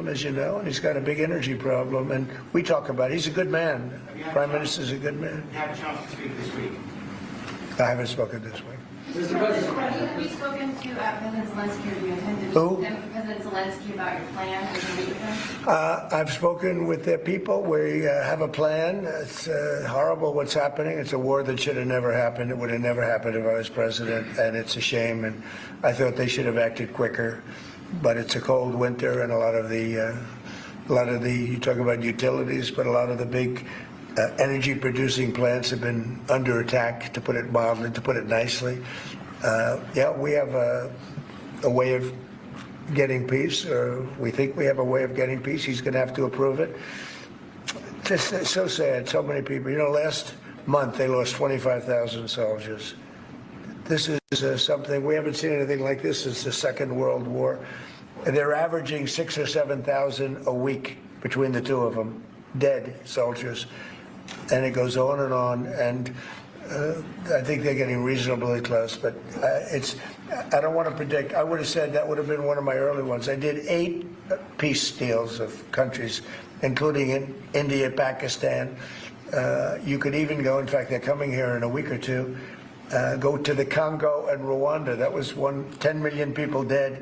problem, as you know, and he's got a big energy problem. And we talk about it. He's a good man. Prime Minister's a good man. You have a chance to speak this week. I haven't spoken this week. Mr. President, have you spoken to President Zelensky, or do you intend to Who? President Zelensky about your plan as you meet with him? I've spoken with their people. We have a plan. It's horrible what's happening. It's a war that should have never happened. It would have never happened if I was president, and it's a shame. And I thought they should have acted quicker. But it's a cold winter, and a lot of the you talk about utilities, but a lot of the big energy-producing plants have been under attack, to put it mildly, to put it nicely. Yeah, we have a way of getting peace, or we think we have a way of getting peace. He's going to have to approve it. Just it's so sad. So many people. You know, last month they lost 25,000 soldiers. This is something we haven't seen anything like this since the Second World War. And they're averaging 6,000 or 7,000 a week between the two of them, dead soldiers. And it goes on, and I think they're getting reasonably close. But I don't want to predict. I would have said that would have been one of my early ones. I did 8 peace deals of countries, including in India, Pakistan. You could even go, in fact, they're coming here in a week or two, go to the Congo and Rwanda. That was 10 million people dead,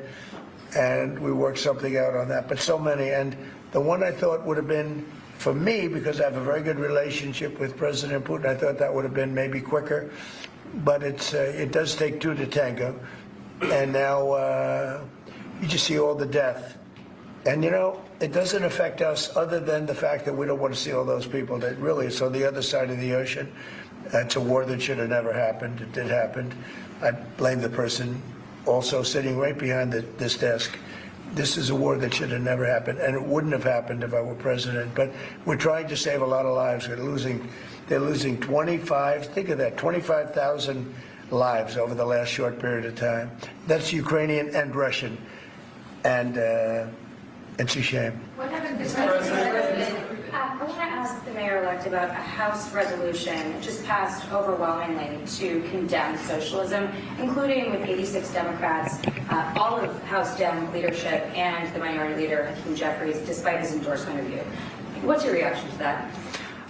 and we worked something out on that. But so many. And the one I thought would have been, for me, because I have a very good relationship with President Putin, I thought that would have been maybe quicker. But it does take 2 to tango. And now you just see all the death. And, you know, it doesn't affect us other than the fact that we don't want to see all those people that really is on the other side of the ocean. It's a war that should have never happened. It did happen. I blame the person also sitting right behind this desk. This is a war that should have never happened, and it wouldn't have happened if I were president. But we're trying to save a lot of lives. They're losing 25, think of that, 25,000 lives over the last short period of time. That's Ukrainian and Russian. And it's a shame. What happened to President? I want to ask the mayor-elect about a House resolution just passed overwhelmingly to condemn socialism, including with 86 Democrats, all of House Dem leadership, and the minority leader, Hakeem Jeffries, despite his endorsement of you. What's your reaction to that?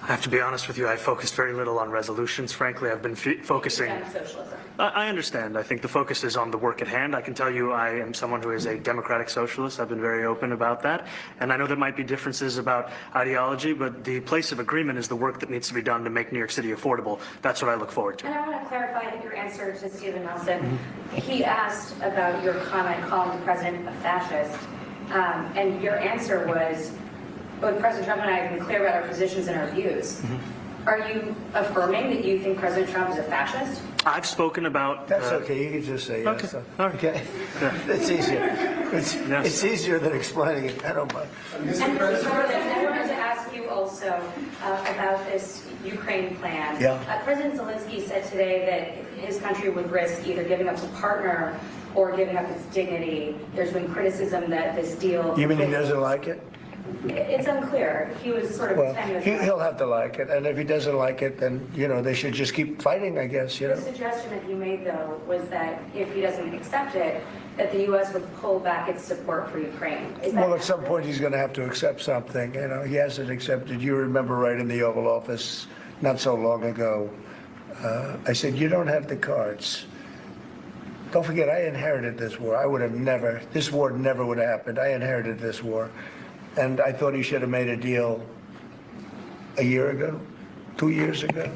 I have to be honest with you, I focused very little on resolutions. Frankly, I've been focusing... Socialism. I understand. I think the focus is on the work at hand. I can tell you I am someone who is a democratic socialist. I've been very open about that. And I know there might be differences about ideology, but the place of agreement is the work that needs to be done to make New York City affordable. That's what I look forward to. And I want to clarify that your answer to Stephen Nelson, he asked about your comment calling the president a fascist, and your answer was, both President Trump and I have been clear about our positions and our views. Are you affirming that you think President Trump is a fascist? I've spoken about... That's okay. You can just say yes. Okay. All right. Okay. It's easier. It's easier than explaining it. I don't mind. And Mr. President, I wanted to ask you also about this Ukraine plan. Yeah. President Zelensky said today that his country would risk either giving up a partner or giving up its dignity. There's been criticism that this deal... You mean he doesn't like it? It's unclear. He was sort of... Well, he'll have to like it, and if he doesn't like it, then, you know, they should just keep fighting, I guess, you know. The suggestion that you made, though, was that if he doesn't accept it, that the U.S. would pull back its support for Ukraine. Well, at some point he's going to have to accept something. You know, he hasn't accepted. You remember right in the Oval Office not so long ago, I said, you don't have the cards. Don't forget, I inherited this war. I would have never, this war never would have happened. I inherited this war. And I thought he should have made a deal a year ago, 2 years ago.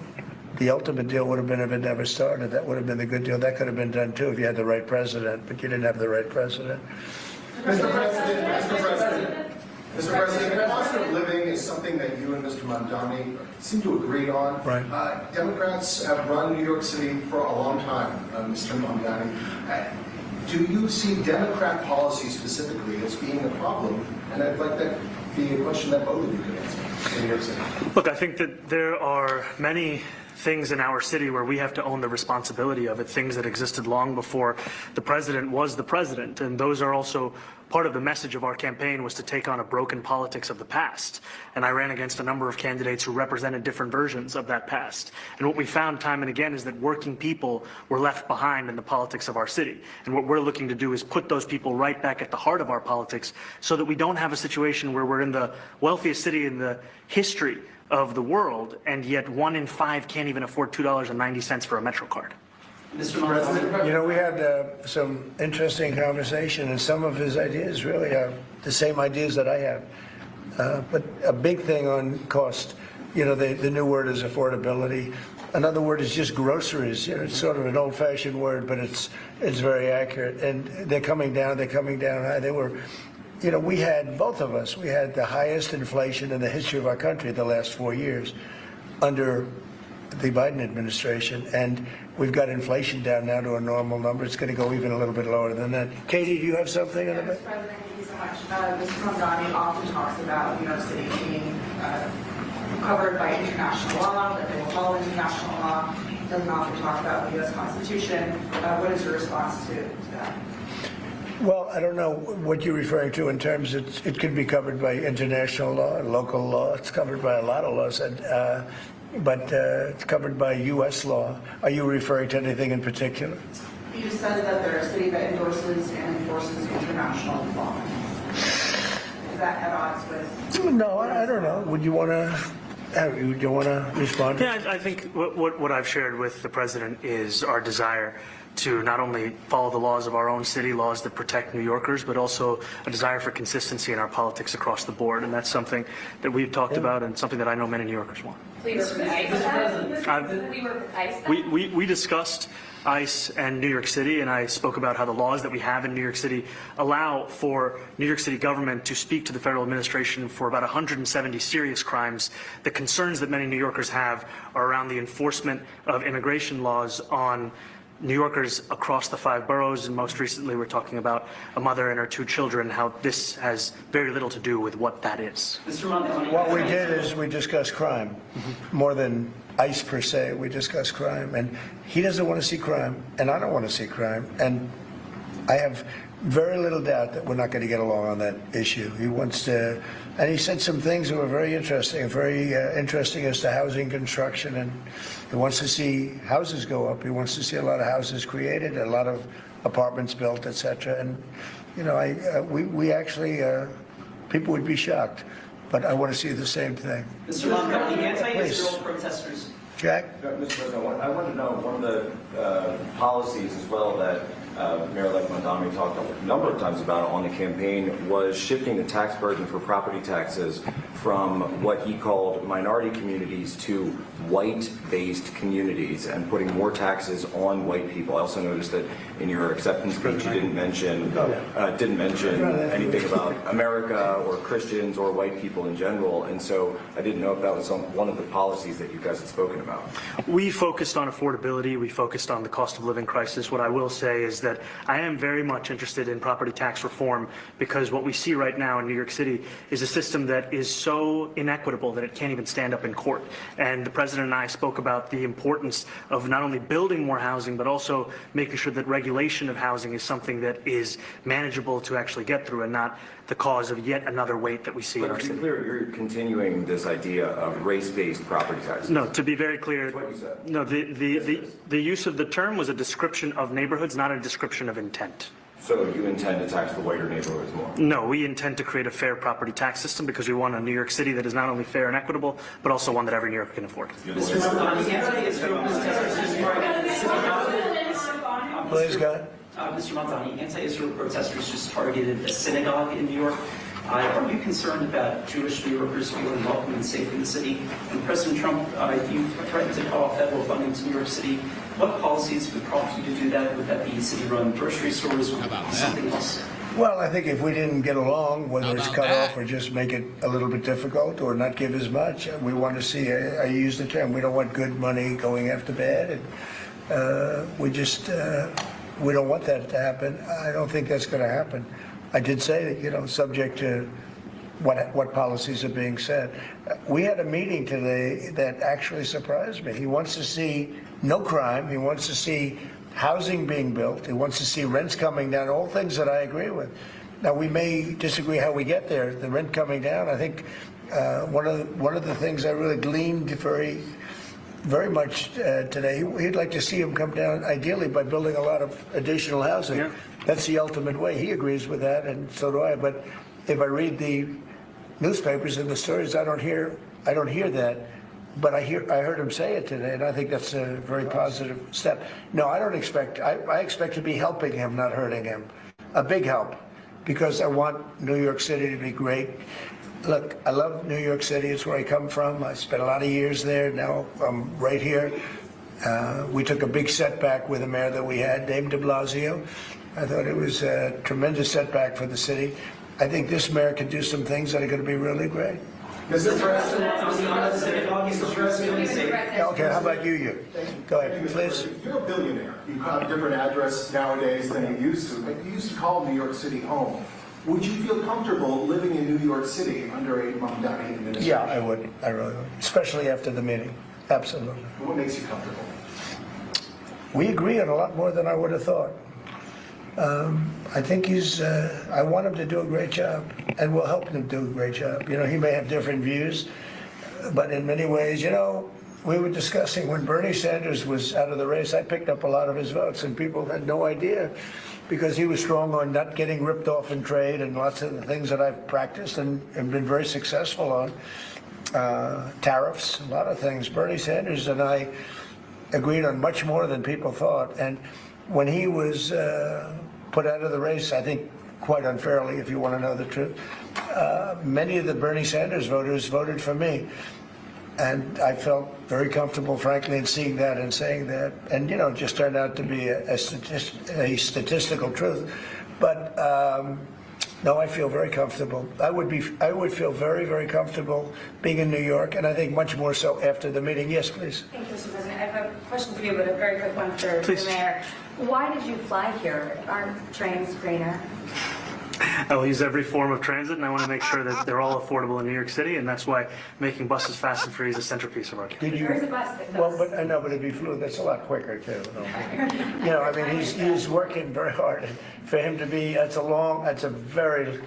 The ultimate deal would have been if it never started. That would have been the good deal. That could have been done too if you had the right president, but you didn't have the right president. Mr. President, cost of living is something that you and Mr. Mamdani seem to agree on. Right. Democrats have run New York City for a long time, Mr. Mamdani. Do you see Democrat policy specifically as being a problem? And I'd like that to be a question that both of you could answer in New York City. Look, I think that there are many things in our city where we have to own the responsibility of it, things that existed long before the president was the president. And those are also part of the message of our campaign, was to take on a broken politics of the past. And I ran against a number of candidates who represented different versions of that past. And what we found time and again is that working people were left behind in the politics of our city. And what we're looking to do is put those people right back at the heart of our politics, so that we don't have a situation where we're in the wealthiest city in the history of the world, and yet 1 in 5 can't even afford $2.90 for a Metro card. Mr. President. You know, we had some interesting conversation, and some of his ideas really are the same ideas that I have. But a big thing on cost, you know, the new word is affordability. Another word is just groceries. You know, it's sort of an old-fashioned word, but it's very accurate. And they're coming down high. They were, you know, we had, both of us, we had the highest inflation in the history of our country the last 4 years under the Biden administration, and we've got inflation down now to a normal number. It's going to go even a little bit lower than that. Katie, do you have something on the Mr. President, thank you so much. Mr. Mamdani often talks about New York City being covered by international law, that they will follow international law. He doesn't often talk about the U.S. Constitution. What is your response to that? Well, I don't know what you're referring to in terms of it could be covered by international law and local law. It's covered by a lot of laws, but it's covered by U.S. law. Are you referring to anything in particular? He just says that they're a city that endorses and enforces international law. Is that at odds with? No, I don't know. Would you want to respond? Yeah, I think what I've shared with the president is our desire to not only follow the laws of our own city, laws that protect New Yorkers, but also a desire for consistency in our politics across the board. And that's something that we've talked about, and something that I know many New Yorkers want. We were ICE. We discussed ICE and New York City, and I spoke about how the laws that we have in New York City allow for New York City government to speak to the federal administration for about 170 serious crimes. The concerns that many New Yorkers have are around the enforcement of immigration laws on New Yorkers across the 5 boroughs, and most recently we're talking about a mother and her 2 children, how this has very little to do with what that is. Mr. Mamdani. What we did is we discussed crime, more than ICE per se. We discussed crime, and he doesn't want to see crime, and I don't want to see crime, and I have very little doubt that we're not going to get along on that issue. He wants to, and he said some things that were very interesting as to housing construction, and he wants to see houses go up. He wants to see a lot of houses created, a lot of apartments built, etc. And you know, we actually, people would be shocked, but I want to see the same thing. Mr. Mamdani, anti-Israel protesters. Jack? Mr. President, I want to know, one of the policies as well that Mayor-elect Mamdani talked a number of times about on the campaign was shifting the tax burden for property taxes from what he called minority communities to white-based communities, and putting more taxes on white people. I also noticed that in your acceptance speech you didn't mention anything about America or Christians or white people in general, and so I didn't know if that was one of the policies that you guys had spoken about. We focused on affordability. We focused on the cost of living crisis. What I will say is that I am very much interested in property tax reform, because what we see right now in New York City is a system that is so inequitable that it can't even stand up in court. And the president and I spoke about the importance of not only building more housing, but also making sure that regulation of housing is something that is manageable to actually get through, and not the cause of yet another weight that we see in But our to be city. clear, you're continuing this idea of race-based property taxes. No, to be very clear, That's what you said. no, the use of the term was a description of neighborhoods, not a description of intent. So you intend to tax the whiter neighborhoods more? No, we intend to create a fair property tax system, because we want a New York City that is not only fair and equitable, but also one that every New Yorker can afford. Mr. Mamdani, anti-Israel protesters just targeted city council. Please, God. Mr. Mamdani, anti-Israel protesters just targeted a synagogue in New York. Are you concerned about Jewish New Yorkers feeling welcome and safe in the city? And President Trump, you threatened to cut off federal funding to New York City. What policies would prompt you to do that? Would that be city-run grocery stores? Would that be something else? Well, I think if we didn't get along, whether it's cut off or just make it a little bit difficult or not give as much, we want to see, I use the term, we don't want good money going after bad. And, we don't want that to happen. I don't think that's going to happen. I did say that, you know, subject to what policies are being said. We had a meeting today that actually surprised me. He wants to see no crime. He wants to see housing being built. He wants to see rents coming down, all things that I agree with. Now, we may disagree how we get there. The rent coming down, I think one of the things I really gleaned very much today, he'd like to see him come down ideally by building a lot of additional housing. Yeah. That's the ultimate way. He agrees with that, and so do I. But if I read the newspapers and the stories, I don't hear that. But I heard him say it today, and I think that's a very positive step. No, I don't expect. I expect to be helping him, not hurting him. A big help, because I want New York City to be great. Look, I love New York City. It's where I come from. I spent a lot of years there. Now I'm right here. We took a big setback with the mayor that we had, Dame de Blasio. I thought it was a tremendous setback for the city. I think this mayor can do some things that are going to be really great. Mr. President, Okay, how about you? Go ahead, please. You're a billionaire. You have a different address nowadays than you used to, but you used to call New York City home. Would you feel comfortable living in New York City under a Mamdani administration? Yeah, I would. I really would. Especially after the meeting. Absolutely. What makes you comfortable? We agree on a lot more than I would have thought. I think I want him to do a great job, and we'll help him do a great job. You know, he may have different views, but in many ways, you know, we were discussing when Bernie Sanders was out of the race, I picked up a lot of his votes, and people had no idea, because he was strong on not getting ripped off in trade and lots of the things that I've practiced and been very successful on. Tariffs, a lot of things. Bernie Sanders and I agreed on much more than people thought. And when he was put out of the race, I think quite unfairly, if you want to know the truth, many of the Bernie Sanders voters voted for me. And I felt very comfortable, frankly, in seeing that and saying that. And, you know, it just turned out to be a statistical truth. But no, I feel very comfortable. I would feel very, very comfortable being in New York, and I think much more so after the meeting. Yes, please. Thank you, Mr. President. I have a question for you, but a very quick one for the mayor. Why did you fly here? Aren't trains greener? I will use every form of transit, and I want to make sure that they're all affordable in New York City, and that's why making buses fast and free is a centerpiece of our campaign. Did you? There is a bus that goes. Well, but I know, but if he flew, that's a lot quicker too. You know, I mean, he's working very hard. For him to be, that's a very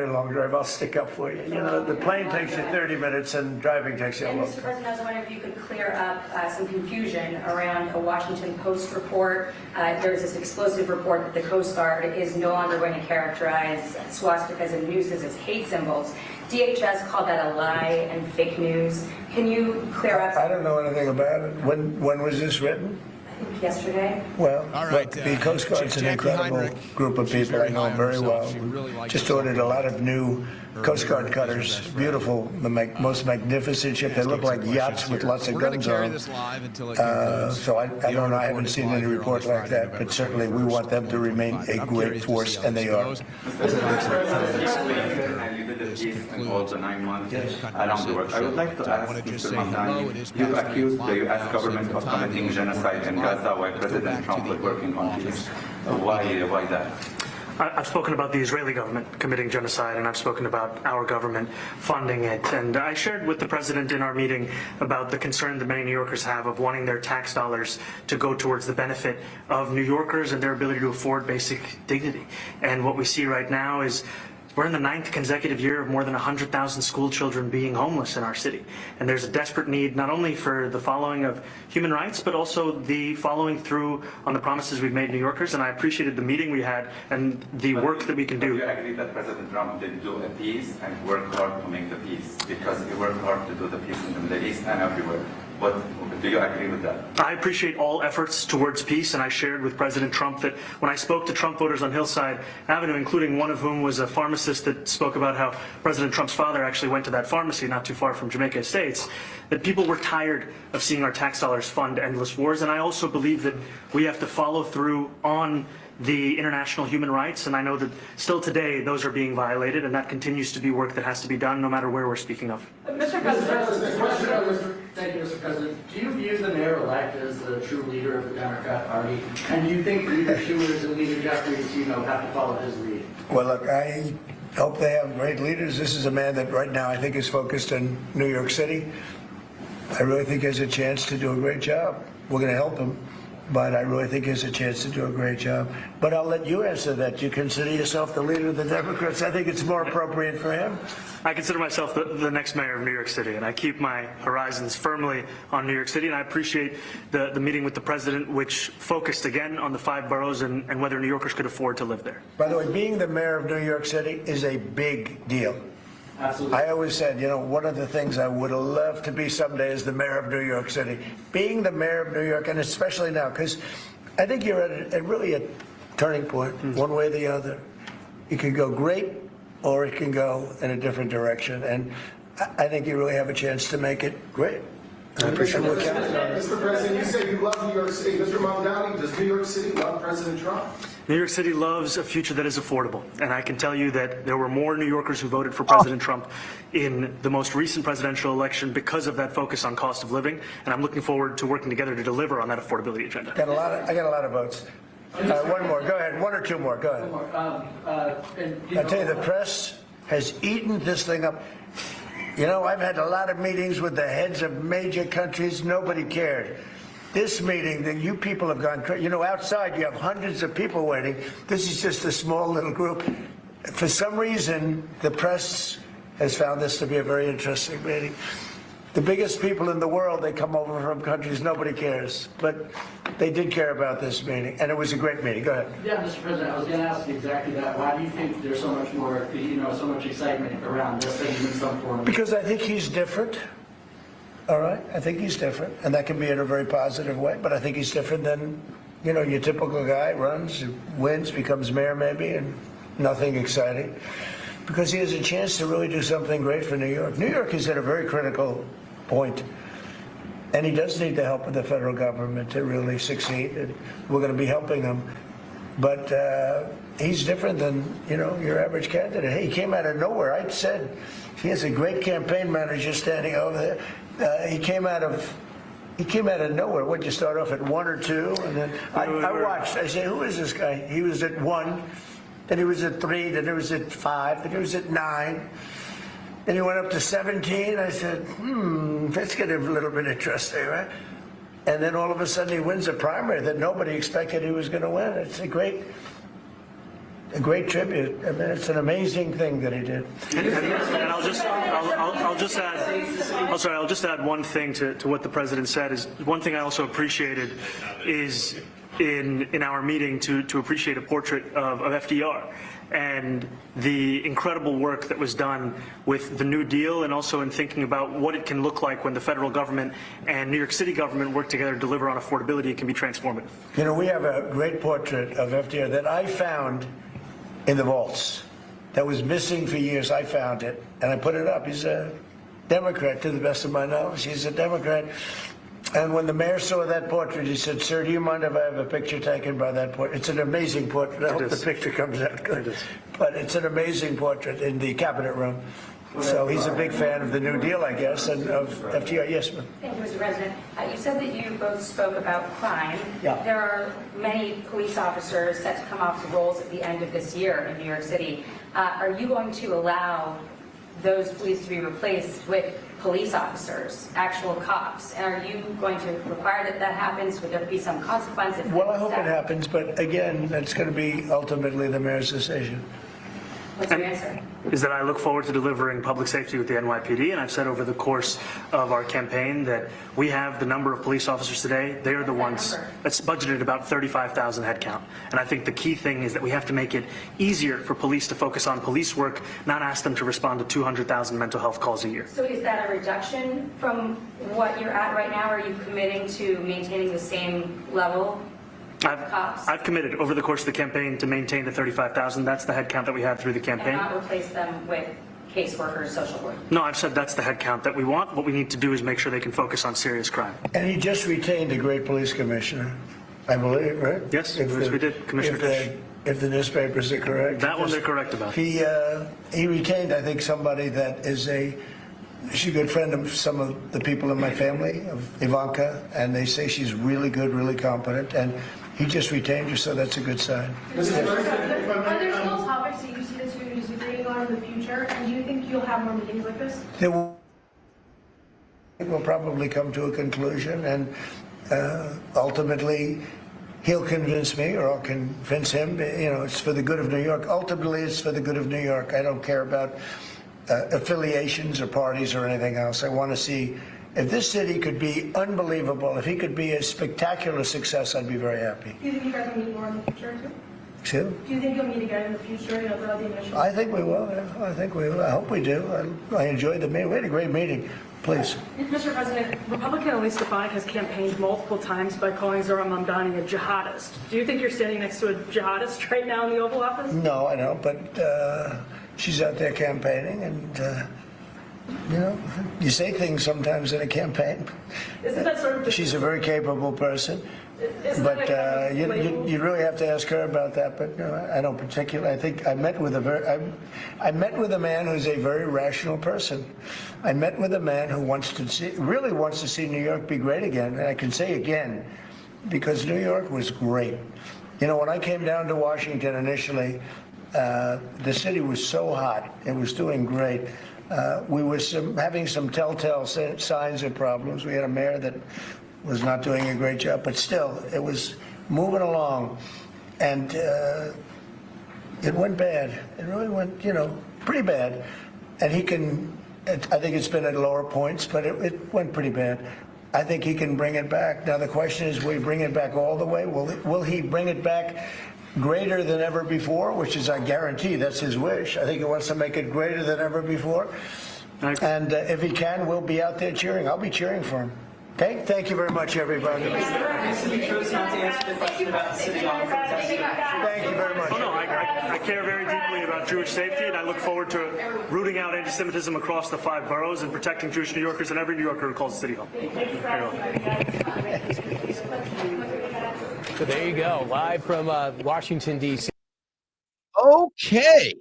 long drive. I'll stick up for you. You know, the plane takes you 30 minutes and driving takes you a And long Mr. time. President, I was wondering if you could clear up some confusion around a Washington Post report. There's this explosive report that the Coast Guard is no longer going to characterize swastikas and nooses as hate symbols. DHS called that a lie and fake news. Can you clear up? I don't know anything about it. When was this written? I think yesterday. Well, All right, look, the Coast Guard's an Jackie incredible Heinrich, group of she's people. I very know high them on very herself. well. She really likes Just herself. ordered a lot of new Coast Guard cutters. Beautiful, the most magnificent ship. They look like yachts with lots of We're going guns to carry on. this live until it concludes. So I The don't know, I report haven't is seen live any here on report this like Friday, that, November but certainly we 21st, want them to remain I'm a curious great to see force, how and this they are. goes. And you did the piece in all the 9 months around the world. I would like to ask Mr. Mamdani, you accused the U.S. government of committing genocide in Gaza while President Trump was working on peace. Why that? I've spoken about the Israeli government committing genocide, and I've spoken about our government funding it. And I shared with the president in our meeting about the concern that many New Yorkers have of wanting their tax dollars to go towards the benefit of New Yorkers and their ability to afford basic dignity. And what we see right now is we're in the 9th consecutive year of more than 100,000 school children being homeless in our city. And there's a desperate need not only for the following of human rights, but also the following through on the promises we've made New Yorkers. And I appreciated the meeting we had and the work that we can do. Do you agree that President Trump did do a peace and work hard to make the peace? Because he worked hard to do the peace in the Middle East and everywhere. But do you agree with that? I appreciate all efforts towards peace, and I shared with President Trump that when I spoke to Trump voters on Hillside Avenue, including one of whom was a pharmacist that spoke about how President Trump's father actually went to that pharmacy not too far from Jamaica Estates, that people were tired of seeing our tax dollars fund endless wars. And I also believe that we have to follow through on the international human rights, and I know that still today those are being violated, and that continues to be work that has to be done no matter where we're speaking of. Mr. President, thank you, Mr. President. Do you view the mayor-elect as the true leader of the Democrat Party? And do you think Leader Schumer's and Leader Jeffries, have to follow his lead? Well, look, hope they have great leaders. This is a man that right now I think is focused in New York City. I really think he has a chance to do a great job. We're going to help him, but I really think he has a chance to do a great job. But I'll let you answer that. You consider yourself the leader of the Democrats. I think it's more appropriate for him. I consider myself the next mayor of New York City, and I keep my horizons firmly on New York City, and I appreciate the meeting with the president, which focused again on the 5 boroughs and whether New Yorkers could afford to live there. By the way, being the mayor of New York City is a big deal. Absolutely. I always said, one of the things I would have loved to be someday is the mayor of New York City. Being the mayor of New York, and especially now, because I think you're at really a turning point, one way or the other. It can go great, or it can go in a different direction. And I think you really have a chance to make it great. I appreciate what counts. Mr. President, you say you love New York City. Mr. Mamdani, does New York City love President Trump? New York City loves a future that is affordable, and I can tell you that there were more New Yorkers who voted for President Trump in the most recent presidential election because of that focus on cost of living, and I'm looking forward to working together to deliver on that affordability agenda. I got a lot of votes. One more. Go ahead. 1 or 2 more. Go ahead. I tell you, the press has eaten this thing up. I've had a lot of meetings with the heads of major countries. Nobody cared. This meeting, that you people have gone crazy. Outside you have hundreds of people waiting. This is just a small little group. For some reason, the press has found this to be a very interesting meeting. The biggest people in the world, they come over from countries nobody cares. But they did care about this meeting, and it was a great meeting. Go ahead. Yeah, Mr. President, I was going to ask you exactly that. Why do you think there's so much more, so much excitement around this thing in some form? Because I think he's different. All right? I think he's different, and that can be in a very positive way, but I think he's different than, your typical guy, runs, wins, becomes mayor maybe, and nothing exciting. Because he has a chance to really do something great for New York. New York is at a very critical point, and he does need the help of the federal government to really succeed, and we're going to be helping him. But he's different than, your average candidate. Hey, he came out of nowhere. I said he has a great campaign manager standing over there. He came out of nowhere. What'd you start off at 1 or 2? And then I watched. I said, who is this guy? He was at 1, then he was at 3, then he was at 5, then he was at 9. Then he went up to 17. I said, let's get a little bit interesting, right? And then all of a sudden he wins a primary that nobody expected he was going to win. It's a great tribute. I mean, it's an amazing thing that he did. And I'll just add one thing to what the president said. Is one thing I also appreciated is in our meeting to appreciate a portrait of FDR and the incredible work that was done with the New Deal, and also in thinking about what it can look like when the federal government and New York City government work together to deliver on affordability. It can be transformative. We have a great portrait of FDR that I found in the vaults that was missing for years. I found it and I put it up. He's a Democrat, to the best of my knowledge. He's a Democrat. And when the mayor saw that portrait, he said, "Sir, do you mind if I have a picture taken by that portrait?" It's an amazing portrait. I hope the picture comes out good. But it's an amazing portrait in the cabinet room. So he's a big fan of the New Deal, I guess, and of FDR. Yes, ma'am. Thank you, Mr. President. You said that you both spoke about crime. Yeah. There are many police officers set to come off the rolls at the end of this year in New York City. Are you going to allow those police to be replaced with police officers, actual cops? And are you going to require that that happens? Would there be some consequence? Well, I hope it happens, but again, that's going to be ultimately the mayor's decision. What's your answer? Is that I look forward to delivering public safety with the NYPD, and I've said over the course of our campaign that we have the number of police officers today. They are the ones that's budgeted about 35,000 head count. And I think the key thing is that we have to make it easier for police to focus on police work, not ask them to respond to 200,000 mental health calls a year. So is that a reduction from what you're at right now? Are you committing to maintaining the same level? I've committed over the course of the campaign to maintain the 35,000. That's the head count that we had through the campaign. And not replace them with caseworkers, social work? No, I've said that's the head count that we want. What we need to do is make sure they can focus on serious crime. And he just retained a great police commissioner, I believe, right? Yes, we did, Commissioner Fish. If the newspapers are correct. That one they're correct about. He retained, I think, somebody that is she's a good friend of some of the people in my family, of Ivanka, and they say she's really good, really competent, and he just retained her, so that's a good sign. Are there still topics that you see the two disagreeing on in the future? And do you think you'll have more meetings like this? There will probably come to a conclusion, and ultimately he'll convince me or I'll convince him. It's for the good of New York. Ultimately, it's for the good of New York. I don't care about affiliations or parties or anything else. I want to see if this city could be unbelievable, if he could be a spectacular success, I'd be very happy. Do you think you guys will meet more in the future too? Excuse me? Do you think you'll meet again in the future, throughout the initial? I think we will. Yeah. I think we will. I hope we do. I enjoyed the meeting. We had a great meeting. Please. Mr. President, Republican Elise Stefanik has campaigned multiple times by calling Zohran Mamdani a jihadist. Do you think you're standing next to a jihadist right now in the Oval Office? No, I don't, but she's out there campaigning, and you say things sometimes in a campaign. Isn't that sort of She's a very capable person, but you really have to ask her about that. But no, I don't particularly. I think I met with a man who's a very rational person. I met with a man who really wants to see New York be great again, and I can say again, because New York was great. When I came down to Washington initially, the city was so hot. It was doing great. We were having some telltale signs of problems. We had a mayor that was not doing a great job, but still, it was moving along. And it went bad. It really went, pretty bad. And I think it's been at lower points, but it went pretty bad. I think he can bring it back. Now, the question is, will he bring it back all the way? Will he bring it back greater than ever before, which is, I guarantee, that's his wish. I think he wants to make it greater than ever before. And if he can, we'll be out there cheering. I'll be cheering for him. Okay? Thank you very much, everybody. You chose not to answer the question about the city hall protest. Thank you very much. Oh, no, I care very deeply about Jewish safety, and I look forward to rooting out anti-Semitism across the 5 boroughs and protecting Jewish New Yorkers and every New Yorker who calls the city hall. So there you go, live from Washington, D.C. Okay.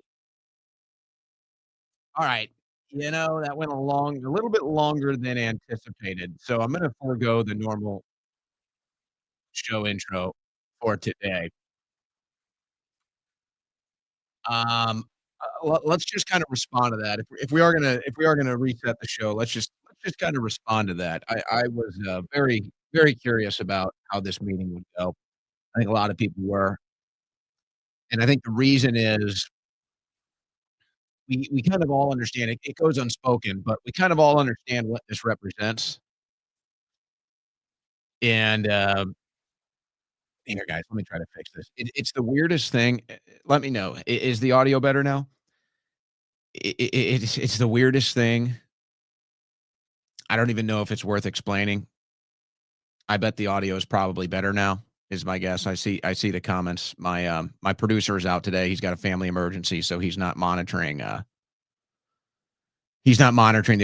All right. That went a little bit longer than anticipated. So I'm going to forego the normal show intro for today. Let's just kind of respond to that. If we are gonna reset the show, let's just kind of respond to that. I was very, very curious about how this meeting would go. I think a lot of people were, and I think the reason is we kind of all understand it. It goes unspoken, but we kind of all understand what this represents. And here, guys, let me try to fix this. It's the weirdest thing. Let me know. Is the audio better now? It's the weirdest thing. I don't even know if it's worth explaining. I bet the audio is probably better now, is my guess. I see the comments. My producer is out today. He's got a family emergency, so he's not monitoring the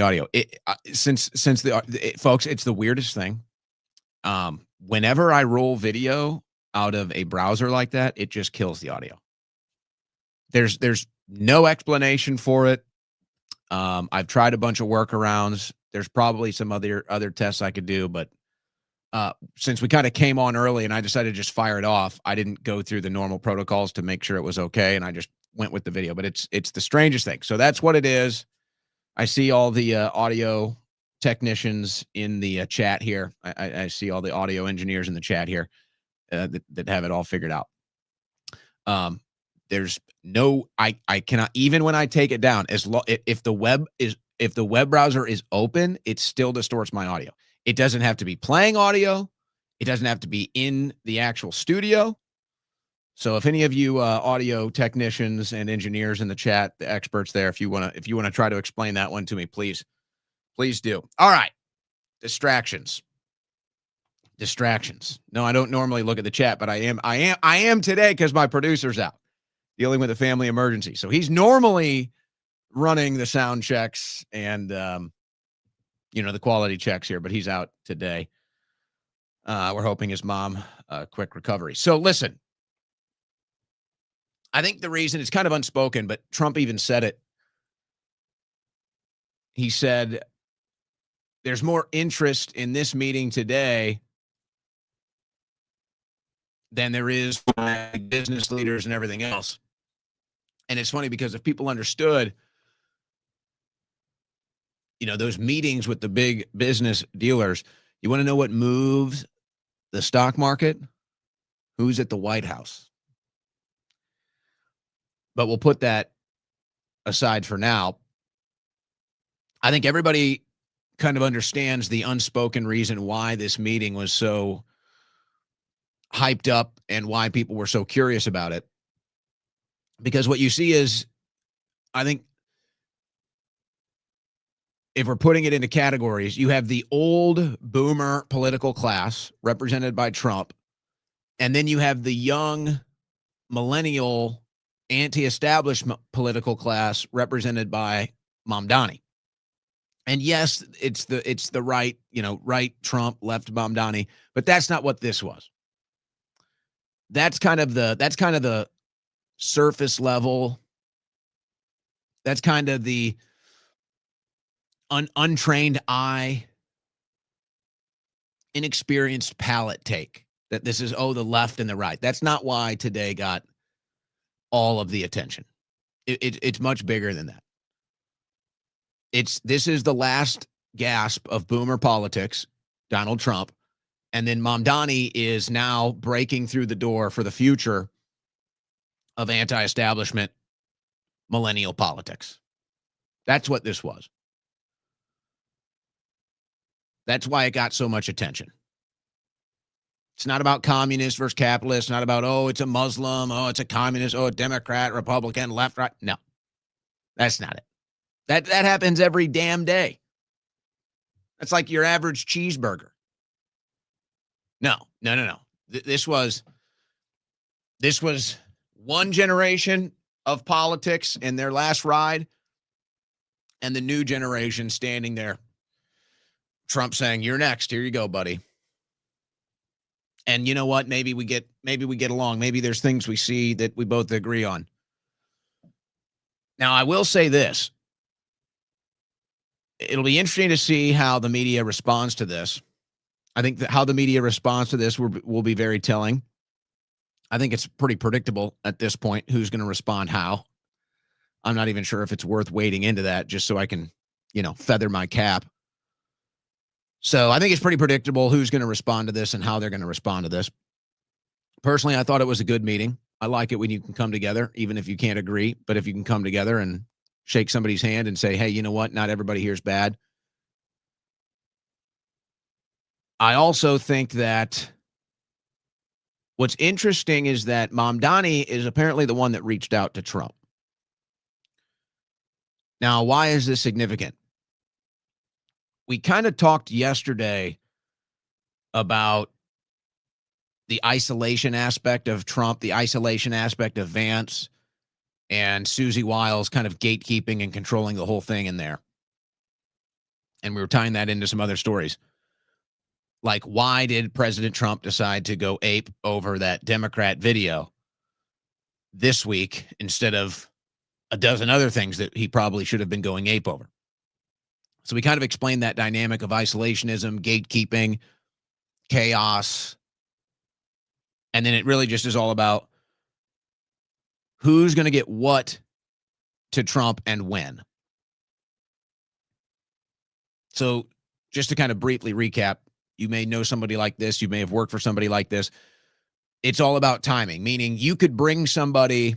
audio. Folks, it's the weirdest thing. Whenever I roll video out of a browser like that, it just kills the audio. There's no explanation for it. I've tried a bunch of workarounds. There's probably some other tests I could do, but since we kind of came on early and I decided to just fire it off, I didn't go through the normal protocols to make sure it was okay, and I just went with the video. But it's the strangest thing. So that's what it is. I see all the audio technicians in the chat here. I see all the audio engineers in the chat here that have it all figured out. There's no, I cannot, even when I take it down, if the web browser is open, it still distorts my audio. It doesn't have to be playing audio. It doesn't have to be in the actual studio. So if any of you audio technicians and engineers in the chat, the experts there, if you want to try to explain that one to me, please do. All right. Distractions. No, I don't normally look at the chat, but I am today because my producer's out dealing with a family emergency. So he's normally running the sound checks and the quality checks here, but he's out today. We're hoping his mom quick recovery. So listen, I think the reason, it's kind of unspoken, but Trump even said it. He said there's more interest in this meeting today than there is by business leaders and everything else. And it's funny because if people understood, those meetings with the big business dealers, you want to know what moves the stock market? Who's at the White House? But we'll put that aside for now. I think everybody kind of understands the unspoken reason why this meeting was so hyped up and why people were so curious about it. Because what you see is, I think, if we're putting it into categories, you have the old boomer political class represented by Trump, and then you have the young millennial anti-establishment political class represented by Mamdani. And yes, it's the right, right Trump, left Mamdani, but that's not what this was. That's kind of the surface level. That's kind of the untrained eye, inexperienced palate take that this is, the left and the right. That's not why today got all of the attention. It's much bigger than that. This is the last gasp of boomer politics, Donald Trump, and then Mamdani is now breaking through the door for the future of anti-establishment millennial politics. That's what this was. That's why it got so much attention. It's not about communist versus capitalist, not about, it's a Muslim, it's a communist, a Democrat, Republican, left, right. No, that's not it. That happens every damn day. That's like your average cheeseburger. No. This was one generation of politics in their last ride, and the new generation standing there. Trump saying, "You're next. Here you go, buddy." And you know what? Maybe we get along. Maybe there's things we see that we both agree on. Now, I will say this. It'll be interesting to see how the media responds to this. I think that how the media responds to this will be very telling. I think it's pretty predictable at this point who's going to respond how. I'm not even sure if it's worth wading into that just so I can, feather my cap. So I think it's pretty predictable who's going to respond to this and how they're going to respond to this. Personally, I thought it was a good meeting. I like it when you can come together, even if you can't agree. But if you can come together and shake somebody's hand and say, hey, you know what? Not everybody here is bad. I also think that what's interesting is that Mamdani is apparently the one that reached out to Trump. Now, why is this significant? We kind of talked yesterday about the isolation aspect of Trump, the isolation aspect of Vance, and Susie Wiles kind of gatekeeping and controlling the whole thing in there. And we were tying that into some other stories. Like, why did President Trump decide to go ape over that Democrat video this week instead of a dozen other things that he probably should have been going ape over? So we kind of explained that dynamic of isolationism, gatekeeping, chaos. And then it really just is all about who's going to get what to Trump and when. So just to kind of briefly recap, you may know somebody like this. You may have worked for somebody like this. It's all about timing, meaning you could bring somebody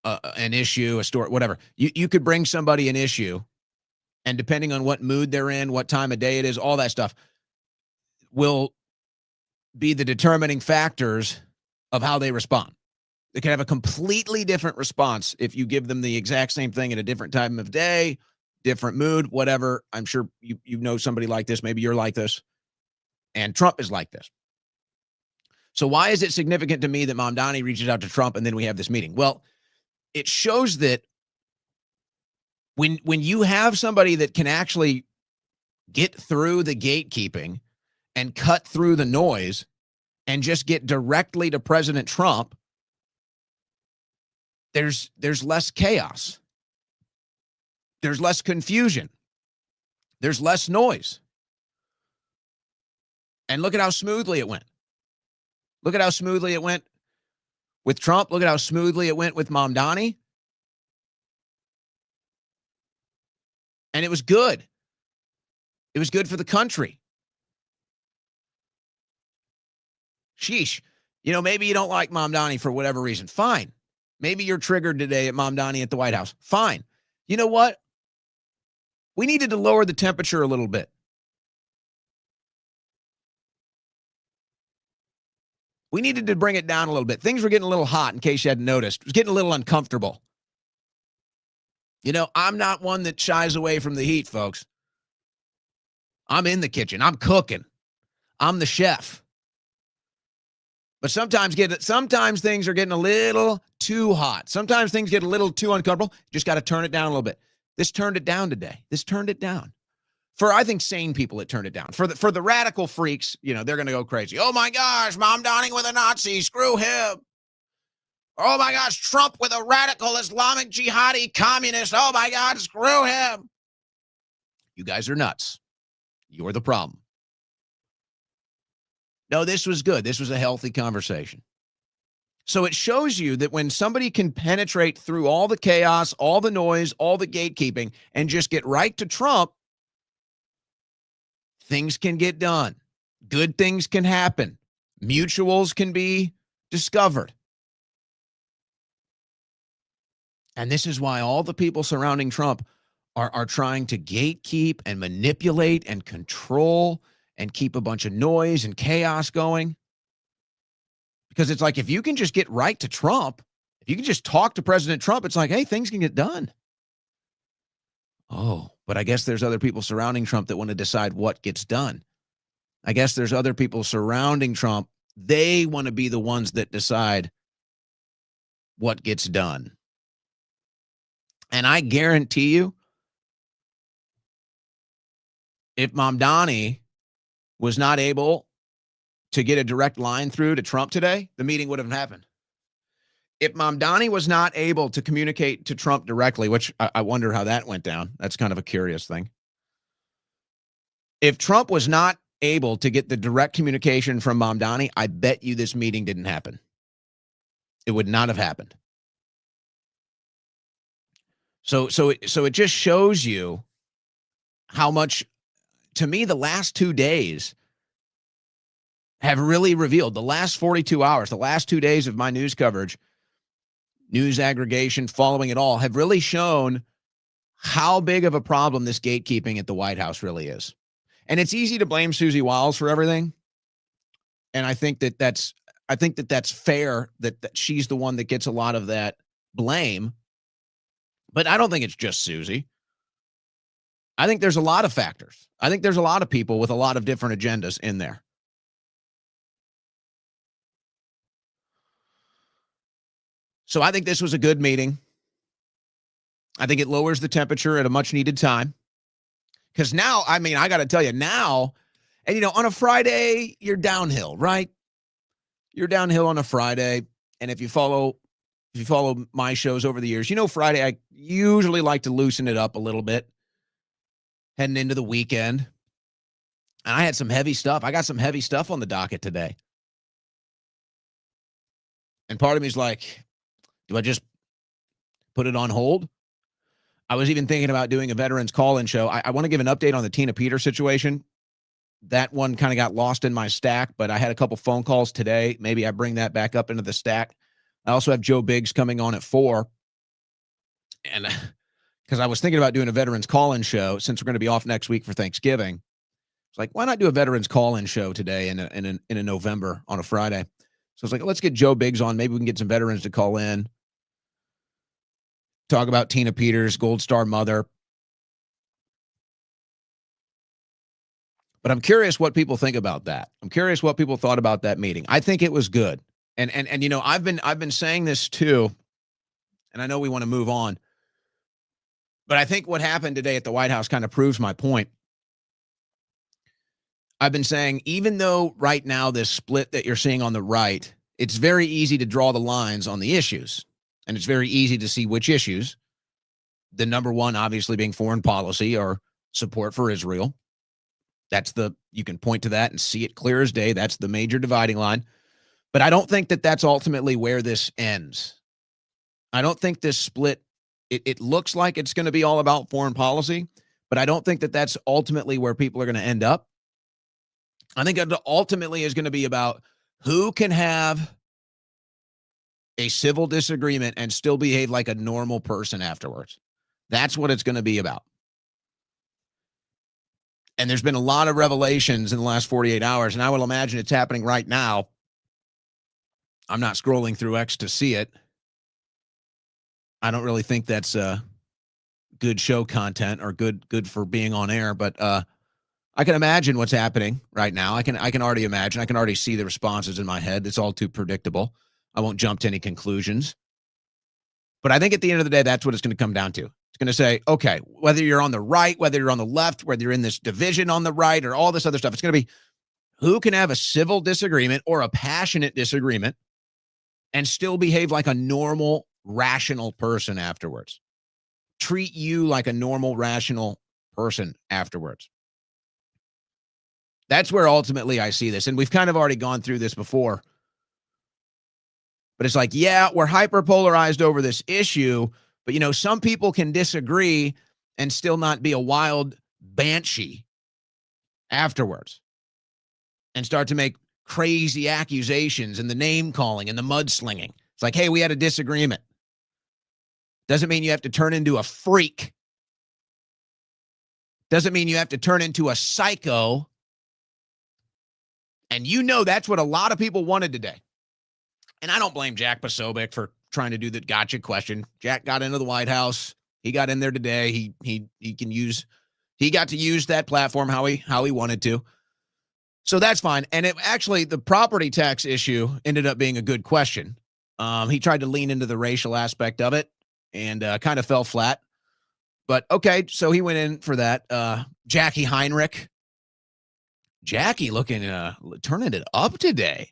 an issue, a story, whatever. You could bring somebody an issue, and depending on what mood they're in, what time of day it is, all that stuff will be the determining factors of how they respond. They can have a completely different response if you give them the exact same thing at a different time of day, different mood, whatever. I'm sure you know somebody like this. Maybe you're like this. And Trump is like this. So why is it significant to me that Mamdani reaches out to Trump and then we have this meeting? Well, it shows that when you have somebody that can actually get through the gatekeeping and cut through the noise and just get directly to President Trump, there's less chaos. There's less confusion. There's less noise. And look at how smoothly it went. Look at how smoothly it went With Trump, look at how smoothly it went with Mamdani. And it was good. It was good for the country. Sheesh. You know, maybe you don't like Mamdani for whatever reason. Fine. Maybe you're triggered today at Mamdani at the White House. Fine. You know what? We needed to lower the temperature a little bit. We needed to bring it down a little bit. Things were getting a little hot, in case you hadn't noticed. It was getting a little uncomfortable. You know, I'm not one that shies away from the heat, folks. I'm in the kitchen. I'm cooking. I'm the chef. But sometimes things are getting a little too hot. Sometimes things get a little too uncomfortable. Just got to turn it down a little bit. This turned it down today. This turned it down. For, I think, sane people, it turned it down. For the radical freaks, you know, they're going to go crazy. Oh, my gosh, Mamdani with a Nazi. Screw him. Oh, my gosh, Trump with a radical Islamic jihadi communist. Oh, my God, screw him. You guys are nuts. You're the problem. No, this was good. This was a healthy conversation. So it shows you that when somebody can penetrate through all the chaos, all the noise, all the gatekeeping, and just get right to Trump, things can get done. Good things can happen. Mutuals can be discovered. And this is why all the people surrounding Trump are trying to gatekeep and manipulate and control and keep a bunch of noise and chaos going. Because it's like, if you can just get right to Trump, if you can just talk to President Trump, it's like, hey, things can get done. Oh, but I guess there's other people surrounding Trump that want to decide what gets done. I guess there's other people surrounding Trump. They want to be the ones that decide what gets done. And I guarantee you, if Mamdani was not able to get a direct line through to Trump today, the meeting would have happened. If Mamdani was not able to communicate to Trump directly, which I wonder how that went down. That's kind of a curious thing. If Trump was not able to get the direct communication from Mamdani, I bet you this meeting didn't happen. It would not have happened. So it just shows you how much, to me, the last 2 days have really revealed, the last 42 hours, the last 2 days of my news coverage, news aggregation, following it all, have really shown how big of a problem this gatekeeping at the White House really is. And it's easy to blame Susie Wiles for everything. And I think that's fair that she's the one that gets a lot of that blame. But I don't think it's just Susie. I think there's a lot of factors. I think there's a lot of people with a lot of different agendas in there. So I think this was a good meeting. I think it lowers the temperature at a much needed time. Because now, I mean, I got to tell you now, and you know, on a Friday, you're downhill, right? You're downhill on a Friday. And if you follow my shows over the years, you know, Friday, I usually like to loosen it up a little bit heading into the weekend. And I had some heavy stuff. I got some heavy stuff on the docket today. And part of me is like, do I just put it on hold? I was even thinking about doing a veterans call-in show. I want to give an update on the Tina Peter situation. That one kind of got lost in my stack, but I had a couple phone calls today. Maybe I bring that back up into the stack. I also have Joe Biggs coming on at 4. And because I was thinking about doing a veterans call-in show, since we're going to be off next week for Thanksgiving. It's like, why not do a veterans call-in show today in a November on a Friday? So it's like, let's get Joe Biggs on. Maybe we can get some veterans to call in. Talk about Tina Peters, Gold Star mother. But I'm curious what people think about that. I'm curious what people thought about that meeting. I think it was good. And you know, I've been saying this too, and I know we want to move on. But I think what happened today at the White House kind of proves my point. I've been saying, even though right now this split that you're seeing on the right, it's very easy to draw the lines on the issues. And it's very easy to see which issues. The number one, obviously, being foreign policy or support for Israel. You can point to that and see it clear as day. That's the major dividing line. But I don't think that that's ultimately where this ends. I don't think this split, it looks like it's going to be all about foreign policy, but I don't think that that's ultimately where people are going to end up. I think it ultimately is going to be about who can have a civil disagreement and still behave like a normal person afterwards. That's what it's going to be about. And there's been a lot of revelations in the last 48 hours, and I will imagine it's happening right now. I'm not scrolling through X to see it. I don't really think that's good show content or good for being on air, but I can imagine what's happening right now. I can already imagine. I can already see the responses in my head. It's all too predictable. I won't jump to any conclusions. But I think at the end of the day, that's what it's going to come down to. It's going to say, okay, whether you're on the right, whether you're on the left, whether you're in this division on the right or all this other stuff, it's going to be who can have a civil disagreement or a passionate disagreement and still behave like a normal, rational person afterwards. Treat you like a normal, rational person afterwards. That's where ultimately I see this. And we've kind of already gone through this before. But it's like, yeah, we're hyper-polarized over this issue, but, you know, some people can disagree and still not be a wild banshee afterwards and start to make crazy accusations and the name-calling and the mudslinging. It's like, hey, we had a disagreement. Doesn't mean you have to turn into a freak. Doesn't mean you have to turn into a psycho. And you know that's what a lot of people wanted today. And I don't blame Jack Posobiec for trying to do the gotcha question. Jack got into the White House. He got in there today. He got to use that platform how he wanted to. So that's fine. And it actually, the property tax issue ended up being a good question. He tried to lean into the racial aspect of it and kind of fell flat. But okay, so he went in for that. Jackie Heinrich. Jackie looking, turning it up today.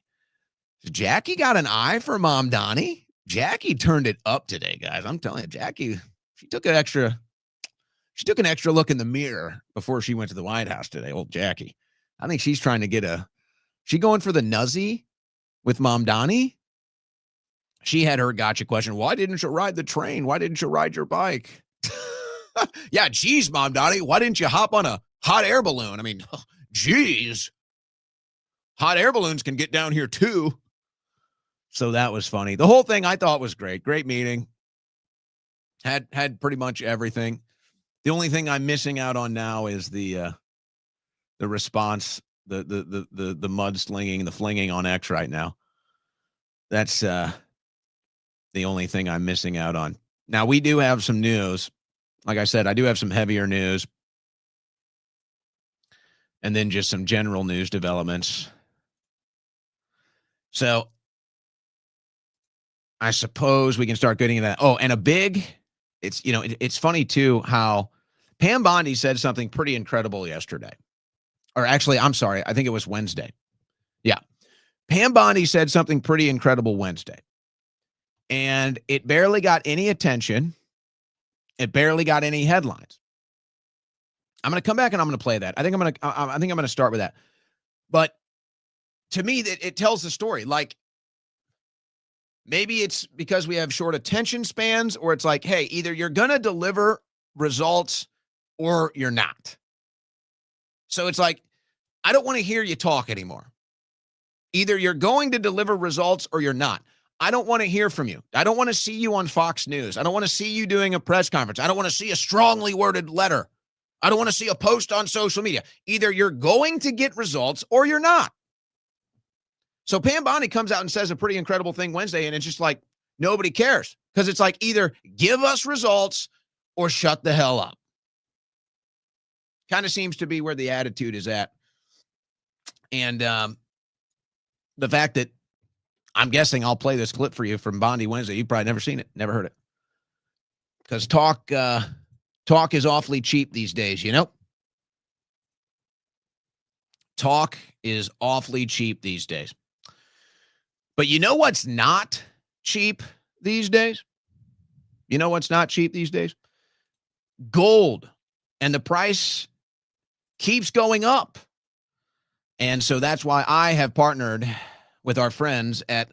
Jackie got an eye for Mamdani. Jackie turned it up today, guys. I'm telling you, Jackie, she took an extra look in the mirror before she went to the White House today, old Jackie. I think she's trying to get she going for the nuzzy with Mamdani. She had her gotcha question. Why didn't you ride the train? Why didn't you ride your bike? Yeah, geez, Mamdani, why didn't you hop on a hot air balloon? I mean, geez. Hot air balloons can get down here too. So that was funny. The whole thing I thought was great. Great meeting. Had pretty much everything. The only thing I'm missing out on now is the response, the mudslinging, the flinging on X right now. That's the only thing I'm missing out on. Now we do have some news. Like I said, I do have some heavier news. And then just some general news developments. So I suppose we can start getting into that. Oh, and it's funny too how Pam Bondi said something pretty incredible yesterday. Or actually, I'm sorry, I think it was Wednesday. Yeah. Pam Bondi said something pretty incredible Wednesday. And it barely got any attention. It barely got any headlines. I'm going to come back and I'm going to play that. I think I'm going to start with that. But to me, it tells the story. Like, maybe it's because we have short attention spans, or it's like, hey, either you're going to deliver results or you're not. So it's like, I don't want to hear you talk anymore. Either you're going to deliver results or you're not. I don't want to hear from you. I don't want to see you on Fox News. I don't want to see you doing a press conference. I don't want to see a strongly worded letter. I don't want to see a post on social media. Either you're going to get results or you're not. So Pam Bondi comes out and says a pretty incredible thing Wednesday, and it's just like, nobody cares. Because it's like, either give us results or shut the hell up. Kind of seems to be where the attitude is at. And the fact that I'm guessing I'll play this clip for you from Bondi Wednesday. You've probably never seen it, never heard it. Because talk is awfully cheap these days, you know? Talk is awfully cheap these days. But you know what's not cheap these days? You know what's not cheap these days? Gold. And the price keeps going up. And so that's why I have partnered with our friends at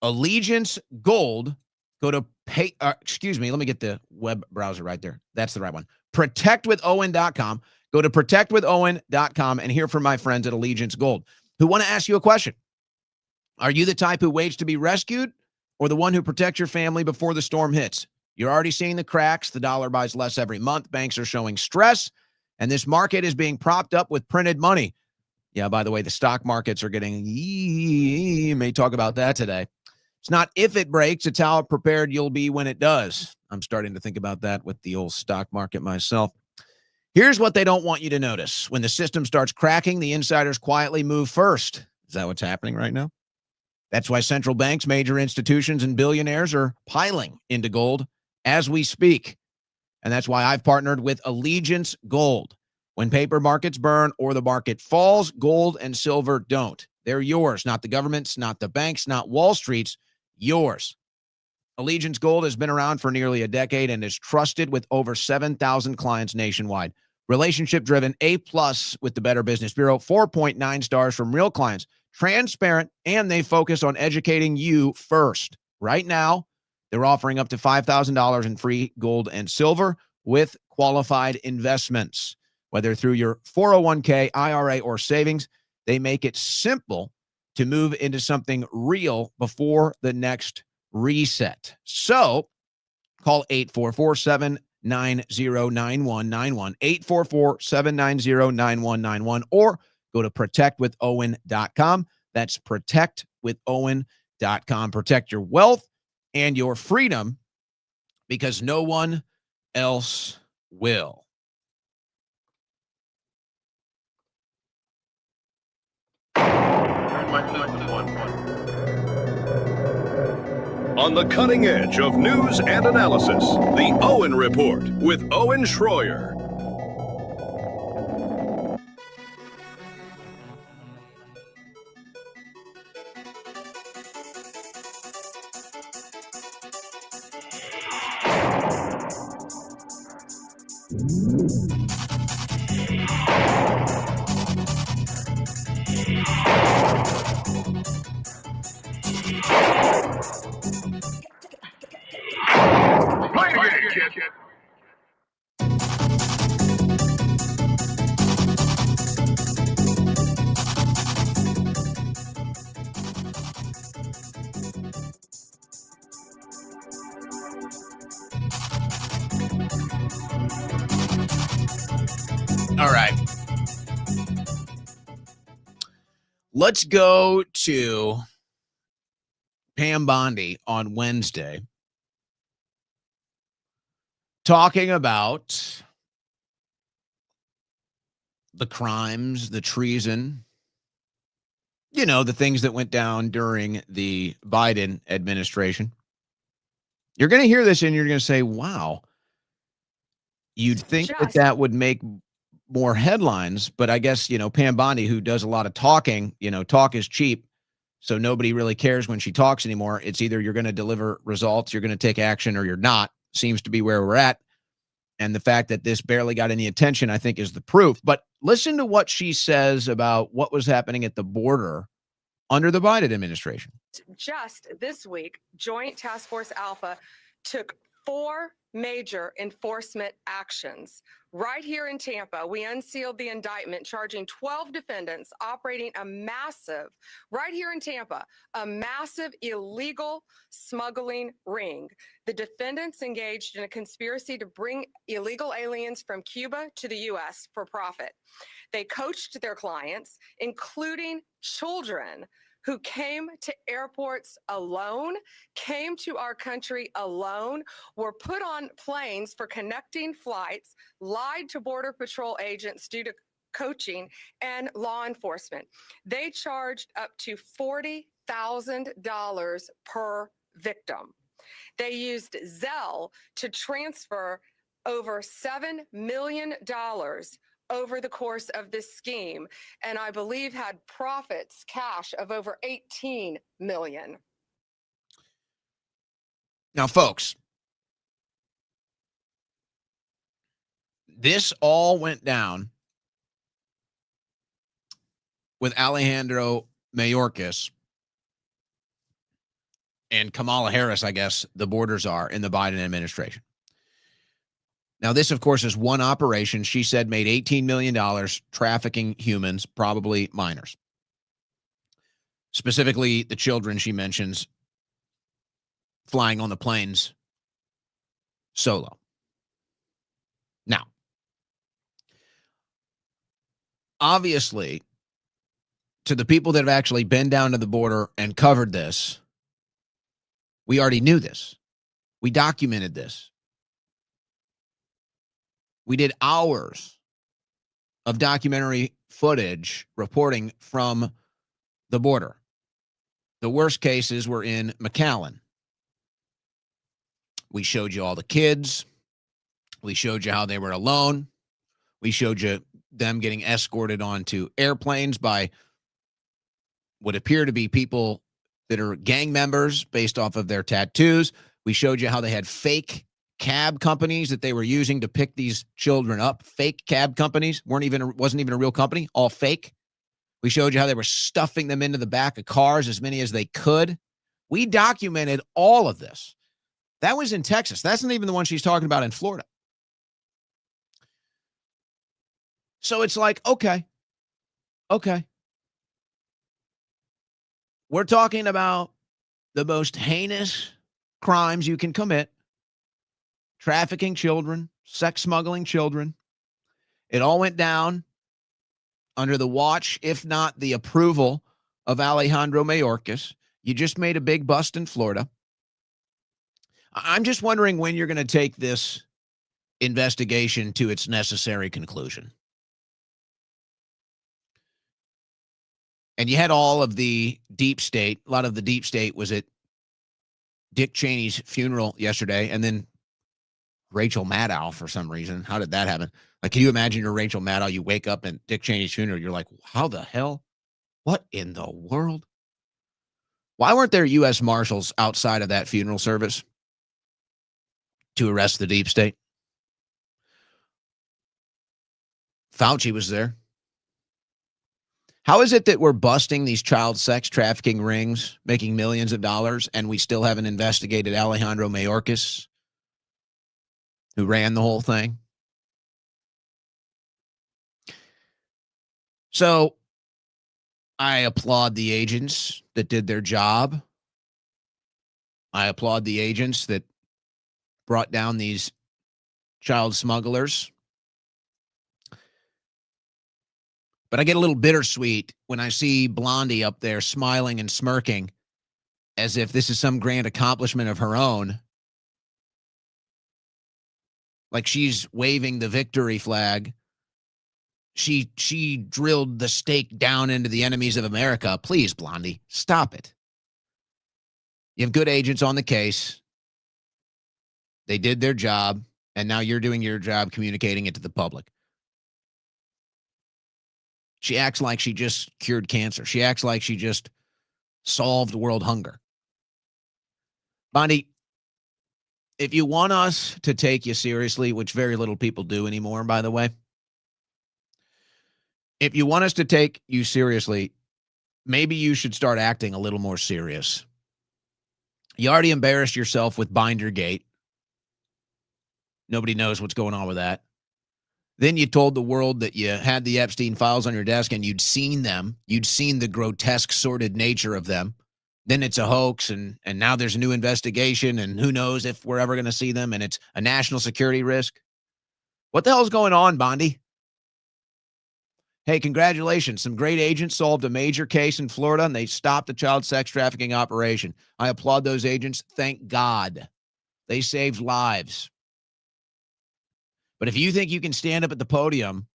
Allegiance Gold. Go to let me get the web browser right there. That's the right one. Protectwithowen.com. Go to protectwithowen.com and hear from my friends at Allegiance Gold who want to ask you a question. Are you the type who waits to be rescued or the one who protects your family before the storm hits? You're already seeing the cracks. The dollar buys less every month. Banks are showing stress, and this market is being propped up with printed money. Yeah, by the way, the stock markets are getting, may talk about that today. It's not if it breaks, it's how prepared you'll be when it does. I'm starting to think about that with the old stock market myself. Here's what they don't want you to notice. When the system starts cracking, the insiders quietly move first. Is that what's happening right now? That's why central banks, major institutions, and billionaires are piling into gold as we speak. And that's why I've partnered with Allegiance Gold. When paper markets burn or the market falls, gold and silver don't. They're yours, not the government's, not the banks, not Wall Street's, yours. Allegiance Gold has been around for nearly a decade and is trusted with over 7,000 clients nationwide. Relationship-driven, A+ with the Better Business Bureau, 4.9 stars from real clients. Transparent, and they focus on educating you first. Right now, they're offering up to $5,000 in free gold and silver with qualified investments. Whether through your 401k, IRA, or savings, they make it simple to move into something real before the next reset. So call 844-790-9191, 844-790-9191, or go to protectwithowen.com. That's protectwithowen.com. Protect your wealth and your freedom because no one else will. On the cutting edge of news and analysis, the Owen Report with Owen Schroyer. All right. Let's go to Pam Bondi on Wednesday talking about the crimes, the treason, the things that went down during the Biden administration. You're going to hear this and you're going to say, wow, you'd think that would make more headlines, but I guess, Pam Bondi, who does a lot of talking, talk is cheap. So nobody really cares when she talks anymore. It's either you're going to deliver results, you're going to take action, or you're not. Seems to be where we're at. And the fact that this barely got any attention, I think, is the proof. But listen to what she says about what was happening at the border under the Biden administration. Just this week, Joint Task Force Alpha took 4 major enforcement actions. Right here in Tampa, we unsealed the indictment charging 12 defendants operating a massive illegal smuggling ring. The defendants engaged in a conspiracy to bring illegal aliens from Cuba to the U.S. for profit. They coached their clients, including children, who came to airports alone, came to our country alone, were put on planes for connecting flights, lied to Border Patrol agents due to coaching and law enforcement. They charged up to $40,000 per victim. They used Zelle to transfer over $7 million over the course of this scheme, and I believe had profits, cash of over $18 million. Now, folks, this all went down with Alejandro Mayorkas and Kamala Harris, I guess, the borders are in the Biden administration. Now, this, of course, is one operation she said made $18 million trafficking humans, probably minors. Specifically, the children she mentions flying on the planes solo. Now, obviously, to the people that have actually been down to the border and covered this, we already knew this. We documented this. We did hours of documentary footage reporting from the border. The worst cases were in McAllen. We showed you all the kids. We showed you how they were alone. We showed you them getting escorted onto airplanes by what appear to be people that are gang members based off of their tattoos. We showed you how they had fake cab companies that they were using to pick these children up. Fake cab companies wasn't even a real company, all fake. We showed you how they were stuffing them into the back of cars, as many as they could. We documented all of this. That was in Texas. That's not even the one she's talking about in Florida. So it's like, okay. We're talking about the most heinous crimes you can commit. Trafficking children, sex smuggling children. It all went down under the watch, if not the approval, of Alejandro Mayorkas. You just made a big bust in Florida. I'm just wondering when you're going to take this investigation to its necessary conclusion. And you had all of the deep state. A lot of the deep state was at Dick Cheney's funeral yesterday, and then Rachel Maddow for some reason. How did that happen? Like, can you imagine you're Rachel Maddow? You wake up at Dick Cheney's funeral. You're like, how the hell? What in the world? Why weren't there U.S. Marshals outside of that funeral service to arrest the deep state? Fauci was there. How is it that we're busting these child sex trafficking rings, making millions of dollars, and we still haven't investigated Alejandro Mayorkas, who ran the whole thing? So I applaud the agents that did their job. I applaud the agents that brought down these child smugglers. But I get a little bittersweet when I see Blondie up there smiling and smirking as if this is some grand accomplishment of her own. Like she's waving the victory flag. She drilled the stake down into the enemies of America. Please, Blondie, stop it. You have good agents on the case. They did their job, and now you're doing your job communicating it to the public. She acts like she just cured cancer. She acts like she just solved world hunger. Bondi, if you want us to take you seriously, which very little people do anymore, by the way, if you want us to take you seriously, maybe you should start acting a little more serious. You already embarrassed yourself with Bindergate. Nobody knows what's going on with that. Then you told the world that you had the Epstein files on your desk and you'd seen them. You'd seen the grotesque, sordid nature of them. Then it's a hoax, and now there's a new investigation, and who knows if we're ever going to see them, and it's a national security risk. What the hell's going on, Bondi? Hey, congratulations. Some great agents solved a major case in Florida, and they stopped the child sex trafficking operation. I applaud those agents. Thank God. They saved lives. But if you think you can stand up at the podium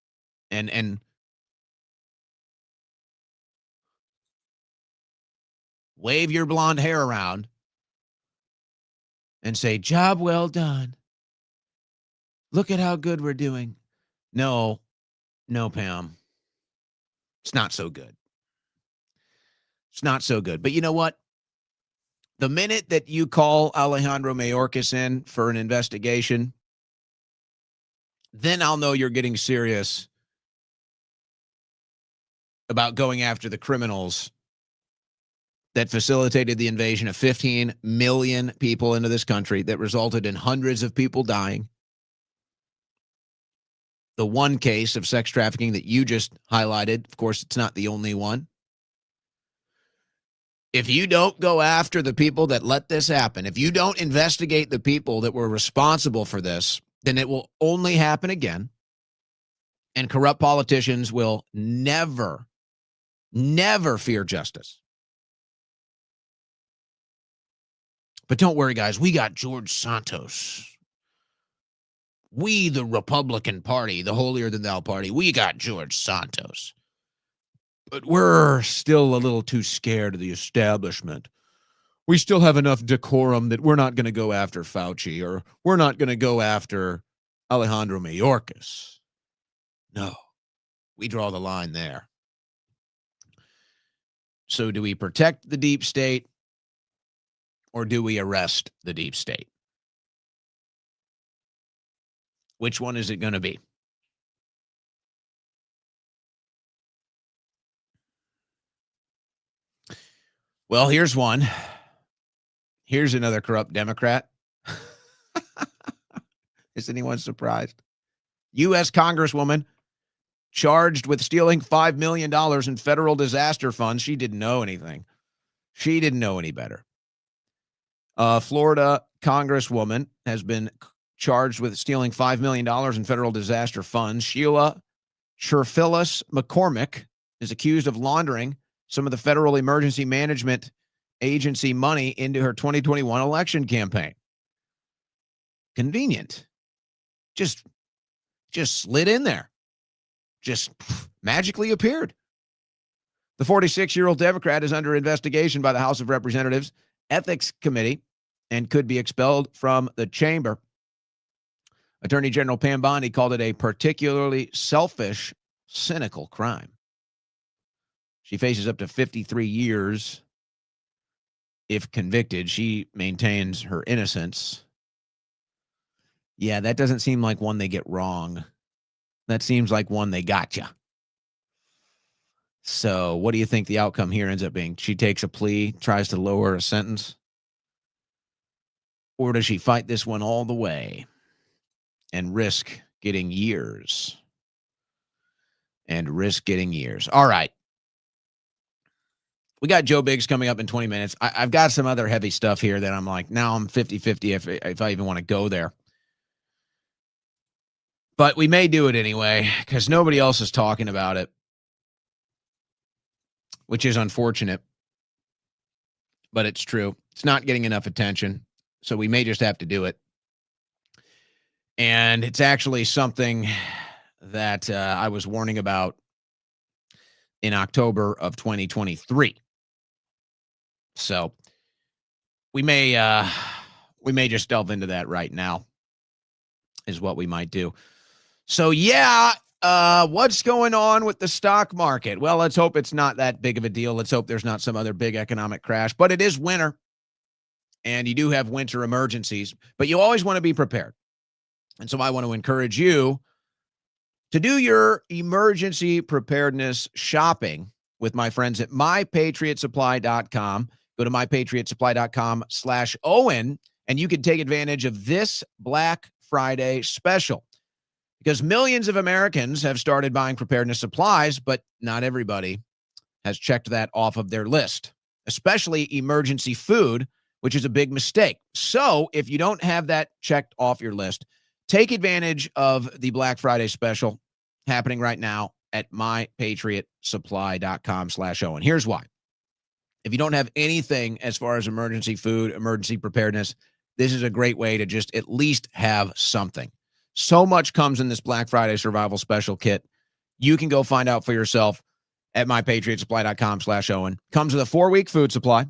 and wave your blonde hair around and say, job well done. Look at how good we're doing. No, Pam. It's not so good. It's not so good. But you know what? The minute that you call Alejandro Mayorkas in for an investigation, then I'll know you're getting serious about going after the criminals that facilitated the invasion of 15 million people into this country, that resulted in hundreds of people dying. The one case of sex trafficking that you just highlighted, of course, it's not the only one. If you don't go after the people that let this happen, if you don't investigate the people that were responsible for this, then it will only happen again. And corrupt politicians will never fear justice. But don't worry, guys. We got George Santos. We, the Republican Party, the holier-than-thou party, we got George Santos. But we're still a little too scared of the establishment. We still have enough decorum that we're not going to go after Fauci, or we're not going to go after Alejandro Mayorkas. No, we draw the line there. So do we protect the deep state, or do we arrest the deep state? Which one is it going to be? Well, here's one. Here's another corrupt Democrat. Is anyone surprised? U.S. Congresswoman charged with stealing $5 million in federal disaster funds. She didn't know anything. She didn't know any better. Florida Congresswoman has been charged with stealing $5 million in federal disaster funds. Sheila Cherphillis McCormick is accused of laundering some of the Federal Emergency Management Agency money into her 2021 election campaign. Convenient. Just slid in there. Just magically appeared. The 46-year-old Democrat is under investigation by the House of Representatives Ethics Committee and could be expelled from the chamber. Attorney General Mamdani called it a particularly selfish, cynical crime. She faces up to 53 years if convicted. She maintains her innocence. Yeah, that doesn't seem like one they get wrong. That seems like one they gotcha. So what do you think the outcome here ends up being? She takes a plea, tries to lower a sentence? Or does she fight this one all the way and risk getting years? All right. We got Joe Biggs coming up in 20 minutes. I've got some other heavy stuff here that I'm like, now I'm 50-50 if I even want to go there. But we may do it anyway because nobody else is talking about it, which is unfortunate. But it's true. It's not getting enough attention, so we may just have to do it. And it's actually something that I was warning about in October of 2023. So we may just delve into that right now is what we might do. So yeah, what's going on with the stock market? Well, let's hope it's not that big of a deal. Let's hope there's not some other big economic crash, but it is winter and you do have winter emergencies, but you always want to be prepared. And so I want to encourage you to do your emergency preparedness shopping with my friends at mypatriotsupply.com. Go to mypatriotsupply.com/Owen, and you can take advantage of this Black Friday special because millions of Americans have started buying preparedness supplies, but not everybody has checked that off of their list, especially emergency food, which is a big mistake. So if you don't have that checked off your list, take advantage of the Black Friday special happening right now at mypatriotsupply.com/Owen. Here's why. If you don't have anything as far as emergency food, emergency preparedness, this is a great way to just at least have something. So much comes in this Black Friday survival special kit. You can go find out for yourself at mypatriotsupply.com/Owen. Comes with a 4-week food supply,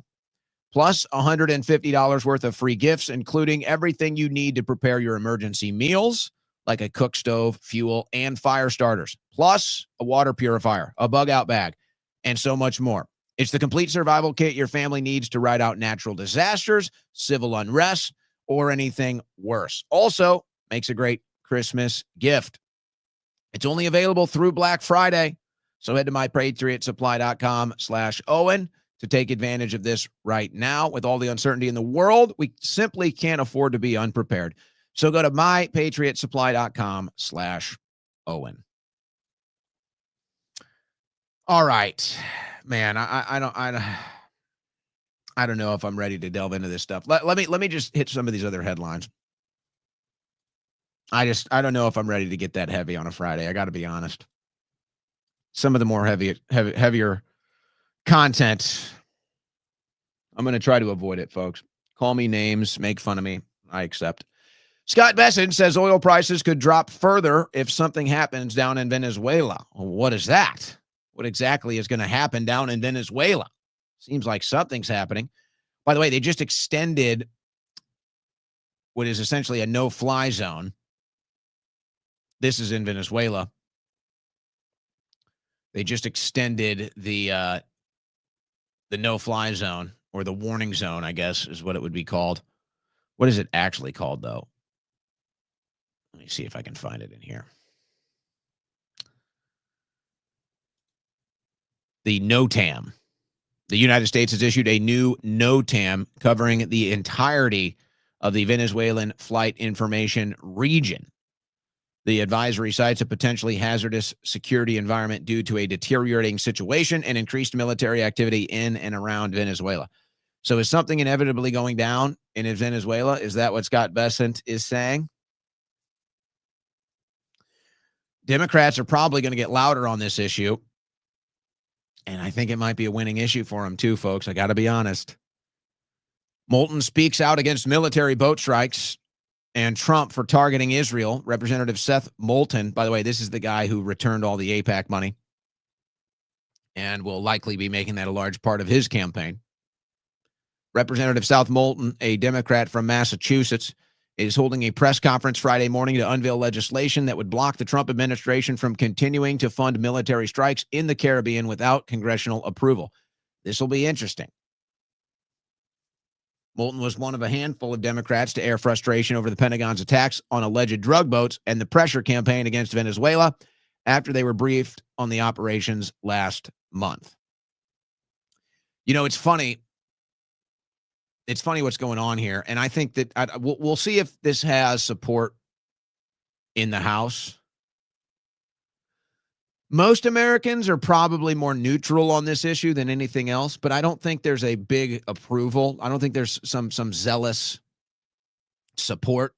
plus $150 worth of free gifts, including everything you need to prepare your emergency meals, like a cook stove, fuel, and fire starters, plus a water purifier, a bug out bag, and so much more. It's the complete survival kit your family needs to ride out natural disasters, civil unrest, or anything worse. Also, makes a great Christmas gift. It's only available through Black Friday, so head to mypatriotsupply.com/Owen. to take advantage of this right now. With all the uncertainty in the world, we simply can't afford to be unprepared. So go to mypatriotsupply.com/Owen. All right, man. I don't know if I'm ready to delve into this stuff. Let me just hit some of these other headlines. I don't know if I'm ready to get that heavy on a Friday. I got to be honest. Some of the more heavier content, I'm going to try to avoid it, folks. Call me names, make fun of me. I accept. Scott Besson says oil prices could drop further if something happens down in Venezuela. What is that? What exactly is going to happen down in Venezuela? Seems like something's happening. By the way, they just extended what is essentially a no-fly zone. This is in Venezuela. They just extended the no-fly zone, or the warning zone, I guess, is what it would be called. What is it actually called, though? Let me see if I can find it in here. The NOTAM. The United States has issued a new NOTAM covering the entirety of the Venezuelan flight information region. The advisory cites a potentially hazardous security environment due to a deteriorating situation and increased military activity in and around Venezuela. So is something inevitably going down in Venezuela? Is that what Scott Bessent is saying? Democrats are probably going to get louder on this issue. And I think it might be a winning issue for them too, folks. I got to be honest. Moulton speaks out against military boat strikes and Trump for targeting Israel. Representative Seth Moulton, by the way, this is the guy who returned all the AIPAC money and will likely be making that a large part of his campaign. Representative Seth Moulton, a Democrat from Massachusetts, is holding a press conference Friday morning to unveil legislation that would block the Trump administration from continuing to fund military strikes in the Caribbean without congressional approval. This will be interesting. Moulton was one of a handful of Democrats to air frustration over the Pentagon's attacks on alleged drug boats and the pressure campaign against Venezuela after they were briefed on the operations last month. You know, it's funny. It's funny what's going on here. And I think that we'll see if this has support in the House. Most Americans are probably more neutral on this issue than anything else, but I don't think there's a big approval. I don't think there's some zealous support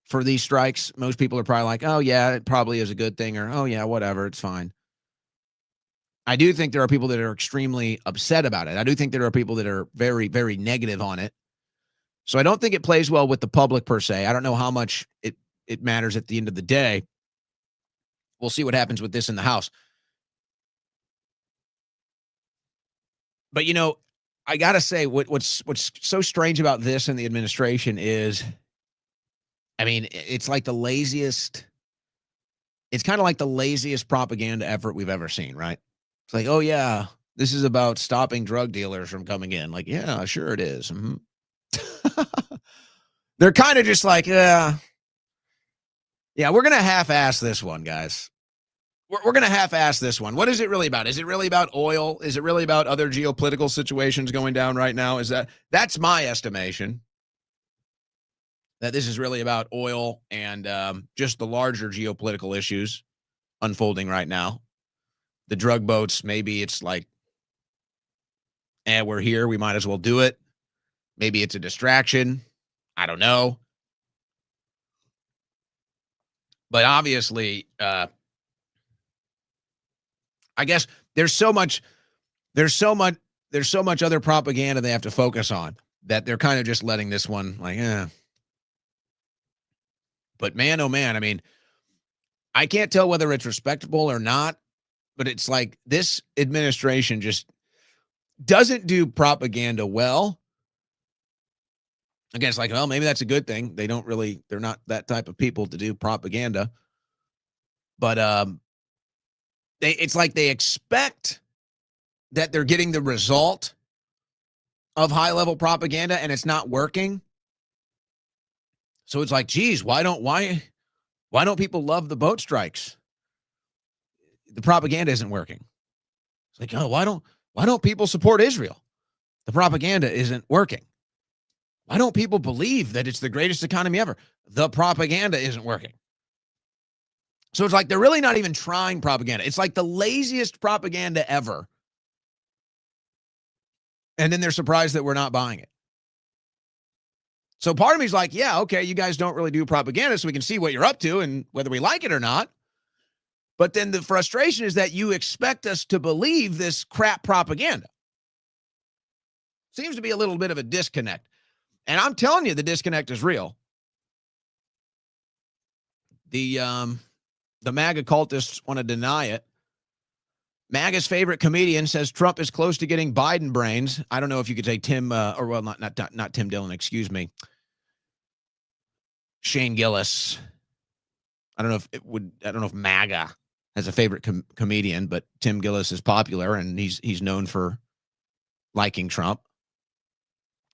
for these strikes. Most people are probably like, oh, yeah, it probably is a good thing, or, oh, yeah, whatever, it's fine. I do think there are people that are extremely upset about it. I do think there are people that are very, very negative on it. So I don't think it plays well with the public per se. I don't know how much it matters at the end of the day. We'll see what happens with this in the House. But, you know, I got to say what's so strange about this and the administration is, I mean, it's like the laziest. It's kind of like the laziest propaganda effort we've ever seen, right? It's like, oh, yeah, this is about stopping drug dealers from coming in. Like, yeah, sure it is. Mm-hmm. They're kind of just like, yeah, we're going to half-ass this one, guys. We're going to half-ass this one. What is it really about? Is it really about oil? Is it really about other geopolitical situations going down right now? That's my estimation, that this is really about oil and just the larger geopolitical issues unfolding right now. The drug boats, maybe it's like, we're here, we might as well do it. Maybe it's a distraction. I don't know. But obviously, I guess there's so much other propaganda they have to focus on that they're kind of just letting this one like, But man, oh man, I mean, I can't tell whether it's respectable or not, but it's like this administration just doesn't do propaganda well. Again, it's like, well, maybe that's a good thing. They're not that type of people to do propaganda. But it's like they expect that they're getting the result of high-level propaganda and it's not working. So it's like, geez, why don't people love the boat strikes? The propaganda isn't working. It's like, oh, why Why don't people support Israel? The propaganda isn't working. Why don't people believe that it's the greatest economy ever? The propaganda isn't working. So it's like they're really not even trying propaganda. It's like the laziest propaganda ever. And then they're surprised that we're not buying it. So part of me is like, yeah, okay, you guys don't really do propaganda, so we can see what you're up to and whether we like it or not. But then the frustration is that you expect us to believe this crap propaganda. Seems to be a little bit of a disconnect. And I'm telling you, the disconnect is real. The MAGA cultists want to deny it. MAGA's favorite comedian says Trump is close to getting Biden brains. I don't know if you could say Tim, not Tim Dillon, excuse me. Shane Gillis. I don't know if MAGA has a favorite comedian, but Tim Gillis is popular and he's known for liking Trump.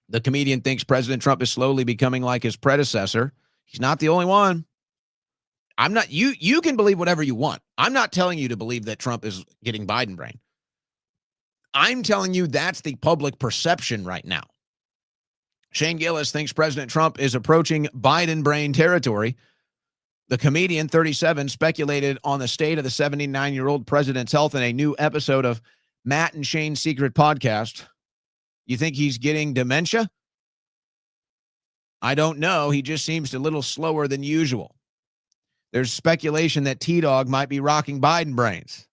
The comedian thinks President Trump is slowly becoming like his predecessor. He's not the only one. I'm not, you can believe whatever you want. I'm not telling you to believe that Trump is getting Biden brain. I'm telling you that's the public perception right now. Shane Gillis thinks President Trump is approaching Biden brain territory. The comedian, 37, speculated on the state of the 79-year-old president's health in a new episode of Matt and Shane's Secret Podcast. You think he's getting dementia? I don't know. He just seems a little slower than usual. There's speculation that T-Dog might be rocking Biden brains.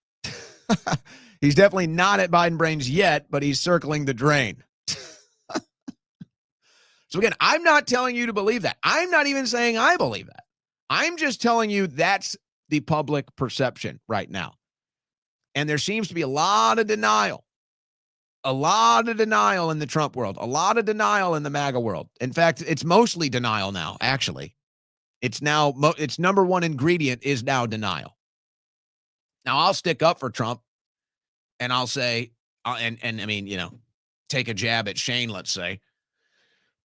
He's definitely not at Biden brains yet, but he's circling the drain. So again, I'm not telling you to believe that. I'm not even saying I believe that. I'm just telling you that's the public perception right now. And there seems to be a lot of denial. A lot of denial in the Trump world. A lot of denial in the MAGA world. In fact, it's mostly denial now, actually. It's now, its number one ingredient is now denial. Now, I'll stick up for Trump and I'll say, and I mean, you know, take a jab at Shane, let's say.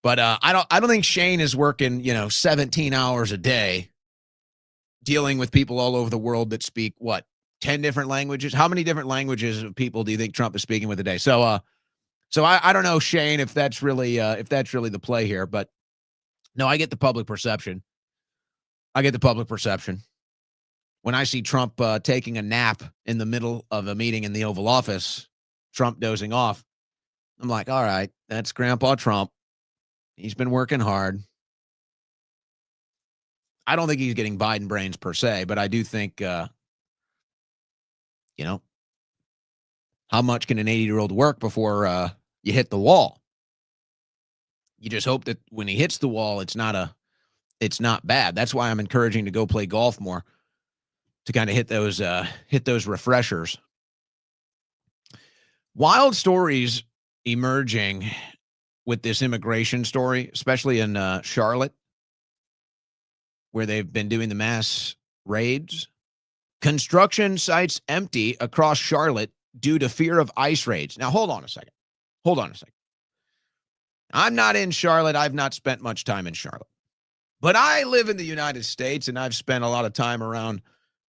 But I don't think Shane is working, 17 hours a day dealing with people all over the world that speak, 10 different languages? How many different languages of people do you think Trump is speaking with a day? So I don't know, Shane, if that's really the play here. But no, I get the public perception. When I see Trump taking a nap in the middle of a meeting in the Oval Office, Trump dozing off, I'm like, all right, that's Grandpa Trump. He's been working hard. I don't think he's getting Biden brains per se, but I do think, how much can an 80-year-old work before you hit the wall? You just hope that when he hits the wall, it's not bad. That's why I'm encouraging to go play golf more, to kind of hit those refreshers. Wild stories emerging with this immigration story, especially in Charlotte, where they've been doing the mass raids. Construction sites empty across Charlotte due to fear of ICE raids. Now, hold on a second. I'm not in Charlotte. I've not spent much time in Charlotte. But I live in the United States, and I've spent a lot of time around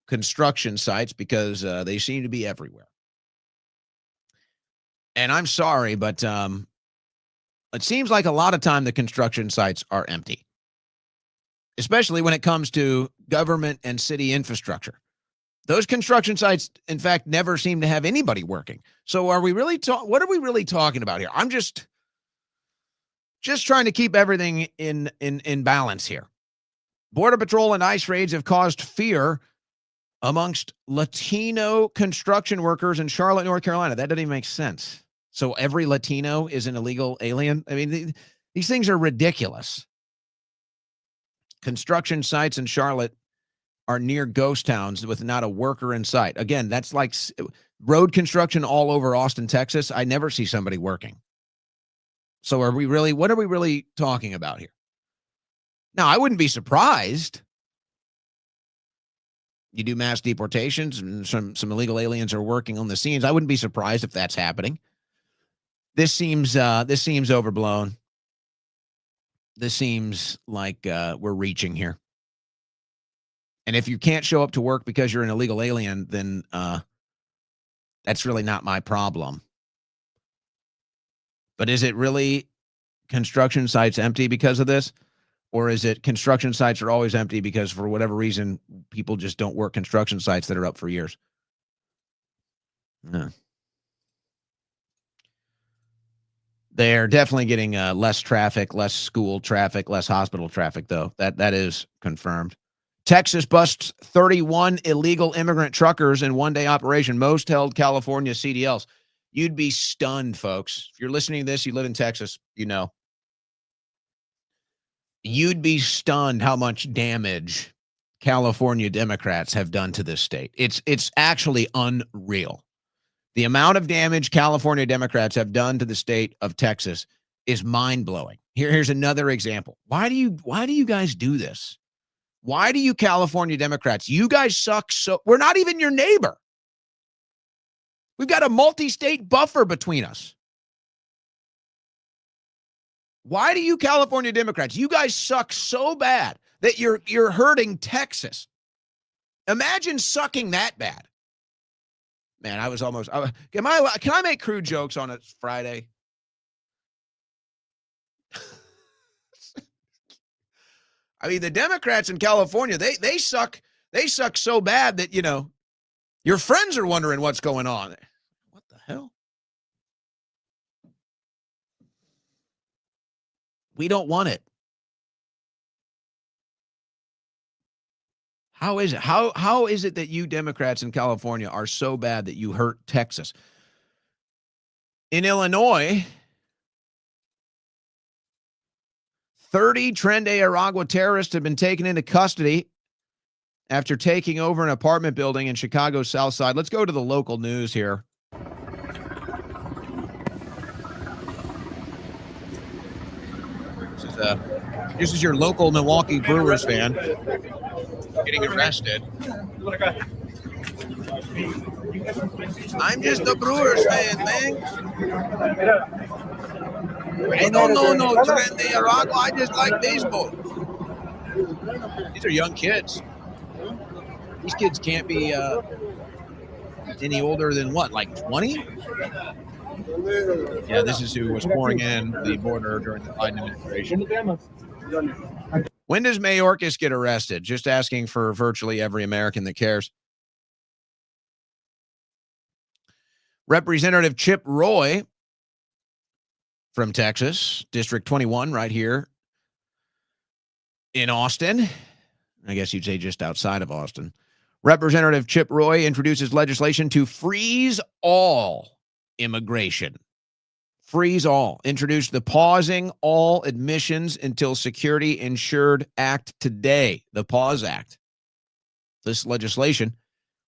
construction sites because they seem to be everywhere. And I'm sorry, but it seems like a lot of time the construction sites are empty, especially when it comes to government and city infrastructure. Those construction sites, in fact, never seem to have anybody working. So are we really what are we really talking about here? I'm just trying to keep everything in balance here. Border Patrol and ICE raids have caused fear amongst Latino construction workers in Charlotte, North Carolina. That doesn't even make sense. So every Latino is an illegal alien? I mean, these things are ridiculous. Construction sites in Charlotte are near ghost towns with not a worker in sight. Again, that's like road construction all over Austin, Texas. I never see somebody working. So what are we really talking about here? Now, I wouldn't be surprised. You do mass deportations and some illegal aliens are working on the scenes. I wouldn't be surprised if that's happening. This seems overblown. This seems like we're reaching here. And if you can't show up to work because you're an illegal alien, then that's really not my problem. But is it really construction sites empty because of this? Or is it construction sites are always empty because for whatever reason, people just don't work construction sites that are up for years? No. They're definitely getting less traffic, less school traffic, less hospital traffic, though. That is confirmed. Texas busts 31 illegal immigrant truckers in one-day operation. Most held California CDLs. You'd be stunned, folks. If you're listening to this, you live in Texas, you know. You'd be stunned how much damage California Democrats have done to this state. It's actually unreal. The amount of damage California Democrats have done to the state of Texas is mind-blowing. Here's another example. Why do you guys do this? Why do you California Democrats? You guys suck so we're not even your neighbor. We've got a multi-state buffer between us. Why do you California Democrats? You guys suck so bad that you're hurting Texas. Imagine sucking that bad. Man, I was almost. Can I make crude jokes on a Friday? I mean, the Democrats in California, they suck. They suck so bad that, you know, your friends are wondering what's going on. What the hell? We don't want it. How is it? How is it that you Democrats in California are so bad that you hurt Texas? In Illinois, 30 Tren de Aragua terrorists have been taken into custody after taking over an apartment building in Chicago's South Side. Let's go to the local news here. This is your local Milwaukee Brewers fan getting arrested. I'm just a Brewers fan, man. I don't know no Tren de Aragua. I just like baseball. These are young kids. These kids can't be any older than what, like 20? Yeah, this is who was pouring in the border during the Biden administration. When does Mayorkas get arrested? Just asking for virtually every American that cares. Representative Chip Roy from Texas, District 21, right here in Austin. I guess you'd say just outside of Austin. Representative Chip Roy introduces legislation to freeze all immigration. Freeze all. Introduced the Pausing All Admissions Until Security Insured Act today, the PAUSE Act. This legislation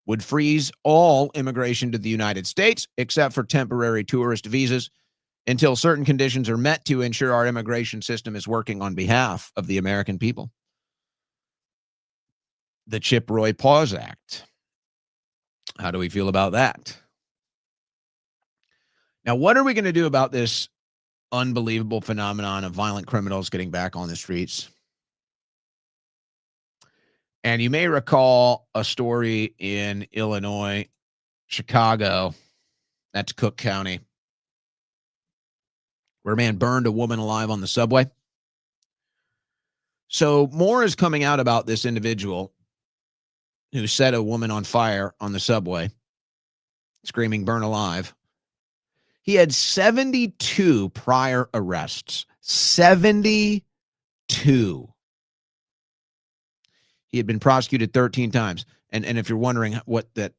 would freeze all immigration to the United States, except for temporary tourist visas, until certain conditions are met to ensure our immigration system is working on behalf of the American people. The Chip Roy Pause Act. How do we feel about that? Now, what are we going to do about this unbelievable phenomenon of violent criminals getting back on the streets? And you may recall a story in Illinois, Chicago, that's Cook County, where a man burned a woman alive on the subway. So more is coming out about this individual who set a woman on fire on the subway, screaming, "Burn alive." He had 72 prior arrests. 72. He had been prosecuted 13 times. And if you're wondering what that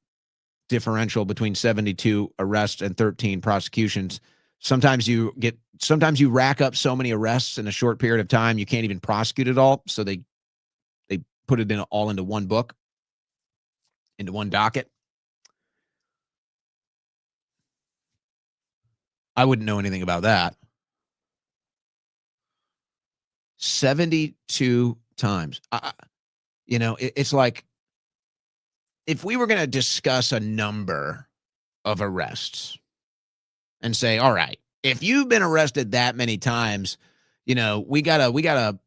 differential between 72 arrests and 13 prosecutions, sometimes you rack up so many arrests in a short period of time, you can't even prosecute it all. So they put it all into one book, into one docket. I wouldn't know anything about that. 72 times. It's like if we were going to discuss a number of arrests and say, all right, if you've been arrested that many times, we got a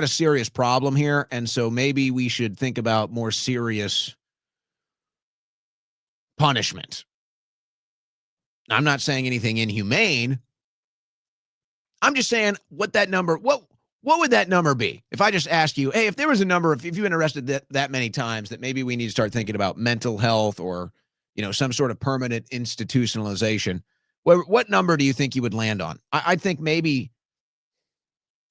serious problem here. And so maybe we should think about more serious punishment. I'm not saying anything inhumane. I'm just saying what that number, what would that number be? If I just asked you, hey, if there was a number, if you've been arrested that many times, that maybe we need to start thinking about mental health or, some sort of permanent institutionalization, what number do you think you would land on? I think maybe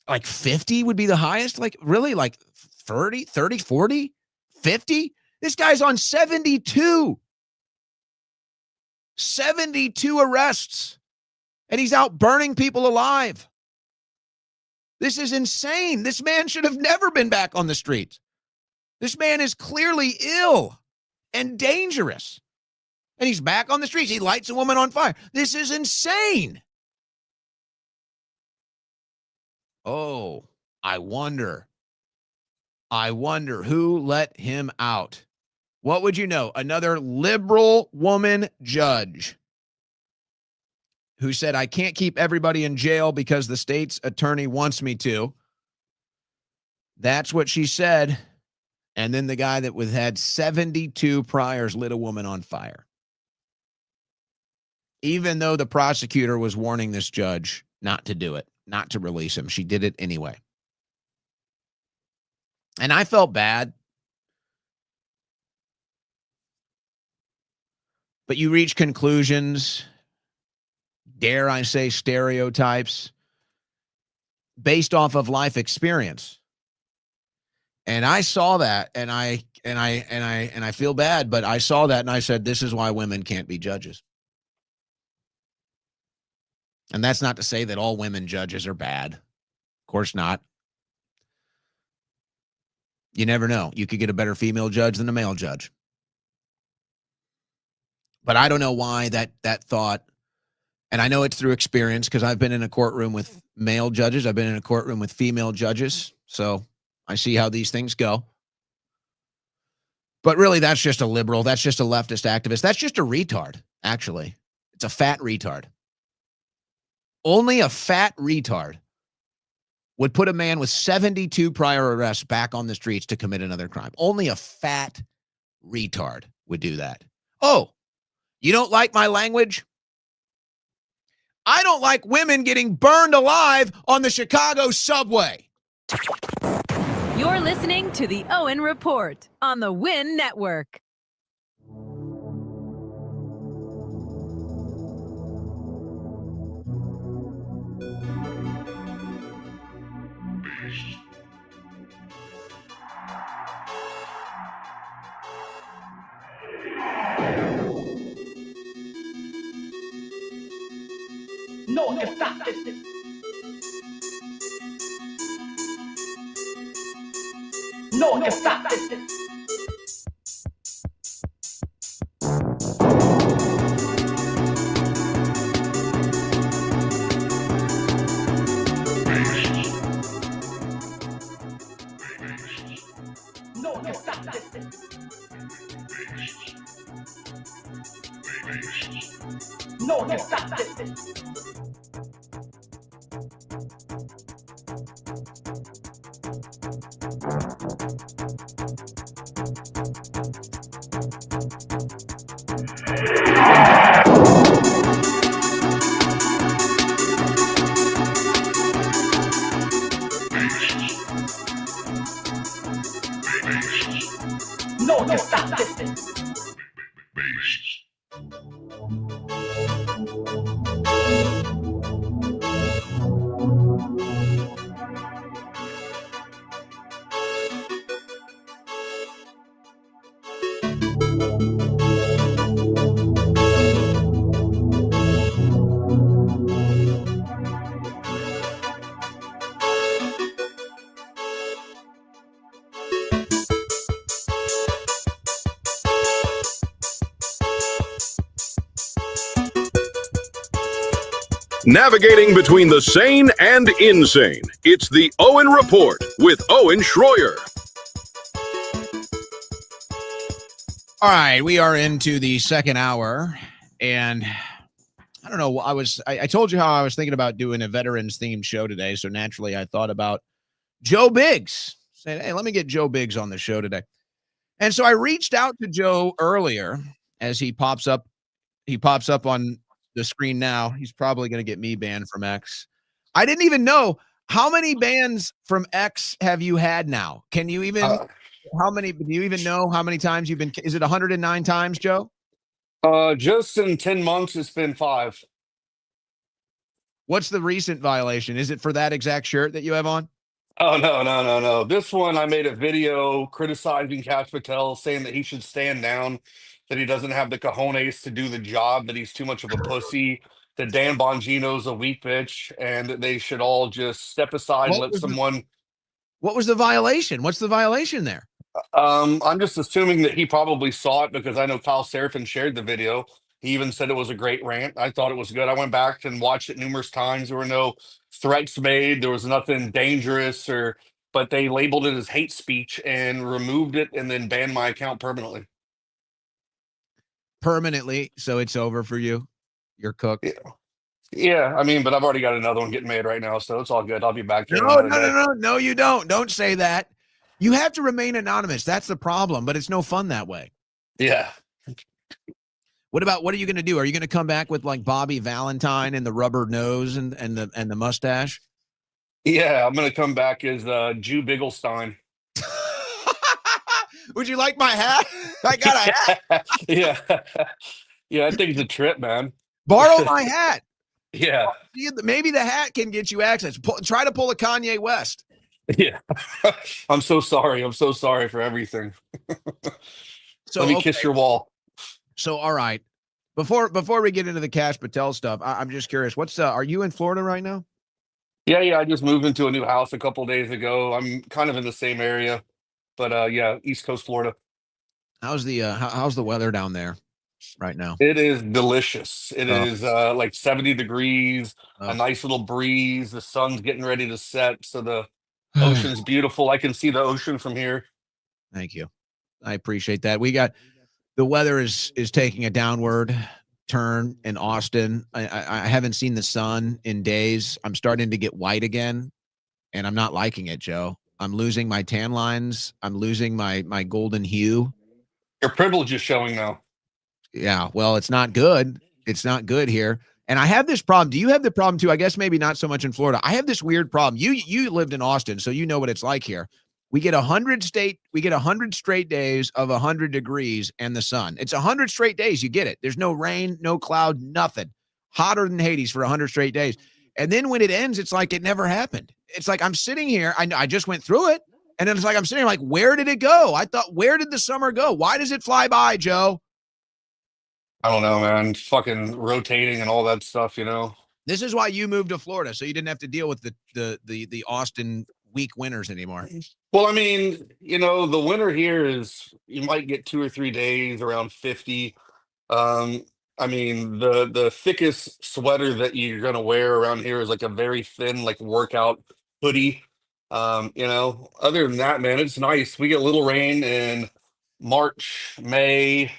like 50 would be the highest. Like really, like 30, 40, 50? This guy's on 72. 72 arrests. And he's out burning people alive. This is insane. This man should have never been back on the streets. This man is clearly ill and dangerous. And he's back on the streets. He lights a woman on fire. This is insane. Oh, I wonder who let him out. What would you know? Another liberal woman judge who said, I can't keep everybody in jail because the state's attorney wants me to. That's what she said. And then the guy that had 72 priors lit a woman on fire. Even though the prosecutor was warning this judge not to do it, not to release him, she did it anyway. And I felt bad. But you reach conclusions, dare I say stereotypes, based off of life experience. And I saw that, and I feel bad, but I saw that and I said, this is why women can't be judges. And that's not to say that all women judges are bad. Of course not. You never know. You could get a better female judge than a male judge. But I don't know why that thought, and I know it's through experience because I've been in a courtroom with male judges. I've been in a courtroom with female judges. So I see how these things go. But really, that's just a liberal. That's just a leftist activist. That's just a retard, actually. It's a fat retard. Only a fat retard would put a man with 72 prior arrests back on the streets to commit another crime. Only a fat retard would do that. Oh, you don't like my language? I don't like women getting burned alive on the Chicago subway. You're listening to the Owen Report on the Win Network. No one can stop this. No one can stop this. No one can stop this. No one can stop this. No one can stop this. Navigating between the sane and insane, it's the Owen Report with Owen Schroyer. All right, we are into the second hour, and I don't know, I told you how I was thinking about doing a veterans-themed show today, so naturally I thought about Joe Biggs. Said, hey, let me get Joe Biggs on the show today. And so I reached out to Joe earlier as he pops up on the screen now. He's probably going to get me banned from X. I didn't even know. How many bans from X have you had now? Can you even, how many, do you even know how many times you've been, is it 109 times, Joe? Just in 10 months, it's been 5. What's the recent violation? Is it for that exact shirt that you have on? Oh, no. This one, I made a video criticizing Cash Patel, saying that he should stand down, that he doesn't have the cojones to do the job, that he's too much of a pussy, that Dan Bongino's a weak bitch, and that they should all just step aside and let someone. What was the violation? What's the violation there? I'm just assuming that he probably saw it because I know Kyle Seraphin shared the video. He even said it was a great rant. I thought it was good. I went back and watched it numerous times. There were no threats made. There was nothing dangerous, but they labeled it as hate speech and removed it and then banned my account permanently. Permanently, so it's over for you. You're cooked. Yeah, I mean, but I've already got another one getting made right now, so it's all good. I'll be back here. No, you don't. Don't say that. You have to remain anonymous. That's the problem, but it's no fun that way. Yeah. What are you going to do? Are you going to come back with like Bobby Valentine and the rubber nose and the mustache? Yeah, I'm going to come back as Jew Bigglestein. Would you like my hat? I got a hat. Yeah. Yeah, I think it's a trip, man. Borrow my hat. Yeah. Maybe the hat can get you access. Try to pull a Kanye West. Yeah. I'm so sorry. I'm so sorry for everything. Let me kiss your wall. So, all right. Before we get into the Cash Patel stuff, I'm just curious. Are you in Florida right now? Yeah. I just moved into a new house a couple days ago. I'm kind of in the same area, but yeah, East Coast Florida. How's the weather down there right now? It is delicious. It is like 70 degrees, a nice little breeze. The sun's getting ready to set, so the ocean's beautiful. I can see the ocean from here. Thank you. I appreciate that. The weather is taking a downward turn in Austin. I haven't seen the sun in days. I'm starting to get white again, and I'm not liking it, Joe. I'm losing my tan lines. I'm losing my golden hue. Your privilege is showing now. Yeah, well, it's not good. It's not good here. And I have this problem. Do you have the problem too? I guess maybe not so much in Florida. I have this weird problem. You lived in Austin, so you know what it's like here. We get 100 straight days of 100 degrees and the sun. It's 100 straight days. You get it. There's no rain, no cloud, nothing. Hotter than Hades for 100 straight days. And then when it ends, it's like it never happened. It's like I'm sitting here. I just went through it. And then it's like I'm sitting here like, where did it go? I thought, where did the summer go? Why does it fly by, Joe? I don't know, man. Fucking rotating and all that stuff, you know. This is why you moved to Florida, so you didn't have to deal with the Austin weak winters anymore. Well, I mean, you know, the winter here is you might get 2 or 3 days around 50. I mean, the thickest sweater that you're gonna wear around here is like a very thin, like workout hoodie. You know, other than that, man, it's nice. We get little rain in March, May.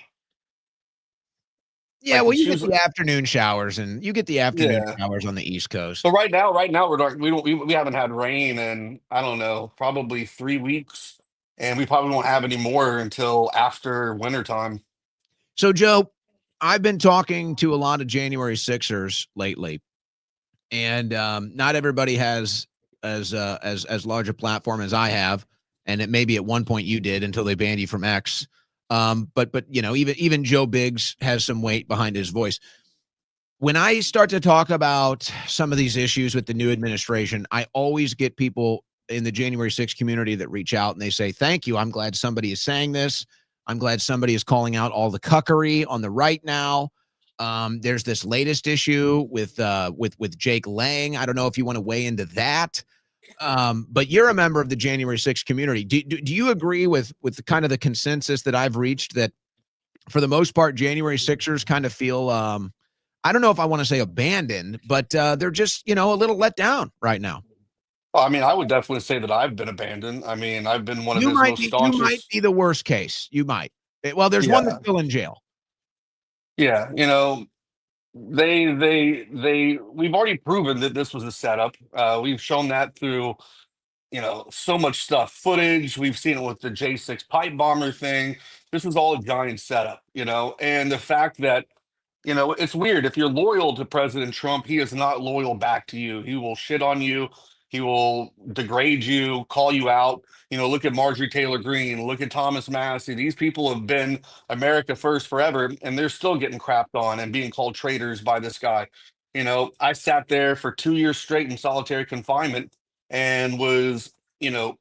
Yeah, well, you get the afternoon showers, and you get the afternoon showers on the East Coast. So right now we haven't had rain in, I don't know, probably 3 weeks, and we probably won't have any more until after wintertime. So, Joe, I've been talking to a lot of January Sixers lately, and not everybody has as large a platform as I have, and it maybe at one point you did until they banned you from X. But you know, even Joe Biggs has some weight behind his voice. When I start to talk about some of these issues with the new administration, I always get people in the January 6th community that reach out and they say, thank you. I'm glad somebody is saying this. I'm glad somebody is calling out all the cuckery on the right now. There's this latest issue with Jake Lang. I don't know if you want to weigh into that. But you're a member of the January 6th community. Do you agree with the kind of the consensus that I've reached that for the most part, January 6ers kind of feel, I don't know if I want to say abandoned, but they're just, you know, a little let down right now? Well, I mean, I would definitely say that I've been abandoned. I mean, I've been one of his most staunchest. You might be the worst case. You might. Well, there's one that's still in jail. Yeah, you know, we've already proven that this was a setup. We've shown that through, you know, so much stuff, footage. We've seen it with the J6 pipe bomber thing. This was all a giant setup, you know, and the fact that You know, it's weird. If you're loyal to President Trump, he is not loyal back to you. He will shit on you. He will degrade you, call you out. You know, look at Marjorie Taylor Greene, look at Thomas Massey. These people have been America first forever, and they're still getting crapped on and being called traitors by this guy. You know, I sat there for 2 years straight in solitary confinement and was, you know,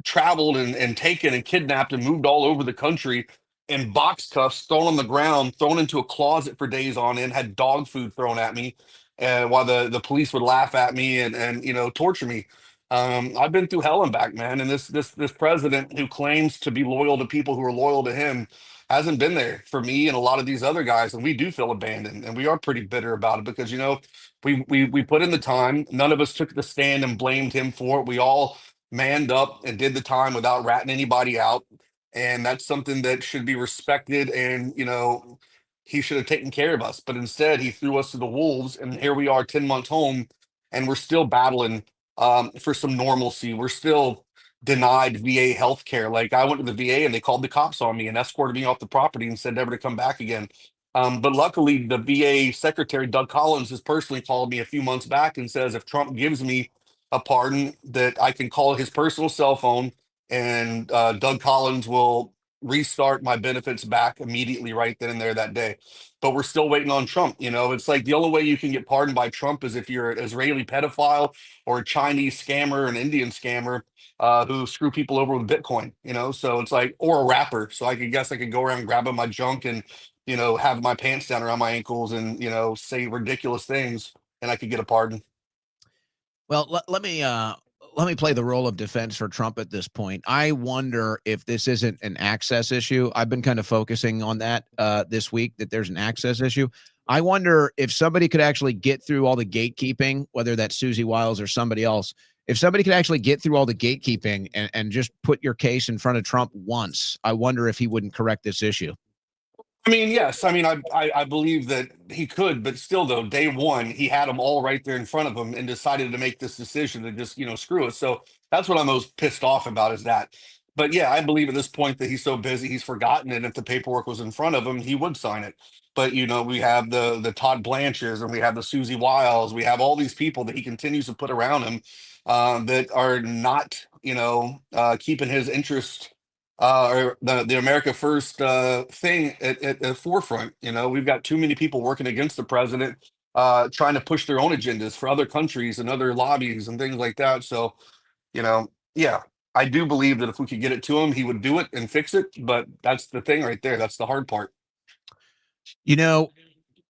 traveled and taken and kidnapped and moved all over the country in box cuffs, thrown on the ground, thrown into a closet for days on end, had dog food thrown at me, while the police would laugh at me and you know, torture me. I've been through hell and back, man. And this president who claims to be loyal to people who are loyal to him hasn't been there for me and a lot of these other guys, and we do feel abandoned, and we are pretty bitter about it because, you know, we put in the time. None of us took the stand and blamed him for it. We all manned up and did the time without ratting anybody out. And that's something that should be respected. And, you know, he should have taken care of us. But instead, he threw us to the wolves. And here we are 10 months home, and we're still battling for some normalcy. We're still denied VA health care. Like, I went to the VA and they called the cops on me and escorted me off the property and said never to come back again. But luckily, the VA secretary, Doug Collins, has personally called me a few months back and says if Trump gives me a pardon, that I can call his personal cell phone, and Doug Collins will restart my benefits back immediately right then and there that day. But we're still waiting on Trump. You know, it's like the only way you can get pardoned by Trump is if you're an Israeli pedophile or a Chinese scammer, an Indian scammer who screw people over with Bitcoin, you know? So it's like, or a rapper. So I could guess I could go around grabbing my junk and, you know, have my pants down around my ankles and, you know, say ridiculous things, and I could get a pardon. Well, let me play the role of defense for Trump at this point. I wonder if this isn't an access issue. I've been kind of focusing on that this week, that there's an access issue. I wonder if somebody could actually get through all the gatekeeping, whether that's Susie Wiles or somebody else. If somebody could actually get through all the gatekeeping and just put your case in front of Trump once, I wonder if he wouldn't correct this issue. I mean, yes. I mean, I believe that he could, but still, though, day one, he had them all right there in front of him and decided to make this decision to just, you know, screw it. So that's what I'm most pissed off about, is that. But yeah, I believe at this point that he's so busy, he's forgotten it. If the paperwork was in front of him, he would sign it. But, you know, we have the Todd Blanches, and we have the Susie Wiles. We have all these people that he continues to put around him that are not, you know, keeping his interest or the America First thing at the forefront. You know, we've got too many people working against the president, trying to push their own agendas for other countries and other lobbies and things like that. So, you know, yeah, I do believe that if we could get it to him, he would do it and fix it. But that's the thing right there. That's the hard part. You know,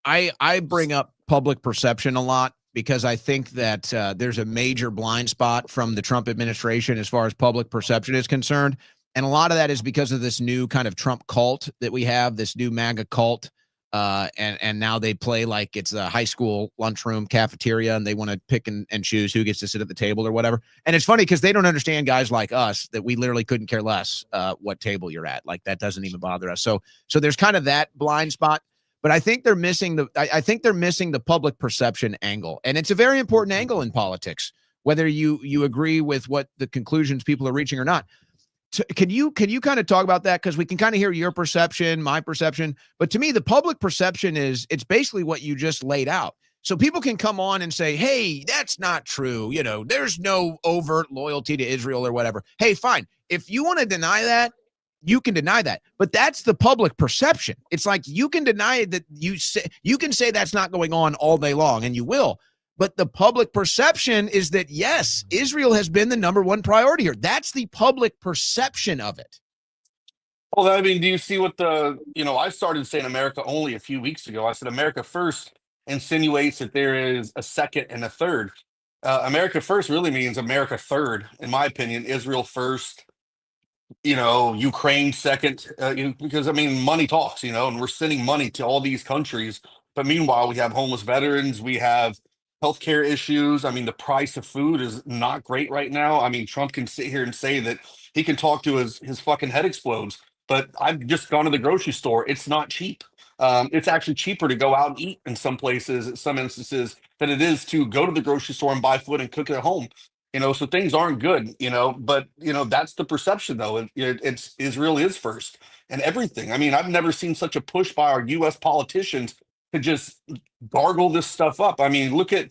I bring up public perception a lot because I think that there's a major blind spot from the Trump administration as far as public perception is concerned. And a lot of that is because of this new kind of Trump cult that we have, this new MAGA cult. And now they play like it's a high school lunchroom cafeteria, and they want to pick and choose who gets to sit at the table or whatever. And it's funny because they don't understand guys like us that we literally couldn't care less what table you're at. Like, that doesn't even bother us. So there's kind of that blind spot. But I think they're missing the public perception angle. And it's a very important angle in politics, whether you agree with what the conclusions people are reaching or not. Can you kind of talk about that? Because we can kind of hear your perception, my perception. But to me, the public perception it's basically what you just laid out. So people can come on and say, hey, that's not true. You know, there's no overt loyalty to Israel or whatever. Hey, fine. If you want to deny that, you can deny that. But that's the public perception. It's like you can deny that you can say that's not going on all day long, and you will. But the public perception is that, yes, Israel has been the number one priority here. That's the public perception of it. Well, I mean, do you see what I started saying America only a few weeks ago. I said America First insinuates that there is a second and a third. America First really means America Third, in my opinion. Israel first, you know, Ukraine second, because I mean, money talks, you know, and we're sending money to all these countries. But meanwhile, we have homeless veterans, we have healthcare issues. I mean, the price of food is not great right now. I mean, Trump can sit here and say that he can talk to his fucking head explodes. But I've just gone to the grocery store. It's not cheap. It's actually cheaper to go out and eat in some places, in some instances, than it is to go to the grocery store and buy food and cook it at home. You know, so things aren't good, you know, but, you know, that's the perception, though. It's Israel is first and everything. I mean, I've never seen such a push by our U.S. politicians to just gargle this stuff up. I mean, look at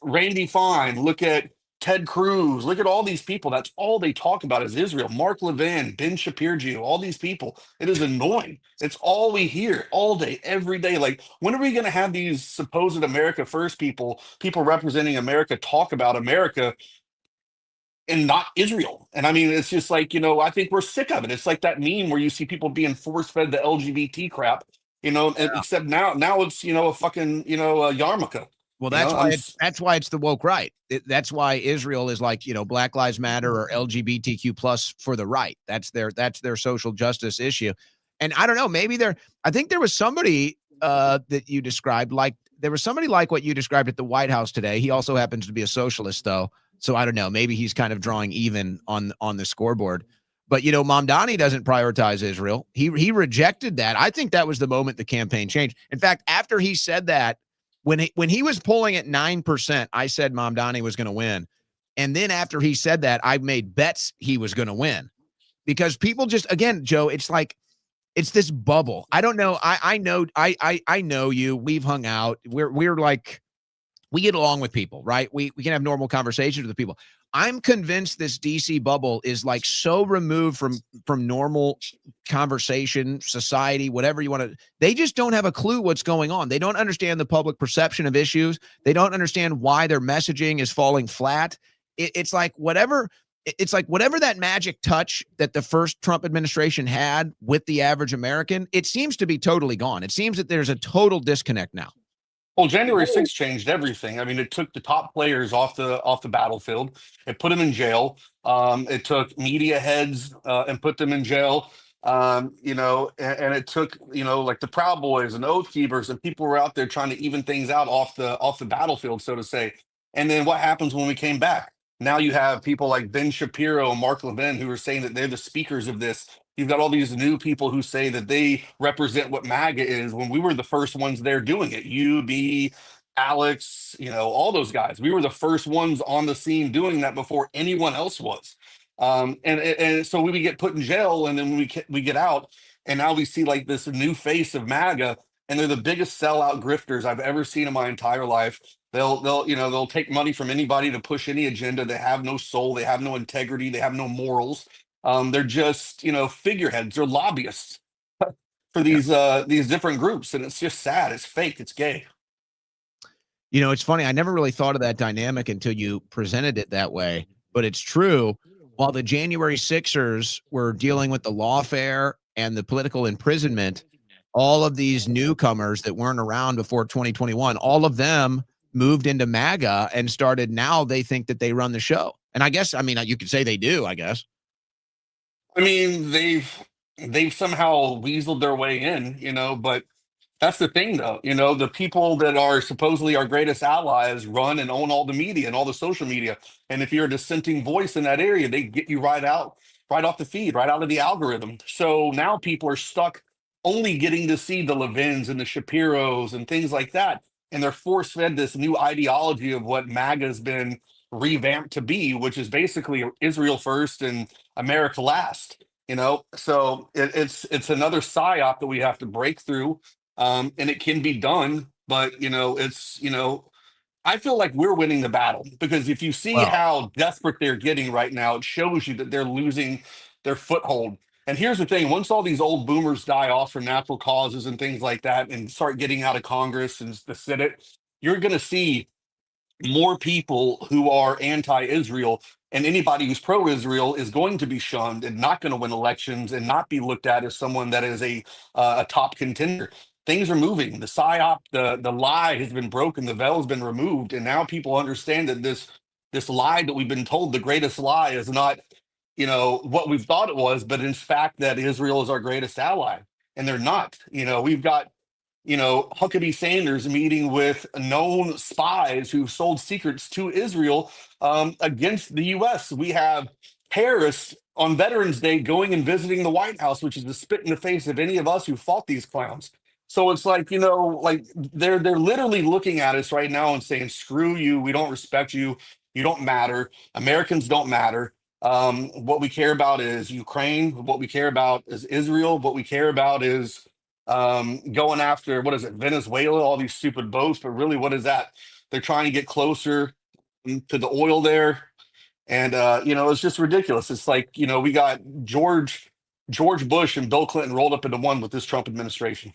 Randy Fine, look at Ted Cruz, look at all these people. That's all they talk about is Israel. Mark Levin, Ben Shapiro, all these people. It is annoying. It's all we hear all day, every day. Like, when are we going to have these supposed America First people representing America, talk about America and not Israel? And I mean, it's just like, I think we're sick of it. It's like that meme where you see people being force fed the LGBT crap, except now it's, a fucking, a yarmulke. Well, that's why it's the woke right. That's why Israel is like, Black Lives Matter or LGBTQ plus for the right. That's their social justice issue. And I don't know, I think there was somebody that you described, like there was somebody like what you described at the White House today. He also happens to be a socialist though. So I don't know, maybe he's kind of drawing even on the scoreboard. But Mamdani doesn't prioritize Israel. He rejected that. I think that was the moment the campaign changed. In fact, after he said that, when he was polling at 9%, I said Mamdani was going to win. And then after he said that, I made bets he was going to win. Because people just, again, Joe, it's like, it's this bubble. I don't know. I know you. We've hung out. We're like, we get along with people, right? We can have normal conversations with people. I'm convinced this DC bubble is like so removed from normal conversation, society, whatever you want to. They just don't have a clue what's going on. They don't understand the public perception of issues. They don't understand why their messaging is falling flat. It's like whatever that magic touch that the first Trump administration had with the average American, it seems to be totally gone. It seems that there's a total disconnect now. Well, January 6th changed everything. I mean, it took the top players off the battlefield. It put them in jail. It took media heads and put them in jail. And it took like the Proud Boys and Oath Keepers, and people were out there trying to even things out off the battlefield, so to say. And then what happens when we came back? Now you have people like Ben Shapiro and Mark Levin who are saying that they're the speakers of this. You've got all these new people who say that they represent what MAGA is when we were the first ones there doing it. You, B, Alex, all those guys. We were the first ones on the scene doing that before anyone else was. And so we get put in jail, and then we get out, and now we see like this new face of MAGA, and they're the biggest sellout grifters I've ever seen in my entire life. They'll take money from anybody to push any agenda. They have no soul. They have no integrity. They have no morals. They're just, figureheads. They're lobbyists for these different groups, and it's just sad. It's fake. It's gay. It's funny. I never really thought of that dynamic until you presented it that way, but it's true. While the January 6ers were dealing with the lawfare and the political imprisonment, all of these newcomers that weren't around before 2021, all of them moved into MAGA and started. Now they think that they run the show. And I guess, you could say they do, I guess. I mean, they've somehow weaseled their way in, but that's the thing, though. The people that are supposedly our greatest allies run and own all the media and all the social media. And if you're a dissenting voice in that area, they get you right off the feed, right out of the algorithm. So now people are stuck only getting to see the Levins and the Shapiros and things like that. And they're force-fed this new ideology of what MAGA has been revamped to be, which is basically Israel first and America last. So it's another psyop that we have to break through. And it can be done, but I feel like we're winning the battle, because if you see how desperate they're getting right now, it shows you that they're losing their foothold. And here's the thing: once all these old boomers die off for natural causes and things like that, and start getting out of Congress and the Senate, you're going to see more people who are anti-Israel, and anybody who's pro-Israel is going to be shunned and not going to win elections and not be looked at as someone that is a top contender. Things are moving. The psyop, the lie has been broken. The veil has been removed, and now people understand that this lie that we've been told, the greatest lie, is not what we've thought it was, but in fact that Israel is our greatest ally, and they're not. We've got Huckabee Sanders meeting with known spies who've sold secrets to Israel against the U.S. We have terrorists on Veterans Day going and visiting the White House, which is the spit in the face of any of us who fought these clowns. So it's like, like they're literally looking at us right now and saying, screw you, we don't respect you, you don't matter, Americans don't matter. What we care about is Ukraine. What we care about is Israel. What we care about is going after, what is it, Venezuela, all these stupid boats. But really, what is that? They're trying to get closer to the oil there. And, it's just ridiculous. It's like, we got George Bush and Bill Clinton rolled up into one with this Trump administration.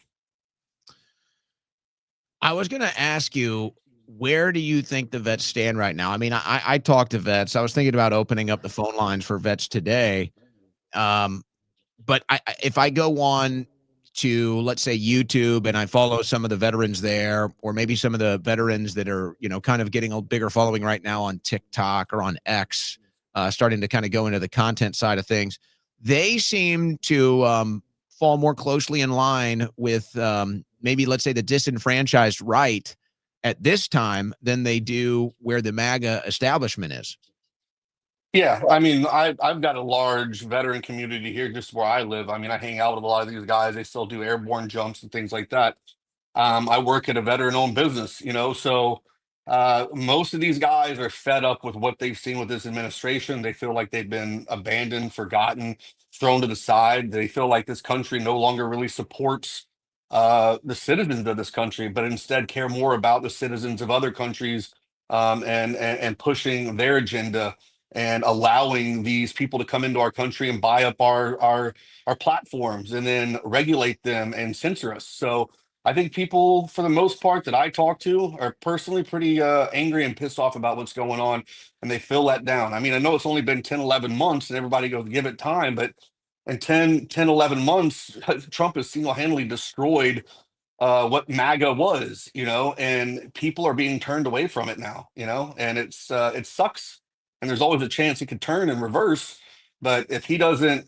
I was going to ask you, where do you think the vets stand right now? I mean, I talk to vets. I was thinking about opening up the phone lines for vets today. But if I go on to, let's say, YouTube, and I follow some of the veterans there, or maybe some of the veterans that are, kind of getting a bigger following right now on TikTok or on X, starting to kind of go into the content side of things, they seem to fall more closely in line with maybe, let's say, the disenfranchised right at this time than they do where the MAGA establishment is. Yeah, I mean, I've got a large veteran community here just where I live. I mean, I hang out with a lot of these guys. They still do airborne jumps and things like that. I work at a veteran-owned business, so most of these guys are fed up with what they've seen with this administration. They feel like they've been abandoned, forgotten, thrown to the side. They feel like this country no longer really supports the citizens of this country, but instead care more about the citizens of other countries, and pushing their agenda and allowing these people to come into our country and buy up our platforms and then regulate them and censor us. So I think people, for the most part, that I talk to are personally pretty angry and pissed off about what's going on, and they feel let down. I mean, I know it's only been 10, 11 months, and everybody goes, give it time, but in 10, 11 months, Trump has single-handedly destroyed what MAGA was, and people are being turned away from it now, and it sucks. And there's always a chance he could turn and reverse. But if he doesn't,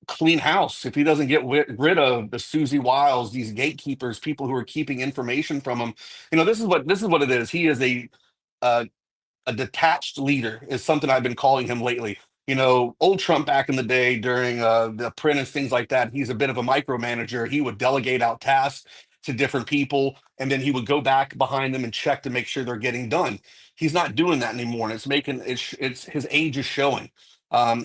clean house, if he doesn't get rid of the Susie Wiles, these gatekeepers, people who are keeping information from him, this is what it is. He is a detached leader, is something I've been calling him lately. Old Trump back in the day during the Apprentice, things like that, he's a bit of a micromanager. He would delegate out tasks to different people, and then he would go back behind them and check to make sure they're getting done. He's not doing that anymore, and it's his age is showing.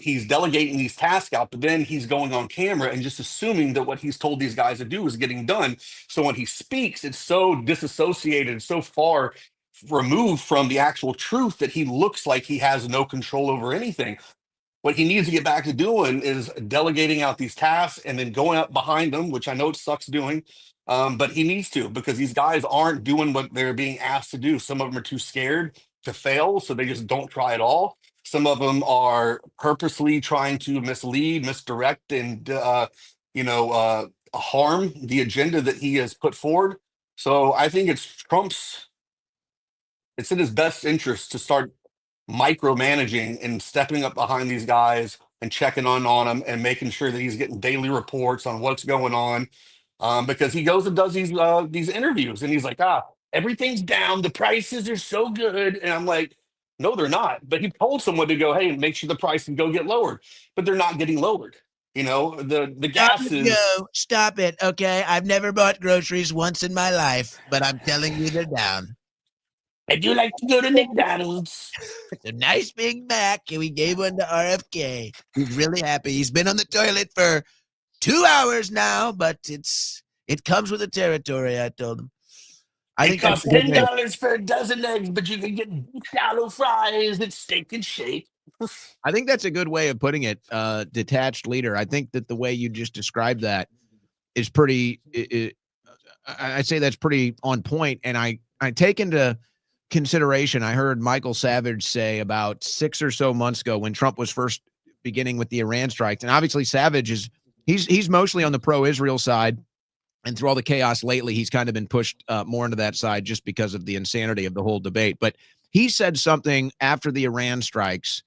He's delegating these tasks out, but then he's going on camera and just assuming that what he's told these guys to do is getting done. So when he speaks, it's so disassociated, so far removed from the actual truth that he looks like he has no control over anything. What he needs to get back to doing is delegating out these tasks and then going up behind them, which I know it sucks doing, but he needs to, because these guys aren't doing what they're being asked to do. Some of them are too scared to fail, so they just don't try at all. Some of them are purposely trying to mislead, misdirect, and harm the agenda that he has put forward. So I think it's in his best interest to start micromanaging and stepping up behind these guys and checking on them and making sure that he's getting daily reports on what's going on. Because he goes and does these interviews and he's like, everything's down, the prices are so good. And I'm like, no, they're not. But he told someone to go, hey, make sure the price can go get lowered, but they're not getting lowered. The gas is. No, stop it. Okay. I've never bought groceries once in my life, but I'm telling you they're down. I do like to go to McDonald's. It's a nice Big Mac, and we gave one to RFK. He's really happy. He's been on the toilet for 2 hours now, but it comes with the territory, I told him. It costs $10 for a dozen eggs, but you can get shallow fries and steak and shake. I think that's a good way of putting it, detached leader. I think that the way you just described that is pretty, I'd say that's pretty on point. And I take into consideration, I heard Michael Savage say about 6 or so months ago when Trump was first beginning with the Iran strikes. And obviously Savage he's mostly on the pro-Israel side. And through all the chaos lately, he's kind of been pushed more into that side just because of the insanity of the whole debate. But he said something after the Iran strikes,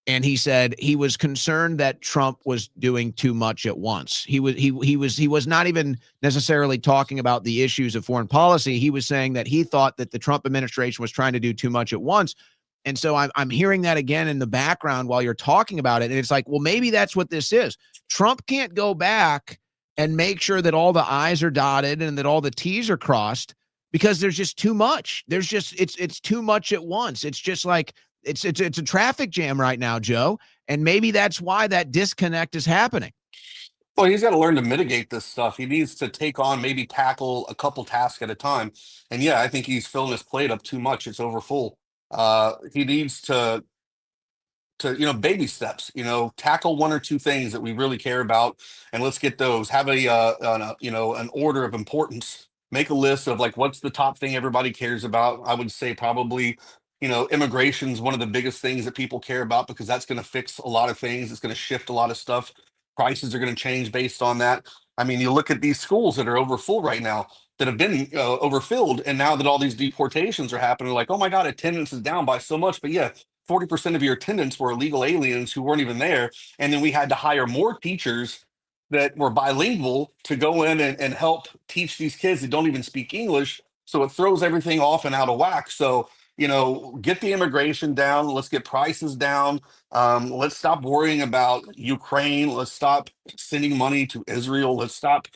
and he said he was concerned that Trump was doing too much at once. He was not even necessarily talking about the issues of foreign policy. He was saying that he thought that the Trump administration was trying to do too much at once. And so I'm hearing that again in the background while you're talking about it. And it's like, well, maybe that's what this is. Trump can't go back and make sure that all the I's are dotted and that all the T's are crossed because there's just too much. It's too much at once. It's just like, it's a traffic jam right now, Joe. And maybe that's why that disconnect is happening. Well, he's got to learn to mitigate this stuff. He needs to take on, maybe tackle a couple tasks at a time. And yeah, I think he's filling his plate up too much. It's overfull. He needs to baby steps, tackle one or two things that we really care about, and let's get those. Have an order of importance. Make a list of like what's the top thing everybody cares about. I would say probably immigration is one of the biggest things that people care about, because that's going to fix a lot of things. It's going to shift a lot of stuff. Prices are going to change based on that. I mean, you look at these schools that are overfull right now, that have been overfilled, and now that all these deportations are happening, like, oh my god, attendance is down by so much. But yeah, 40% of your attendants were illegal aliens who weren't even there. And then we had to hire more teachers that were bilingual to go in and help teach these kids that don't even speak English. So it throws everything off and out of whack. So, get the immigration down. Let's get prices down. Let's stop worrying about Ukraine. Let's stop sending money to Israel. Let's stop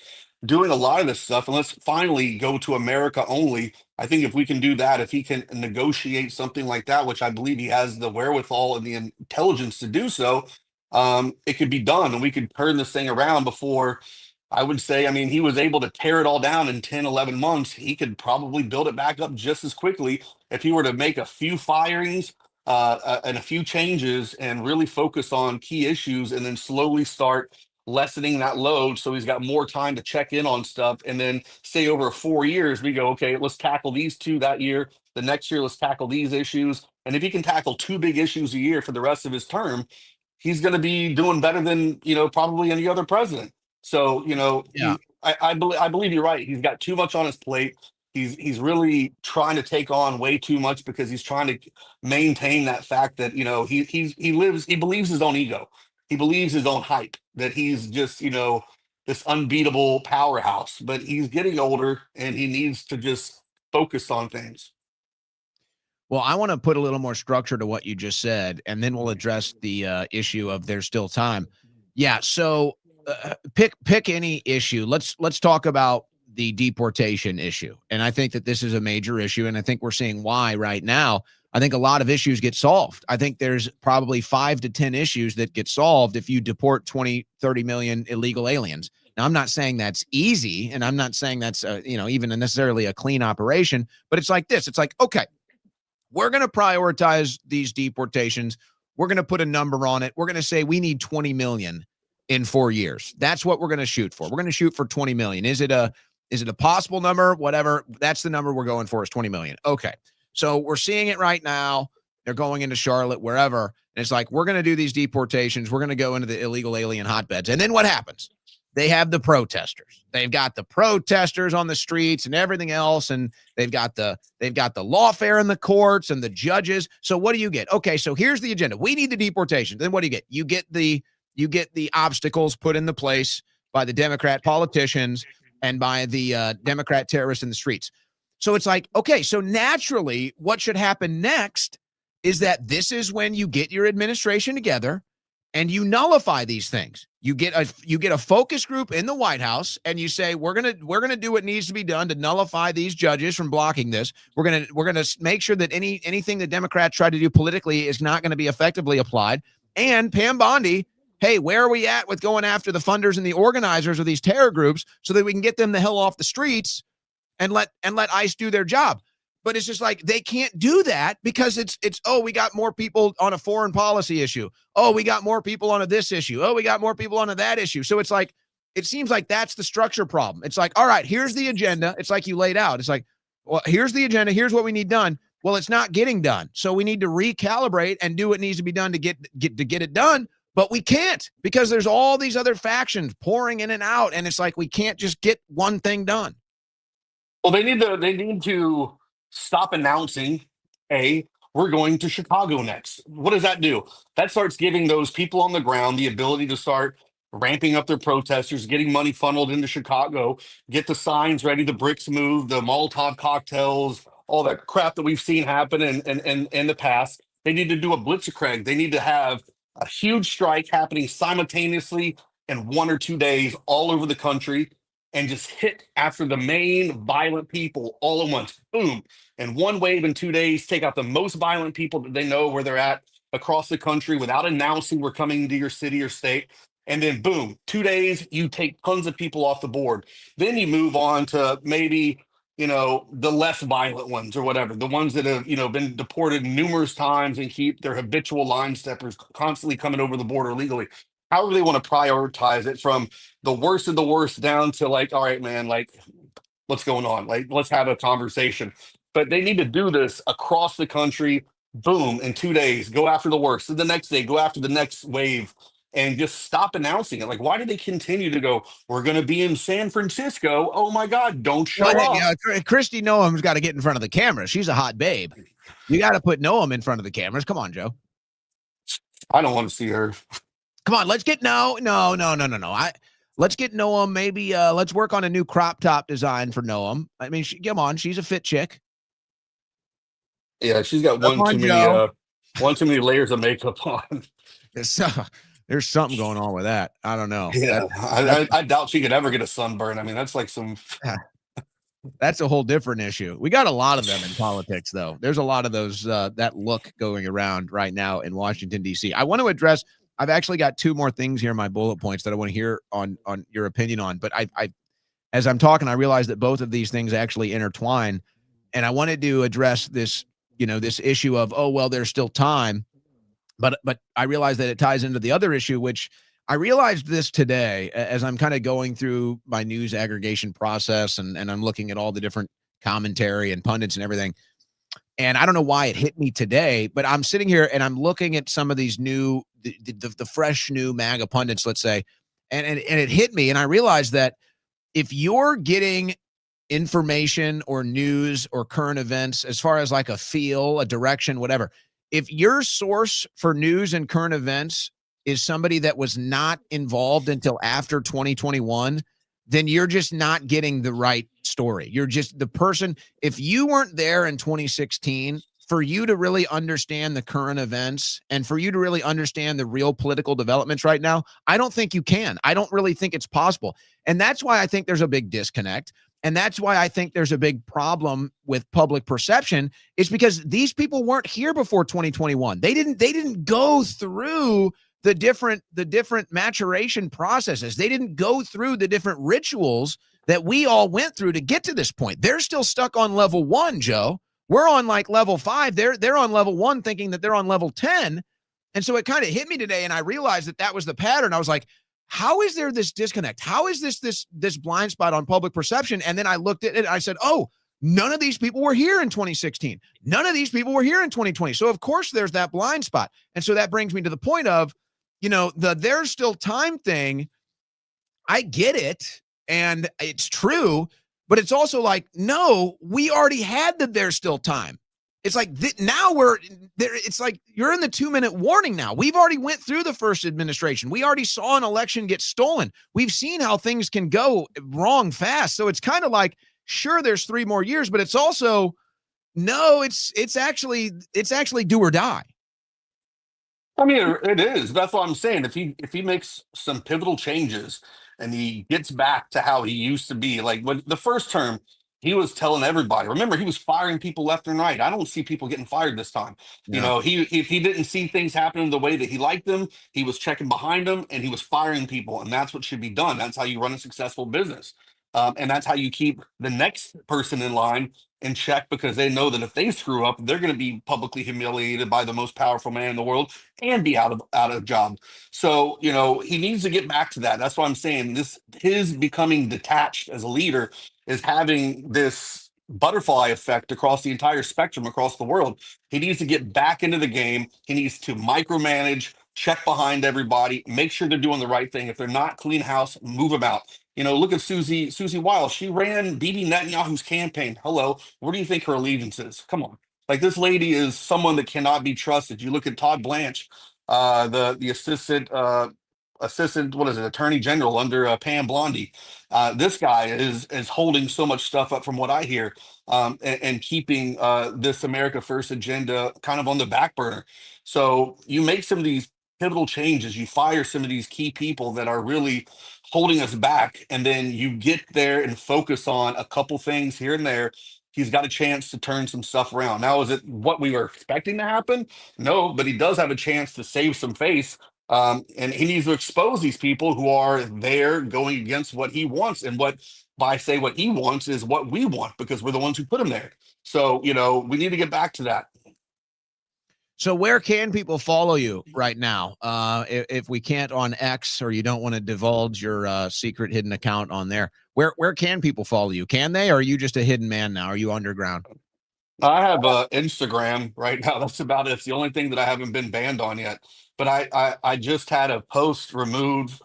doing a lot of this stuff, and let's finally go to America only. I think if we can do that, if he can negotiate something like that, which I believe he has the wherewithal and the intelligence to do so, it could be done, and we could turn this thing around before, I would say, I mean, he was able to tear it all down in 10, 11 months. He could probably build it back up just as quickly if he were to make a few firings and a few changes and really focus on key issues, and then slowly start lessening that load, so he's got more time to check in on stuff. And then say over 4 years we go, okay, let's tackle these two that year, the next year let's tackle these issues. And if he can tackle two big issues a year for the rest of his term, he's going to be doing better than probably any other president. So Yeah. I believe you're right. He's got too much on his plate. He's really trying to take on way too much, because he's trying to maintain that fact that he believes his own ego. He believes his own hype, that he's just this unbeatable powerhouse. But he's getting older, and he needs to just focus on things. Well, I want to put a little more structure to what you just said, and then we'll address the issue of there's still time. Yeah. So pick any issue. Let's talk about the deportation issue. And I think that this is a major issue, and I think we're seeing why right now. I think a lot of issues get solved. I think there's probably 5 to 10 issues that get solved if you deport 20, 30 million illegal aliens. Now, I'm not saying that's easy, and I'm not saying that's even necessarily a clean operation, but it's like this. It's like, okay, we're going to prioritize these deportations. We're going to put a number on it. We're going to say we need 20 million in 4 years. That's what we're going to shoot for. We're going to shoot for 20 million. Is it a possible number? Whatever. That's the number we're going for, is 20 million. Okay. So we're seeing it right now. They're going into Charlotte, wherever. And it's like, we're going to do these deportations. We're going to go into the illegal alien hotbeds. And then what happens? They have the protesters. They've got the protesters on the streets and everything else. And they've got the lawfare in the courts and the judges. So what do you get? Okay, so here's the agenda. We need the deportation. Then what do you get? You get the obstacles put into place by the Democrat politicians and by the Democrat terrorists in the streets. So it's like, okay, so naturally what should happen next is that this is when you get your administration together and you nullify these things. You get a focus group in the White House, and you say, we're gonna do what needs to be done to nullify these judges from blocking this. We're gonna make sure that anything the Democrats try to do politically is not going to be effectively applied. And Pam Bondi, hey, where are we at with going after the funders and the organizers of these terror groups so that we can get them the hell off the streets and let ICE do their job? But it's just like, they can't do that because it's we got more people on a foreign policy issue. Oh, we got more people on this issue. Oh, we got more people on that issue. So it's like, it seems like that's the structure problem. It's like, all right, here's the agenda. It's like you laid out. It's like, well, here's the agenda. Here's what we need done. Well, it's not getting done. So we need to recalibrate and do what needs to be done to get it done. But we can't, because there's all these other factions pouring in and out. And it's like, we can't just get one thing done. Well, they need to stop announcing, we're going to Chicago next. What does that do? That starts giving those people on the ground the ability to start ramping up their protesters, getting money funneled into Chicago, get the signs ready, the bricks moved, the Molotov cocktails, all that crap that we've seen happen in the past. They need to do a blitzkrieg. They need to have a huge strike happening simultaneously in 1 or 2 days all over the country, and just hit after the main violent people all at once. Boom. In one wave in 2 days, take out the most violent people that they know where they're at across the country without announcing we're coming to your city or state. And then boom, 2 days, you take tons of people off the board. Then you move on to maybe, the less violent ones or whatever, the ones that have, been deported numerous times and keep their habitual line steppers constantly coming over the border legally. However they want to prioritize it from the worst of the worst down to like, all right, man, like, what's going on? Like, let's have a conversation. But they need to do this across the country. Boom, in 2 days, go after the worst. And the next day, go after the next wave and just stop announcing it. Like, why do they continue to go, we're going to be in San Francisco? Oh my God, don't show up. Christy Noam's got to get in front of the camera. She's a hot babe. You got to put Noam in front of the cameras. Come on, Joe. I don't want to see her. Come on, let's get no. Let's get Noam. Maybe let's work on a new crop top design for Noam. I mean, come on, she's a fit chick. Yeah, she's got one too many layers of makeup on. There's something going on with that. I don't know. Yeah, I doubt she could ever get a sunburn. I mean, that's like some. That's a whole different issue. We got a lot of them in politics, though. There's a lot of those that look going around right now in Washington, D.C. I want to address. I've actually got two more things here in my bullet points that I want to hear on your opinion on. But I as I'm talking, I realize that both of these things actually intertwine, and I wanted to address this, this issue of, oh well, there's still time. But I realize that it ties into the other issue, which I realized this today as I'm kind of going through my news aggregation process and I'm looking at all the different commentary and pundits and everything. And I don't know why it hit me today, but I'm sitting here and I'm looking at some of these new, the fresh new MAGA pundits, let's say, and it hit me. And I realized that if you're getting information or news or current events, as far as like a feel, a direction, whatever, if your source for news and current events is somebody that was not involved until after 2021, then you're just not getting the right story. You're just the person. If you weren't there in 2016, for you to really understand the current events and for you to really understand the real political developments right now, I don't think you can. I don't really think it's possible. And that's why I think there's a big disconnect. And that's why I think there's a big problem with public perception, is because these people weren't here before 2021. They didn't go through the different maturation processes. They didn't go through the different rituals that we all went through to get to this point. They're still stuck on level 1, Joe. We're on like level 5. They're on level 1 thinking that they're on level 10. And so it kind of hit me today, and I realized that was the pattern. I was like, how is there this disconnect? How is this blind spot on public perception? And then I looked at it and I said, oh, none of these people were here in 2016. None of these people were here in 2020. So of course there's that blind spot. And so that brings me to the point of, the there's still time thing. I get it. And it's true, but it's also like, no, we already had the there's still time. It's like now we're there. It's like you're in the 2-minute warning now. We've already went through the first administration. We already saw an election get stolen. We've seen how things can go wrong fast. So it's kind of like, sure, there's 3 more years, but it's also, no, it's actually do or die. I mean, it is. That's what I'm saying. If he makes some pivotal changes and he gets back to how he used to be, like when the first term, he was telling everybody. Remember, he was firing people left and right. I don't see people getting fired this time. Yeah. If he didn't see things happening the way that he liked them, he was checking behind them and he was firing people. And that's what should be done. That's how you run a successful business. And that's how you keep the next person in line in check, because they know that if they screw up, they're going to be publicly humiliated by the most powerful man in the world and be out of job. So, he needs to get back to that. That's why I'm saying his becoming detached as a leader is having this butterfly effect across the entire spectrum across the world. He needs to get back into the game. He needs to micromanage, check behind everybody, make sure they're doing the right thing. If they're not, clean house, move them out. Look at Susie Wiles. She ran Bibi Netanyahu's campaign. Hello, where do you think her allegiance is? Come on. Like, this lady is someone that cannot be trusted. You look at Todd Blanche, the assistant, what is it, attorney general under Pam Blondie. This guy is holding so much stuff up from what I hear, and keeping this America First agenda kind of on the back burner. So you make some of these pivotal changes, you fire some of these key people that are really holding us back, and then you get there and focus on a couple things here and there. He's got a chance to turn some stuff around. Now, is it what we were expecting to happen? No, but he does have a chance to save some face And he needs to expose these people who are there going against what he wants. And what he wants is what we want, because we're the ones who put him there. So, we need to get back to that. So where can people follow you right now? If we can't on X, or you don't want to divulge your secret hidden account on there, where can people follow you? Can they, or are you just a hidden man now? Are you underground? I have Instagram right now. That's about it. It's the only thing that I haven't been banned on yet. But I just had a post removed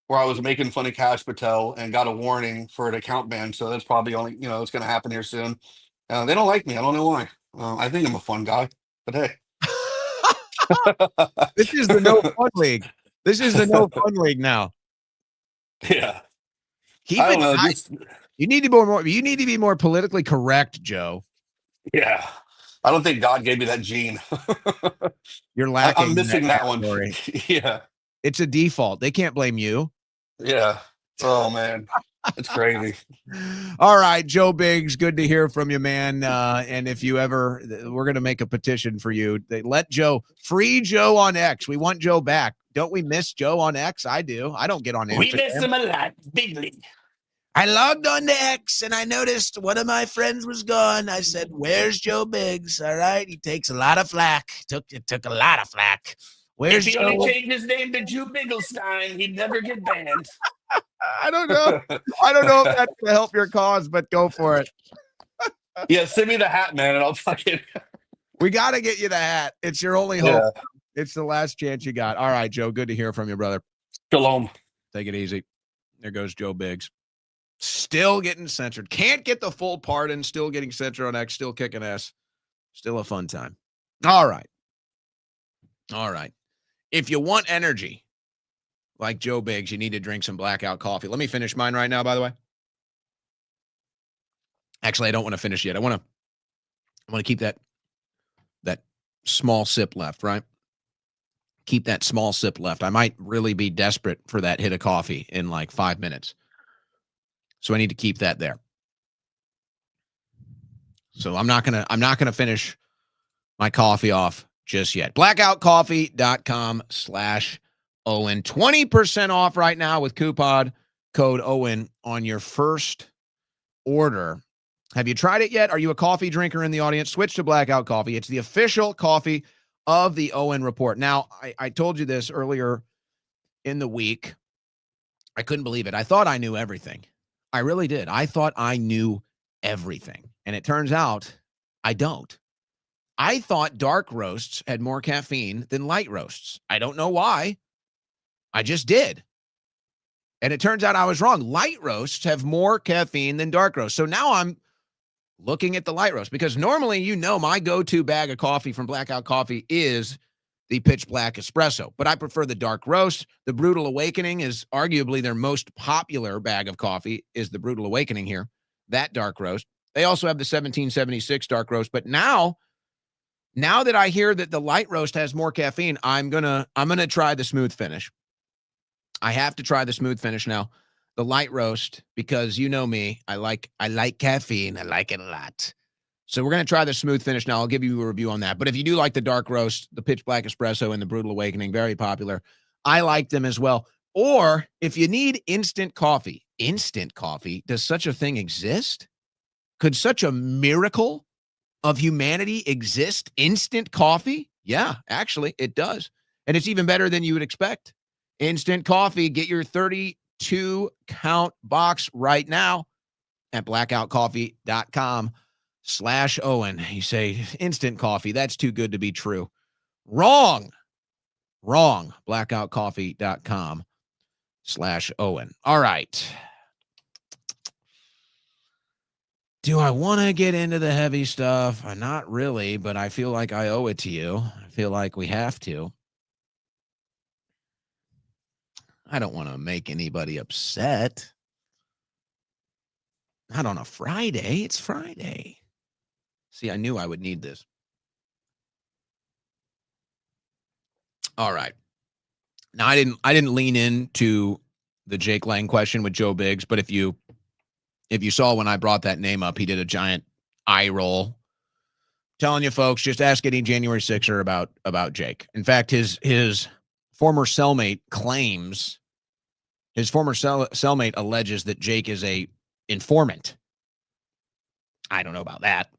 where I was making fun of Cash Patel and got a warning for an account ban. So that's probably only, it's going to happen here soon. They don't like me. I don't know why. I think I'm a fun guy, but hey. This is the no fun league. This is the no fun league now. Yeah. I don't know. You need to be more politically correct, Joe. Yeah. I don't think God gave me that gene. You're lacking. I'm missing that one. Yeah. It's a default. They can't blame you. Yeah. Oh man. It's crazy. All right, Joe Biggs, good to hear from you, man. And if you ever, we're going to make a petition for you. Let Joe, free Joe on X. We want Joe back. Don't we miss Joe on X? I do. I don't get on Instagram. We miss him a lot, bigly. I logged on to X and I noticed one of my friends was gone. I said, "Where's Joe Biggs?" All right, he takes a lot of flack. It took a lot of flack. Where's if he Joe? only changed his name to Jew Bigglestein, he'd never get banned. I don't know. I don't know if that's going to help your cause, but go for it. Yeah, send me the hat, man, and I'll fucking. We got to get you the hat. It's your only hope. Yeah. It's the last chance you got. All right, Joe. Good to hear from you, brother. Shalom. Take it easy. There goes Joe Biggs. Still getting censored. Can't get the full pardon. Still getting censored on X. Still kicking ass. Still a fun time. All right. All right. If you want energy, like Joe Biggs, you need to drink some Blackout coffee. Let me finish mine right now, by the way. Actually, I don't want to finish yet. I want to keep that small sip left, right? Keep that small sip left. I might really be desperate for that hit of coffee in like 5 minutes. So I need to keep that there. So I'm not gonna finish my coffee off just yet. Blackoutcoffee.com/Owen. 20% off right now with coupon code Owen on your first order. Have you tried it yet? Are you a coffee drinker in the audience? Switch to Blackout Coffee. It's the official coffee of the Owen Report. Now, I told you this earlier in the week. I couldn't believe it. I thought I knew everything. I really did. I thought I knew everything. And it turns out I don't. I thought dark roasts had more caffeine than light roasts. I don't know why. I just did. And it turns out I was wrong. Light roasts have more caffeine than dark roasts. So now I'm looking at the light roast, because normally, my go-to bag of coffee from Blackout Coffee is the pitch black espresso, but I prefer the dark roast. The Brutal Awakening is arguably their most popular bag of coffee, is the Brutal Awakening here, that dark roast. They also have the 1776 dark roast, but now that I hear that the light roast has more caffeine, I'm gonna try the smooth finish. I have to try the smooth finish now. The light roast, because you know me, I like caffeine. I like it a lot. So we're going to try the smooth finish now. I'll give you a review on that. But if you do like the dark roast, the pitch black espresso and the Brutal Awakening, very popular, I like them as well. Or if you need instant coffee, does such a thing exist? Could such a miracle of humanity exist? Instant coffee? Yeah, actually, it does. And it's even better than you would expect. Instant coffee, get your 32-count box right now at blackoutcoffee.com/Owen. You say, instant coffee, that's too good to be true. Wrong. blackoutcoffee.com/Owen. All right. Do I want to get into the heavy stuff? Not really, but I feel like I owe it to you. I feel like we have to. I don't want to make anybody upset. Not on a Friday. It's Friday. See, I knew I would need this. All right. Now, I didn't lean into the Jake Lang question with Joe Biggs, but if you saw when I brought that name up, he did a giant eye roll. Telling you folks, just ask any January 6er about Jake. In fact, his former cellmate claims, his former cellmate alleges that Jake is a informant. I don't know about that,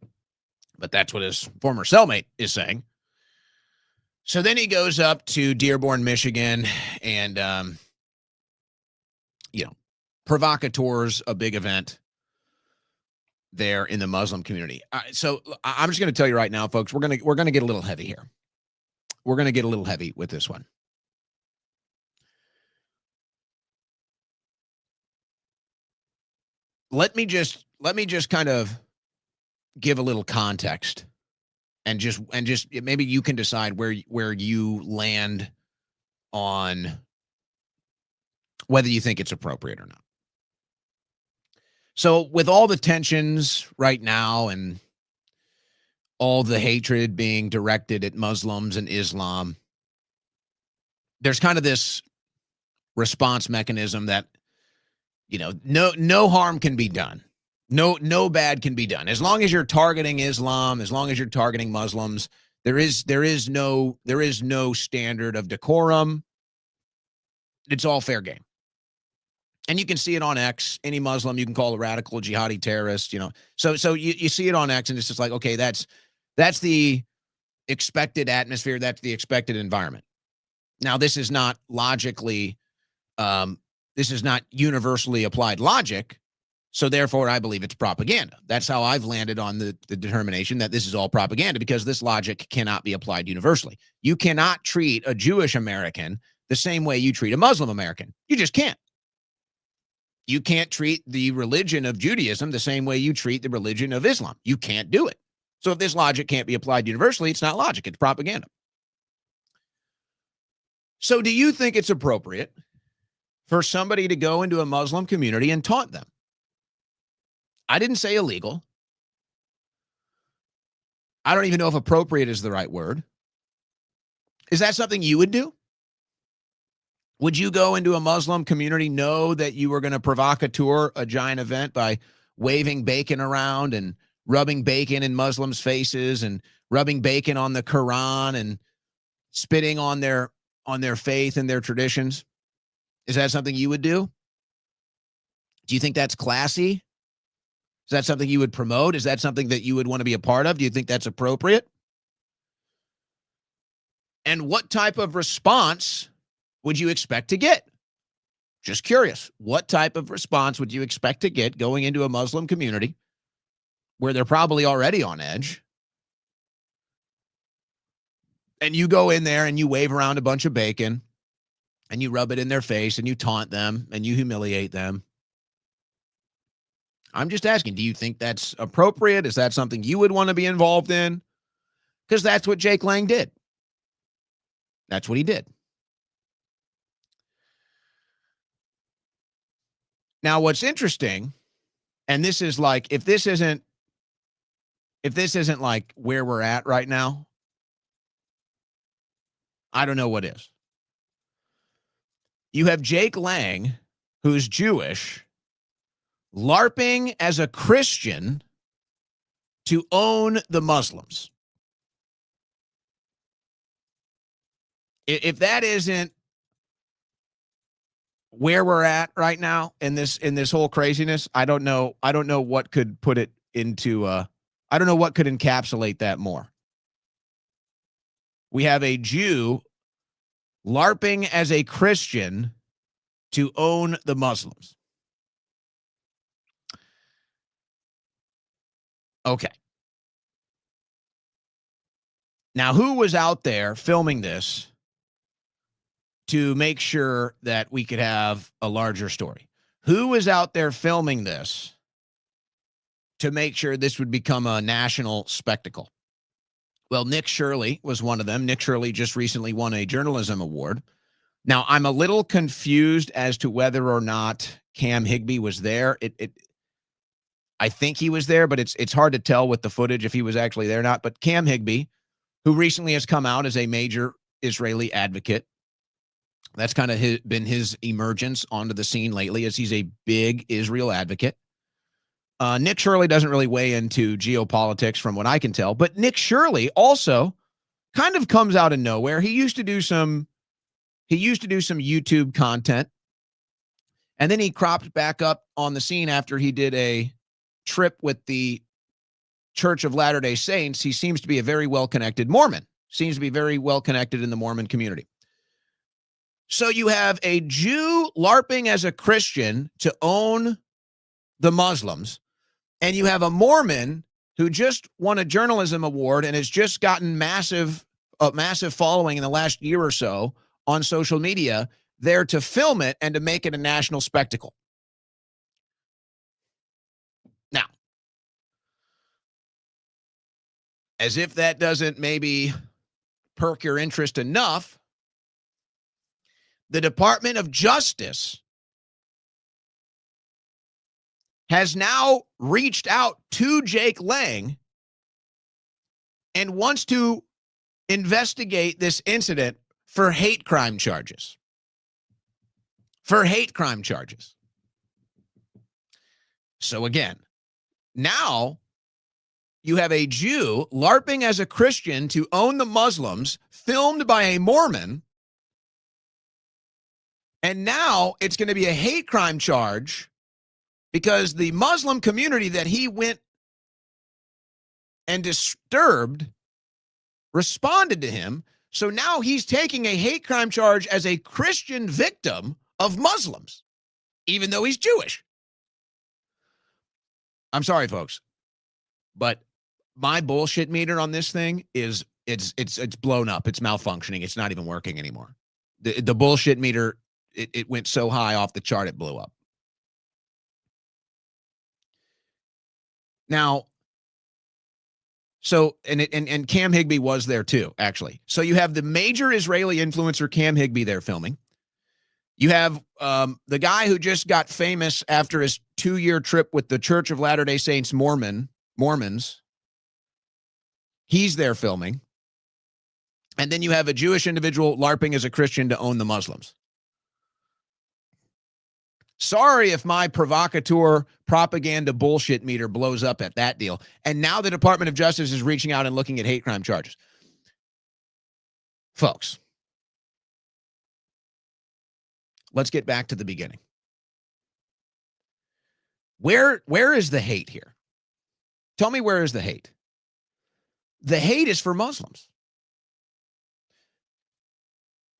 but that's what his former cellmate is saying. So then he goes up to Dearborn, Michigan, and, provocateurs a big event there in the Muslim community. So I'm just going to tell you right now, folks, we're going to get a little heavy here. We're going to get a little heavy with this one. Let me just kind of give a little context, and just maybe you can decide where you land on whether you think it's appropriate or not. So with all the tensions right now and all the hatred being directed at Muslims and Islam, there's kind of this response mechanism that, no harm can be done. No bad can be done. As long as you're targeting Islam, as long as you're targeting Muslims, there is no standard of decorum. It's all fair game. And you can see it on X. Any Muslim you can call a radical jihadi terrorist, So you see it on X, and it's just like, okay, that's the expected atmosphere. That's the expected environment. Now, this is not logically, this is not universally applied logic. So therefore, I believe it's propaganda. That's how I've landed on the determination that this is all propaganda, because this logic cannot be applied universally. You cannot treat a Jewish American the same way you treat a Muslim American. You just can't. You can't treat the religion of Judaism the same way you treat the religion of Islam. You can't do it. So if this logic can't be applied universally, it's not logic, it's propaganda. So do you think it's appropriate for somebody to go into a Muslim community and taunt them? I didn't say illegal. I don't even know if appropriate is the right word. Is that something you would do? Would you go into a Muslim community, know that you were going to provocateur a giant event by waving bacon around and rubbing bacon in Muslims' faces and rubbing bacon on the Quran and spitting on their faith and their traditions? Is that something you would do? Do you think that's classy? Is that something you would promote? Is that something that you would want to be a part of? Do you think that's appropriate? And what type of response would you expect to get? Just curious. What type of response would you expect to get going into a Muslim community where they're probably already on edge? And you go in there and you wave around a bunch of bacon and you rub it in their face and you taunt them and you humiliate them. I'm just asking, do you think that's appropriate? Is that something you would want to be involved in? Because that's what Jake Lang did. That's what he did. Now, what's interesting, and this is like, if this isn't like where we're at right now, I don't know what is. You have Jake Lang, who's Jewish, LARPing as a Christian to own the Muslims. If that isn't where we're at right now in this whole craziness, I don't know what could put it into I don't know what could encapsulate that more. We have a Jew LARPing as a Christian to own the Muslims. Okay. Now, who was out there filming this to make sure that we could have a larger story? Who was out there filming this to make sure this would become a national spectacle? Well, Nick Shirley was one of them. Nick Shirley just recently won a journalism award. Now, I'm a little confused as to whether or not Cam Higbee was there. I think he was there, but it's hard to tell with the footage if he was actually there or not. But Cam Higbee, who recently has come out as a major Israeli advocate, that's kind of been his emergence onto the scene lately, as he's a big Israel advocate. Nick Shirley doesn't really weigh into geopolitics from what I can tell, but Nick Shirley also kind of comes out of nowhere. He used to do some He used to do some YouTube content, and then he cropped back up on the scene after he did a trip with the Church of Latter-day Saints. He seems to be a very well-connected Mormon, seems to be very well-connected in the Mormon community. So you have a Jew LARPing as a Christian to own the Muslims, and you have a Mormon who just won a journalism award and has just gotten a massive following in the last year or so on social media there to film it and to make it a national spectacle. Now, as if that doesn't maybe perk your interest enough, the Department of Justice has now reached out to Jake Lang and wants to investigate this incident for hate crime charges. For hate crime charges. So again, now you have a Jew LARPing as a Christian to own the Muslims, filmed by a Mormon, and now it's going to be a hate crime charge because the Muslim community that he went and disturbed responded to him. So now he's taking a hate crime charge as a Christian victim of Muslims, even though he's Jewish. I'm sorry, folks, but my bullshit meter on this thing is it's blown up. It's malfunctioning. It's not even working anymore. The bullshit meter, it went so high off the chart, it blew up. Now, so, and Cam Higbee was there too, actually. So you have the major Israeli influencer Cam Higbee there filming. You have the guy who just got famous after his 2-year trip with the Church of Latter-day Saints Mormons. He's there filming. And then you have a Jewish individual LARPing as a Christian to own the Muslims. Sorry if my provocateur propaganda bullshit meter blows up at that deal. And now the Department of Justice is reaching out and looking at hate crime charges. Folks, let's get back to the beginning. Where is the hate here? Tell me, where is the hate? The hate is for Muslims.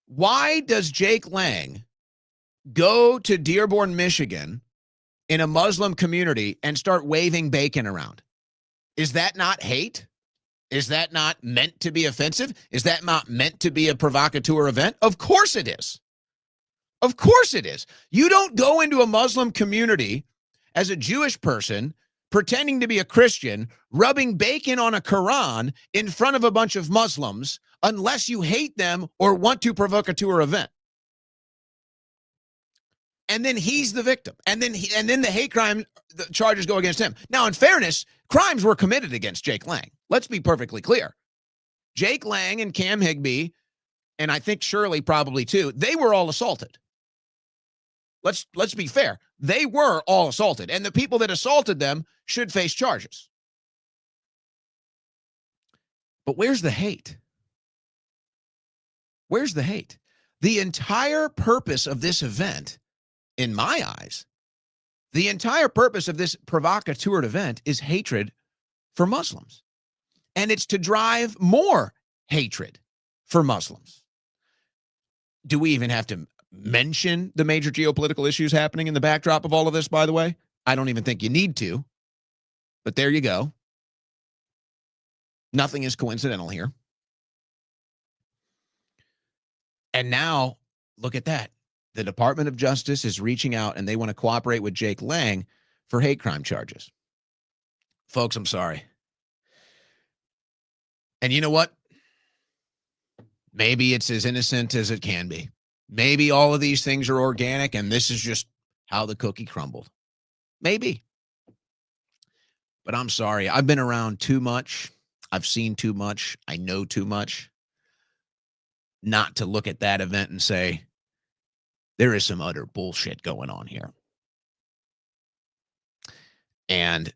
Why does Jake Lang go to Dearborn, Michigan, in a Muslim community and start waving bacon around? Is that not hate? Is that not meant to be offensive? Is that not meant to be a provocateur event? Of course it is. Of course it is. You don't go into a Muslim community as a Jewish person pretending to be a Christian, rubbing bacon on a Quran in front of a bunch of Muslims unless you hate them or want to provocateur event. And then he's the victim. And then the hate crime charges go against him. Now, in fairness, crimes were committed against Jake Lang. Let's be perfectly clear. Jake Lang and Cam Higbee, and I think Shirley probably too, they were all assaulted. Let's be fair. They were all assaulted, and the people that assaulted them should face charges. But where's the hate? Where's the hate? The entire purpose of this event, in my eyes, the entire purpose of this provocateur event is hatred for Muslims. And it's to drive more hatred for Muslims. Do we even have to mention the major geopolitical issues happening in the backdrop of all of this, by the way? I don't even think you need to. But there you go. Nothing is coincidental here. And now, look at that. The Department of Justice is reaching out and they want to cooperate with Jake Lang for hate crime charges. Folks, I'm sorry. And you know what? Maybe it's as innocent as it can be. Maybe all of these things are organic and this is just how the cookie crumbled. Maybe. But I'm sorry. I've been around too much. I've seen too much. I know too much not to look at that event and say, there is some utter bullshit going on here. And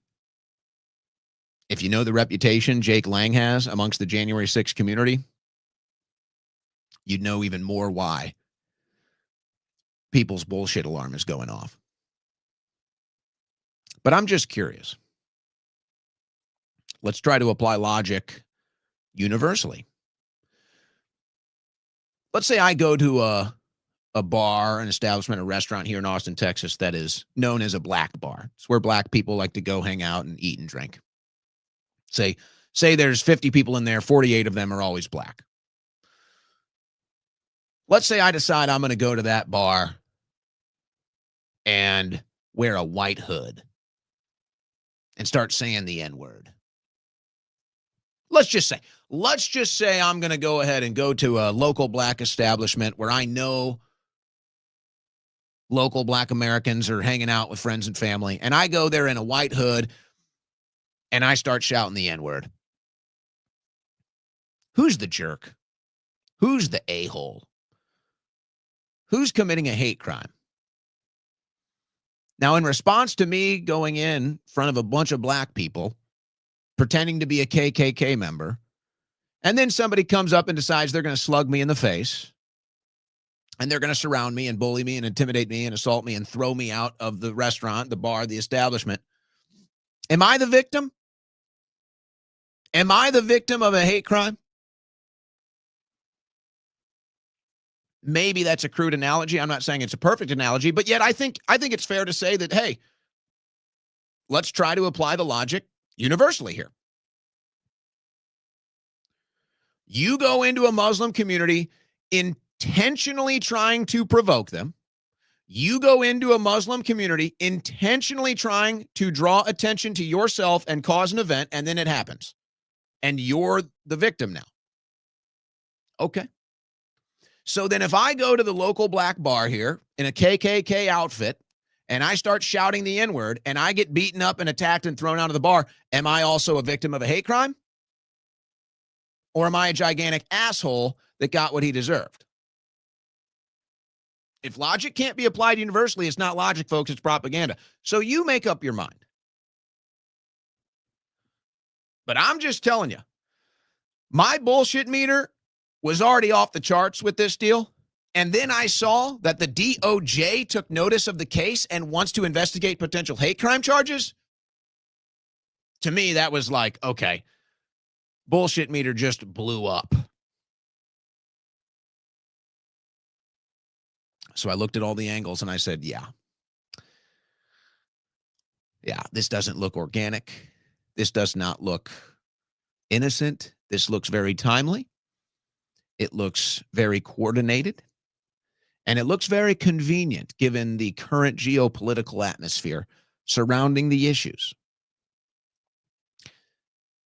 if you know the reputation Jake Lang has amongst the January 6th community, you'd know even more why people's bullshit alarm is going off. But I'm just curious. Let's try to apply logic universally. Let's say I go to a bar, an establishment, a restaurant here in Austin, Texas that is known as a black bar. It's where black people like to go hang out and eat and drink. Say there's 50 people in there, 48 of them are always black. Let's say I decide I'm going to go to that bar and wear a white hood and start saying the N-word. Let's just say I'm going to go ahead and go to a local black establishment where I know local black Americans are hanging out with friends and family, and I go there in a white hood and I start shouting the N-word. Who's the jerk? Who's the a-hole? Who's committing a hate crime? Now, in response to me going in front of a bunch of black people, pretending to be a KKK member, and then somebody comes up and decides they're going to slug me in the face, and they're going to surround me and bully me and intimidate me and assault me and throw me out of the restaurant, the bar, the establishment. Am I the victim? Am I the victim of a hate crime? Maybe that's a crude analogy. I'm not saying it's a perfect analogy, but yet I think it's fair to say that, hey, let's try to apply the logic universally here. You go into a Muslim community intentionally trying to provoke them. You go into a Muslim community intentionally trying to draw attention to yourself and cause an event, and then it happens. And you're the victim now. Okay. So then if I go to the local black bar here in a KKK outfit and I start shouting the N-word and I get beaten up and attacked and thrown out of the bar, am I also a victim of a hate crime? Or am I a gigantic asshole that got what he deserved? If logic can't be applied universally, it's not logic, folks, it's propaganda. So you make up your mind. But I'm just telling you, my bullshit meter was already off the charts with this deal. And then I saw that the DOJ took notice of the case and wants to investigate potential hate crime charges. To me, that was like, okay, bullshit meter just blew up. So I looked at all the angles and I said, yeah, this doesn't look organic. This does not look innocent. This looks very timely. It looks very coordinated. And it looks very convenient given the current geopolitical atmosphere surrounding the issues.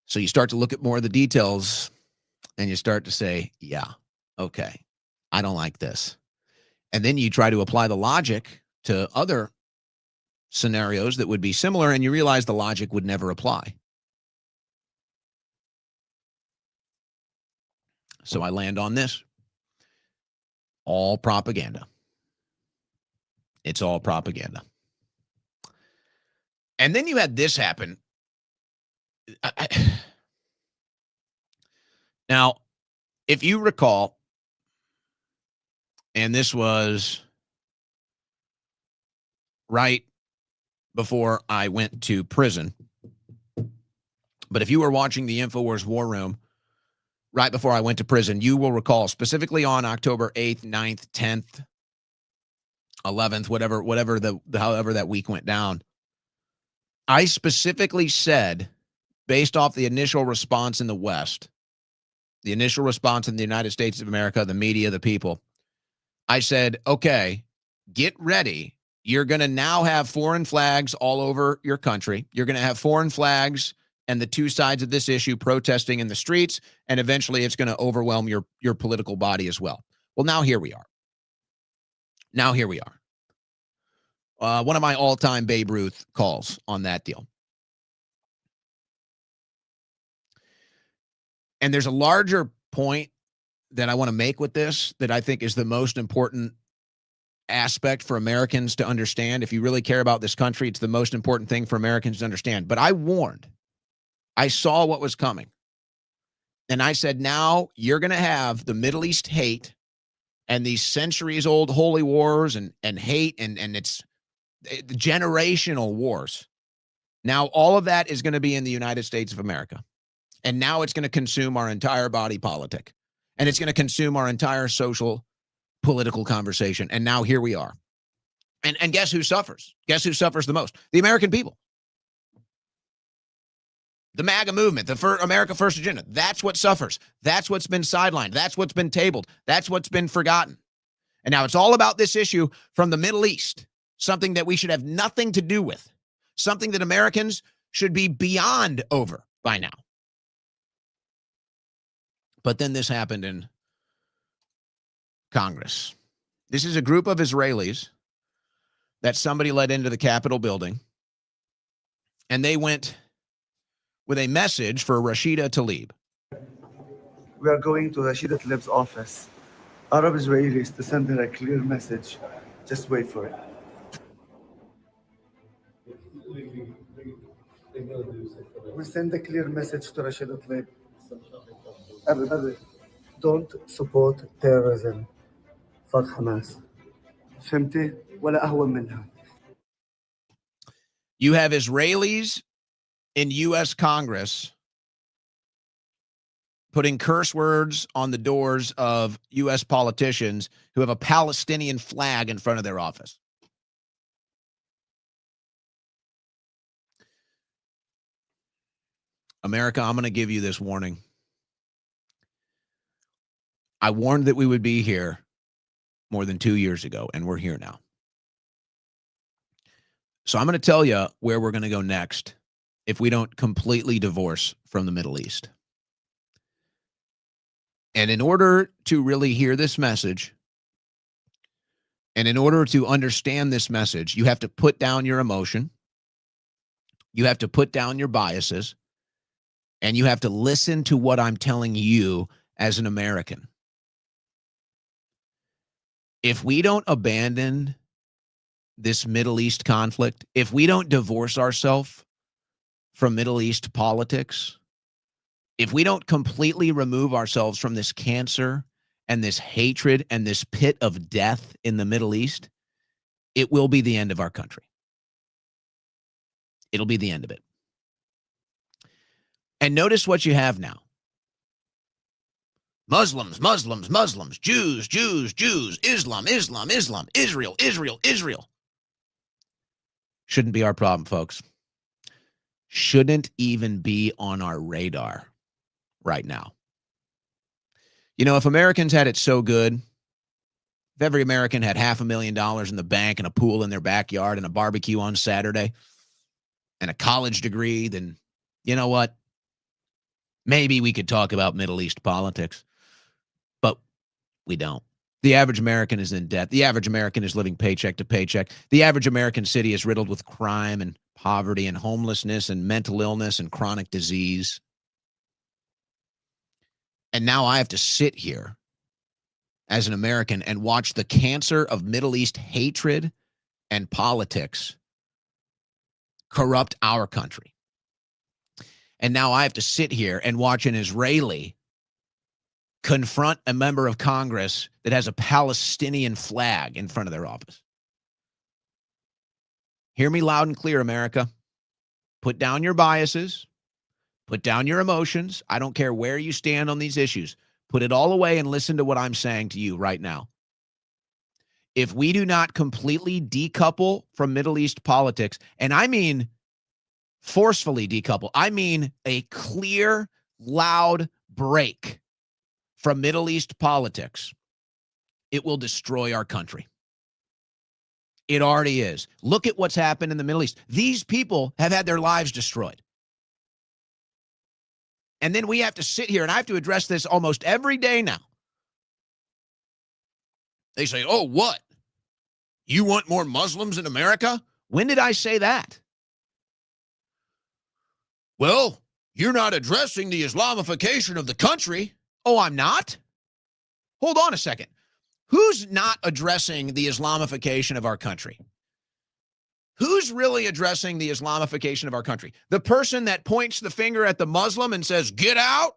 So you start to look at more of the details and you start to say, yeah, okay, I don't like this. And then you try to apply the logic to other scenarios that would be similar, and you realize the logic would never apply. So I land on this. All propaganda. It's all propaganda. And then you had this happen. Now, if you recall, and this was right before I went to prison, but if you were watching the InfoWars War Room right before I went to prison, you will recall specifically on October 8th, 9th, 10th, 11th, however that week went down, I specifically said, based off the initial response in the West, the initial response in the United States of America, the media, the people, I said, okay, get ready. You're going to now have foreign flags all over your country. You're going to have foreign flags and the two sides of this issue protesting in the streets, and eventually it's going to overwhelm your political body as well. Well, now here we are. One of my all-time Babe Ruth calls on that deal. And there's a larger point that I want to make with this that I think is the most important aspect for Americans to understand. If you really care about this country, it's the most important thing for Americans to understand. But I warned. I saw what was coming. And I said, now you're going to have the Middle East hate and these centuries-old holy wars and hate and it's generational wars. Now, all of that is going to be in the United States of America. And now it's going to consume our entire body politic. And it's going to consume our entire social, political conversation. And now here we are. And guess who suffers? Guess who suffers the most? The American people. The MAGA movement, the America First agenda. That's what suffers. That's what's been sidelined. That's what's been tabled. That's what's been forgotten. And now it's all about this issue from the Middle East, something that we should have nothing to do with, something that Americans should be beyond over by now. But then this happened in Congress. This is a group of Israelis that somebody led into the Capitol building, and they went with a message for Rashida Tlaib. We are going to Rashida Tlaib's office. Arab Israelis to send her a clear message. Just wait for it. We send a clear message to Rashida Tlaib. Everybody, don't support terrorism. Fuck Hamas. فهمتي؟ ولا أهون منها. You have Israelis in U.S. Congress putting curse words on the doors of U.S. politicians who have a Palestinian flag in front of their office. America, I'm going to give you this warning. I warned that we would be here more than 2 years ago, and we're here now. So I'm going to tell you where we're going to go next if we don't completely divorce from the Middle East. And in order to really hear this message, and in order to understand this message, you have to put down your emotion, you have to put down your biases, and you have to listen to what I'm telling you as an American. If we don't abandon this Middle East conflict, if we don't divorce ourselves from Middle East politics, if we don't completely remove ourselves from this cancer and this hatred and this pit of death in the Middle East, it will be the end of our country. It'll be the end of it. And notice what you have now. Muslims, Muslims, Muslims, Jews, Jews, Jews, Islam, Islam, Islam, Israel, Israel, Israel. Shouldn't be our problem, folks. Shouldn't even be on our radar right now. You know, if Americans had it so good, if every American had $500,000 in the bank and a pool in their backyard and a barbecue on Saturday and a college degree, then you know what? Maybe we could talk about Middle East politics. But we don't. The average American is in debt. The average American is living paycheck to paycheck. The average American city is riddled with crime and poverty and homelessness and mental illness and chronic disease. And now I have to sit here as an American and watch the cancer of Middle East hatred and politics corrupt our country. And now I have to sit here and watch an Israeli confront a member of Congress that has a Palestinian flag in front of their office. Hear me loud and clear, America. Put down your biases. Put down your emotions. I don't care where you stand on these issues. Put it all away and listen to what I'm saying to you right now. If we do not completely decouple from Middle East politics, and I mean forcefully decouple, I mean a clear, loud break from Middle East politics, it will destroy our country. It already is. Look at what's happened in the Middle East. These people have had their lives destroyed. And then we have to sit here, and I have to address this almost every day now. They say, oh, what? You want more Muslims in America? When did I say that? Well, you're not addressing the Islamification of the country. Oh, I'm not? Hold on a second. Who's not addressing the Islamification of our country? Who's really addressing the Islamification of our country? The person that points the finger at the Muslim and says, get out?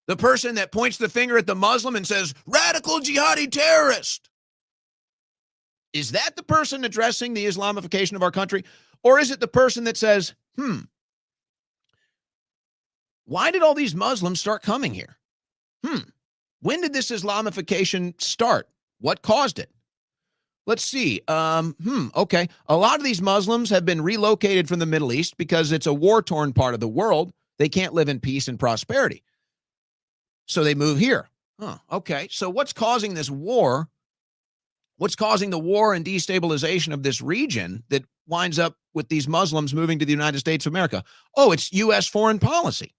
The person that points the finger at the Muslim and says, radical jihadi terrorist. Is that the person addressing the Islamification of our country? Or is it the person that says, why did all these Muslims start coming here? When did this Islamification start? What caused it? Let's see. Okay. A lot of these Muslims have been relocated from the Middle East because it's a war-torn part of the world. They can't live in peace and prosperity. So they move here. Okay. So what's causing this war? What's causing the war and destabilization of this region that winds up with these Muslims moving to the United States of America? Oh, it's U.S. foreign policy.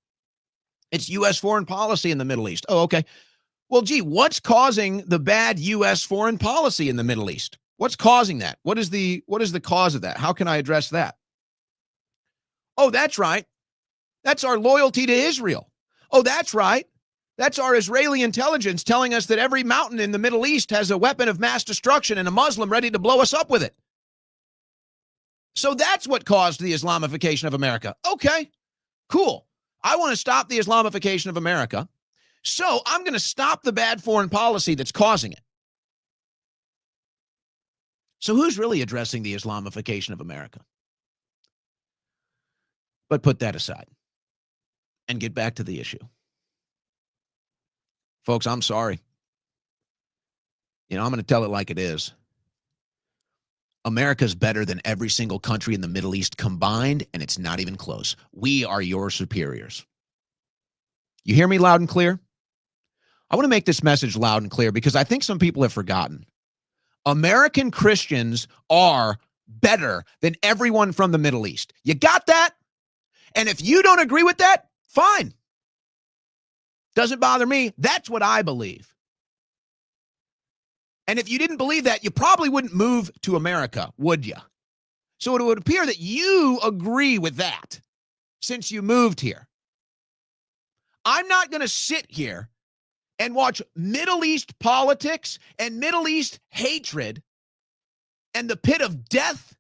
It's U.S. foreign policy in the Middle East. Oh, okay. Well, gee, what's causing the bad U.S. foreign policy in the Middle East? What's causing that? What is the cause of that? How can I address that? Oh, that's right. That's our loyalty to Israel. Oh, that's right. That's our Israeli intelligence telling us that every mountain in the Middle East has a weapon of mass destruction and a Muslim ready to blow us up with it. So that's what caused the Islamification of America. Okay, cool. I want to stop the Islamification of America. So I'm going to stop the bad foreign policy that's causing it. So who's really addressing the Islamification of America? But put that aside and get back to the issue. Folks, I'm sorry. I'm going to tell it like it is. America's better than every single country in the Middle East combined, and it's not even close. We are your superiors. You hear me loud and clear? I want to make this message loud and clear because I think some people have forgotten. American Christians are better than everyone from the Middle East. You got that? And if you don't agree with that, fine. Doesn't bother me. That's what I believe. And if you didn't believe that, you probably wouldn't move to America, would you? So it would appear that you agree with that since you moved here. I'm not going to sit here and watch Middle East politics and Middle East hatred and the pit of death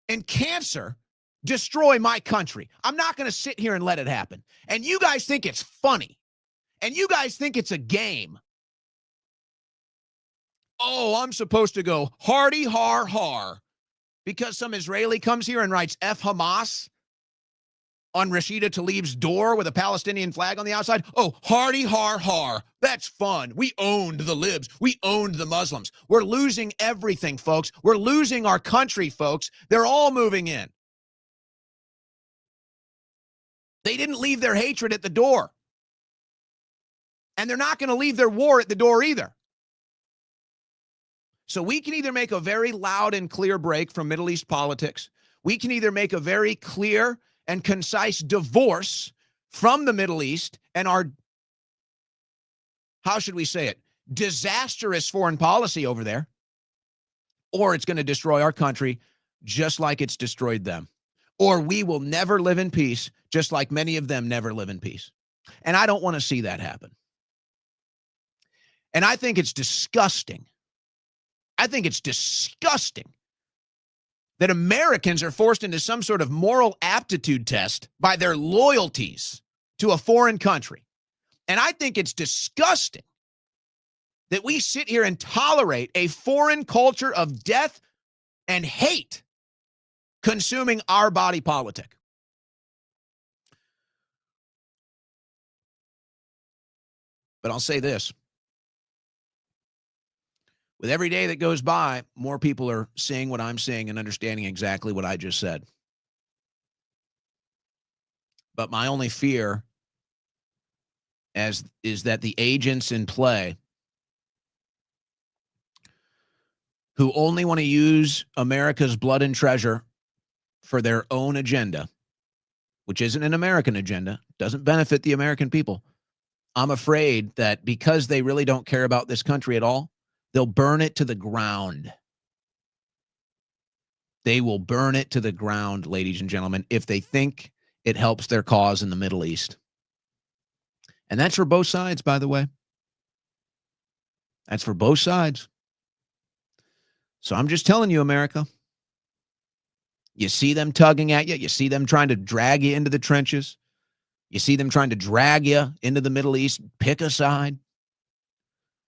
and cancer destroy my country. I'm not going to sit here and let it happen. And you guys think it's funny. And you guys think it's a game. Oh, I'm supposed to go hardy har har because some Israeli comes here and writes F Hamas on Rashida Tlaib's door with a Palestinian flag on the outside. Oh, hardy har har. That's fun. We owned the libs. We owned the Muslims. We're losing everything, folks. We're losing our country, folks. They're all moving in. They didn't leave their hatred at the door. And they're not going to leave their war at the door either. So we can either make a very loud and clear break from Middle East politics. We can either make a very clear and concise divorce from the Middle East and our, how should we say it, disastrous foreign policy over there, or it's going to destroy our country just like it's destroyed them. Or we will never live in peace, just like many of them never live in peace. And I don't want to see that happen. And I think it's disgusting. I think it's disgusting that Americans are forced into some sort of moral aptitude test by their loyalties to a foreign country. And I think it's disgusting that we sit here and tolerate a foreign culture of death and hate consuming our body politic. But I'll say this. With every day that goes by, more people are seeing what I'm seeing and understanding exactly what I just said. But my only fear is that the agents in play who only want to use America's blood and treasure for their own agenda, which isn't an American agenda, doesn't benefit the American people. I'm afraid that because they really don't care about this country at all, they'll burn it to the ground. They will burn it to the ground, ladies and gentlemen, if they think it helps their cause in the Middle East. And that's for both sides, by the way. That's for both sides. So I'm just telling you, America, you see them tugging at you. You see them trying to drag you into the trenches. You see them trying to drag you into the Middle East, pick a side.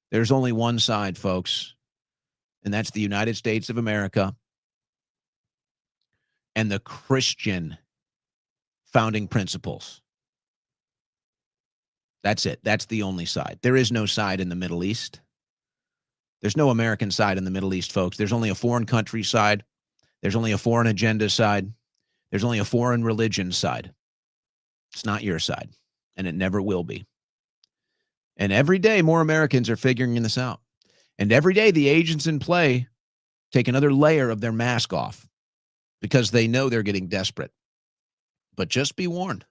There's only one side, folks, and that's the United States of America and the Christian founding principles. That's it. That's the only side. There is no side in the Middle East. There's no American side in the Middle East, folks. There's only a foreign country side. There's only a foreign agenda side. There's only a foreign religion side. It's not your side, and it never will be. And every day, more Americans are figuring this out. And every day, the agents in play take another layer of their mask off because they know they're getting desperate. But just be warned.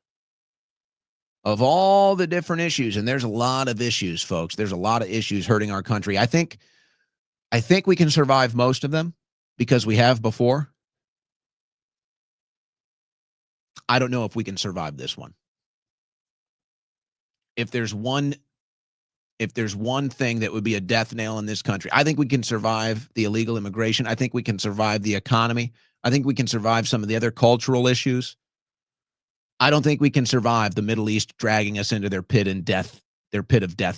Of all the different issues, and there's a lot of issues, folks. There's a lot of issues hurting our country. I think we can survive most of them because we have before. I don't know if we can survive this one. If there's one thing that would be a death nail in this country, I think we can survive the illegal immigration. I think we can survive the economy. I think we can survive some of the other cultural issues. I don't think we can survive the Middle East dragging us into their pit of death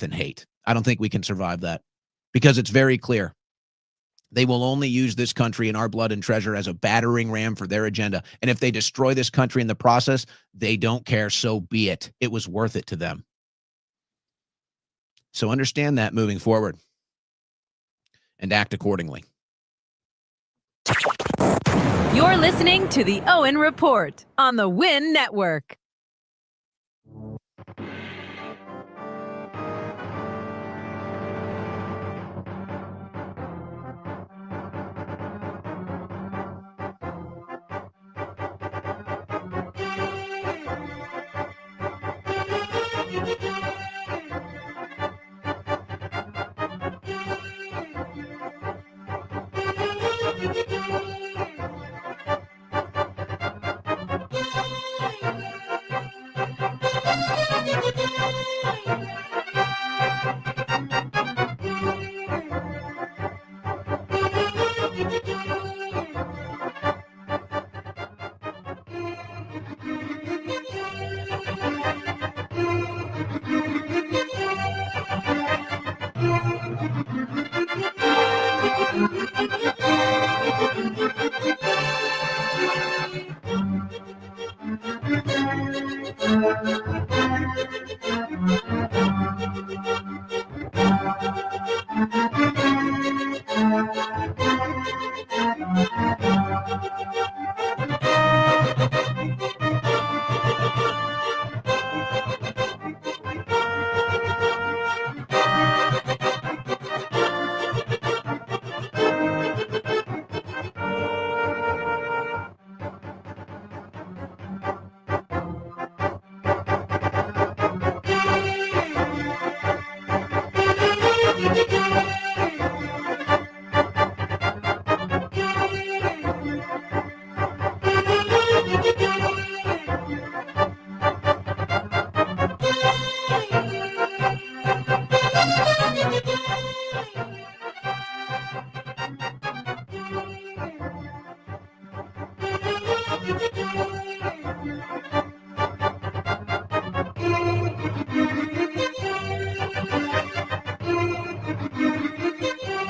and hate. I don't think we can survive that because it's very clear. They will only use this country and our blood and treasure as a battering ram for their agenda. And if they destroy this country in the process, they don't care, so be it. It was worth it to them. So understand that moving forward and act accordingly. You're listening to the Owen Report on the Win Network.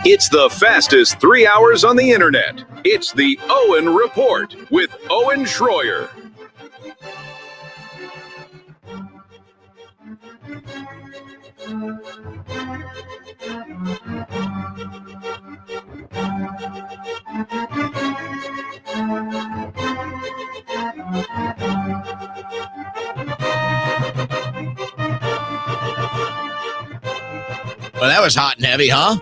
It's the fastest 3 hours on the internet. It's the Owen Report with Owen Schroyer. Well, that was hot and heavy, huh?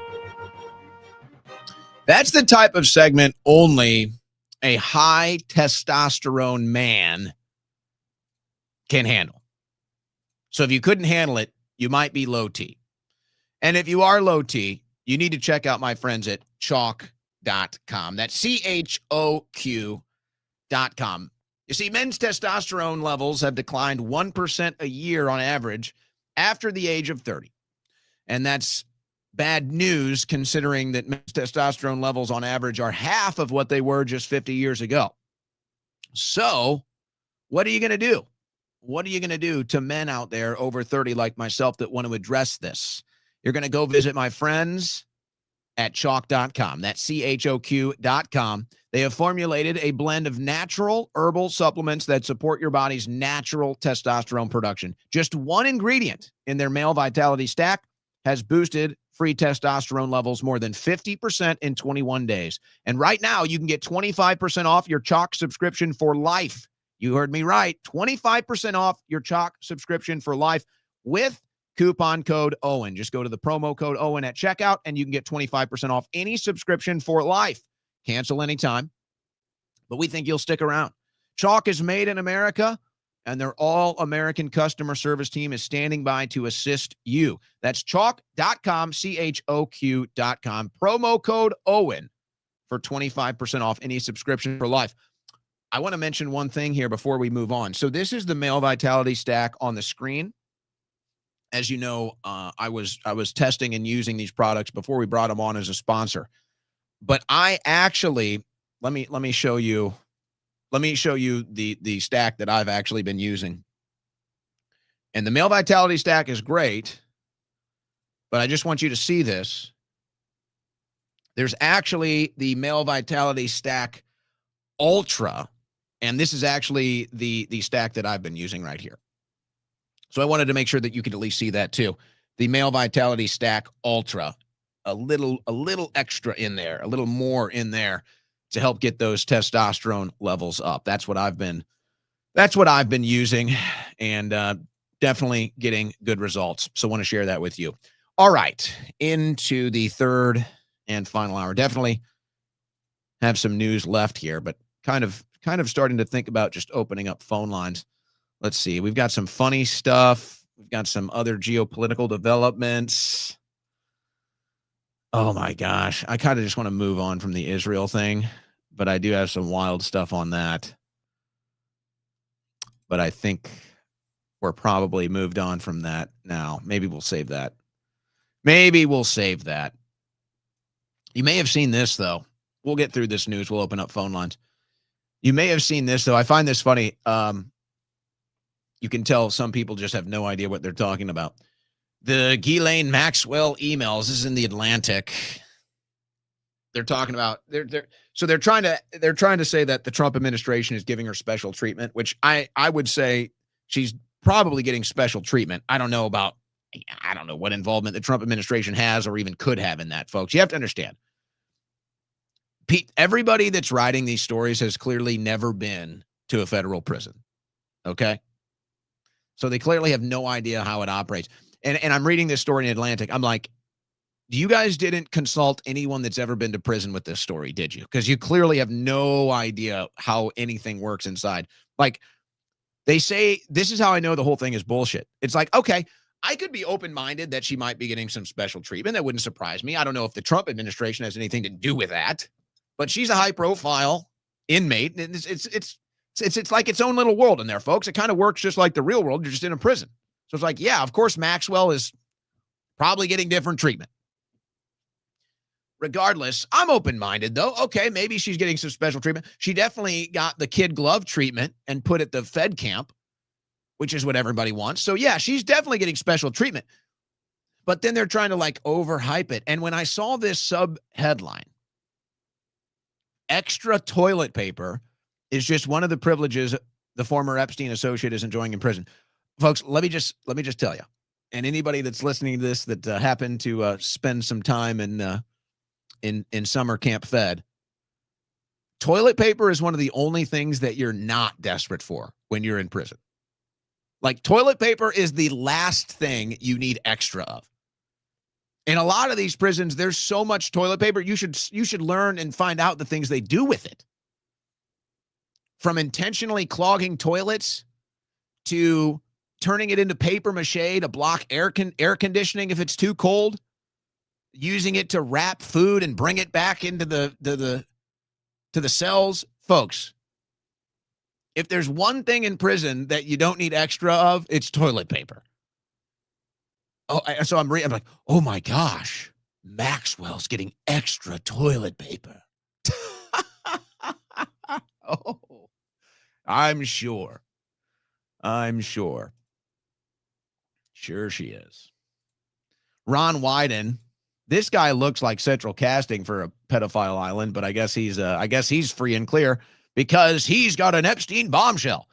That's the type of segment only a high testosterone man can handle. So if you couldn't handle it, you might be low T. And if you are low T, you need to check out my friends at CHOQ.com. That's CHOQ.com. You see, men's testosterone levels have declined 1% a year on average after the age of 30. And that's bad news considering that men's testosterone levels on average are half of what they were just 50 years ago. So what are you going to do? what are you going to do to men out there over 30 like myself that want to address this? You're going to go visit my friends at CHOQ.com. That's CHOQ.com. They have formulated a blend of natural herbal supplements that support your body's natural testosterone production. Just one ingredient in their male vitality stack has boosted free testosterone levels more than 50% in 21 days. And right now, you can get 25% off your CHOQ subscription for life. You heard me right. 25% off your CHOQ subscription for life with coupon code Owen. Just go to the promo code Owen at checkout, and you can get 25% off any subscription for life. Cancel anytime, but we think you'll stick around. CHOQ is made in America, and their all-American customer service team is standing by to assist you. That's CHOQ.com, CHOQ.com. Promo code Owen for 25% off any subscription for life. I want to mention one thing here before we move on. So this is the male vitality stack on the screen. As you know, I was testing and using these products before we brought them on as a sponsor. But I actually, let me show you the stack that I've actually been using. And the male vitality stack is great, but I just want you to see this. There's actually the male vitality stack ultra, and this is actually the stack that I've been using right here. So I wanted to make sure that you could at least see that too. The male vitality stack ultra, a little extra in there, a little more in there to help get those testosterone levels up. That's what I've been using, and definitely getting good results. So I want to share that with you. All right, into the third and final hour. Definitely have some news left here, but kind of starting to think about just opening up phone lines. Let's see. We've got some funny stuff. We've got some other geopolitical developments. Oh my gosh. I kind of just want to move on from the Israel thing, but I do have some wild stuff on that. But I think we're probably moved on from that now. Maybe we'll save that. You may have seen this, though. We'll get through this news. We'll open up phone lines. You may have seen this, though. I find this funny. You can tell some people just have no idea what they're talking about. The Ghislaine Maxwell emails. This is in the Atlantic. They're talking about they're trying to say that the Trump administration is giving her special treatment, which I would say she's probably getting special treatment. I don't know what involvement the Trump administration has or even could have in that, folks. You have to understand. Everybody that's writing these stories has clearly never been to a federal prison. Okay? So they clearly have no idea how it operates. And I'm reading this story in Atlantic. I'm like, you guys didn't consult anyone that's ever been to prison with this story, did you? Because you clearly have no idea how anything works inside. Like, they say, this is how I know the whole thing is bullshit. It's like, okay, I could be open-minded that she might be getting some special treatment. That wouldn't surprise me. I don't know if the Trump administration has anything to do with that, but she's a high-profile inmate. And it's like its own little world in there, folks. It kind of works just like the real world. You're just in a prison. So it's like, yeah, of course, Maxwell is probably getting different treatment. Regardless, I'm open-minded, though. Okay, maybe she's getting some special treatment. She definitely got the kid glove treatment and put at the Fed camp, which is what everybody wants. So, yeah, she's definitely getting special treatment. But then they're trying to, like, overhype it. And when I saw this sub-headline, extra toilet paper is just one of the privileges the former Epstein associate is enjoying in prison. Folks, let me just tell you, and anybody that's listening to this that happened to spend some time in summer camp Fed, toilet paper is one of the only things that you're not desperate for when you're in prison. Like, toilet paper is the last thing you need extra of. In a lot of these prisons, there's so much toilet paper, you should learn and find out the things they do with it. From intentionally clogging toilets to turning it into paper mache to block air conditioning if it's too cold, using it to wrap food and bring it back into the cells. Folks, if there's one thing in prison that you don't need extra of, it's toilet paper. Oh, so I'm like, oh my gosh, Maxwell's getting extra toilet paper. Oh, I'm sure. I'm sure. Sure she is. Ron Wyden. This guy looks like central casting for a pedophile island, but I guess he's free and clear because he's got an Epstein bombshell.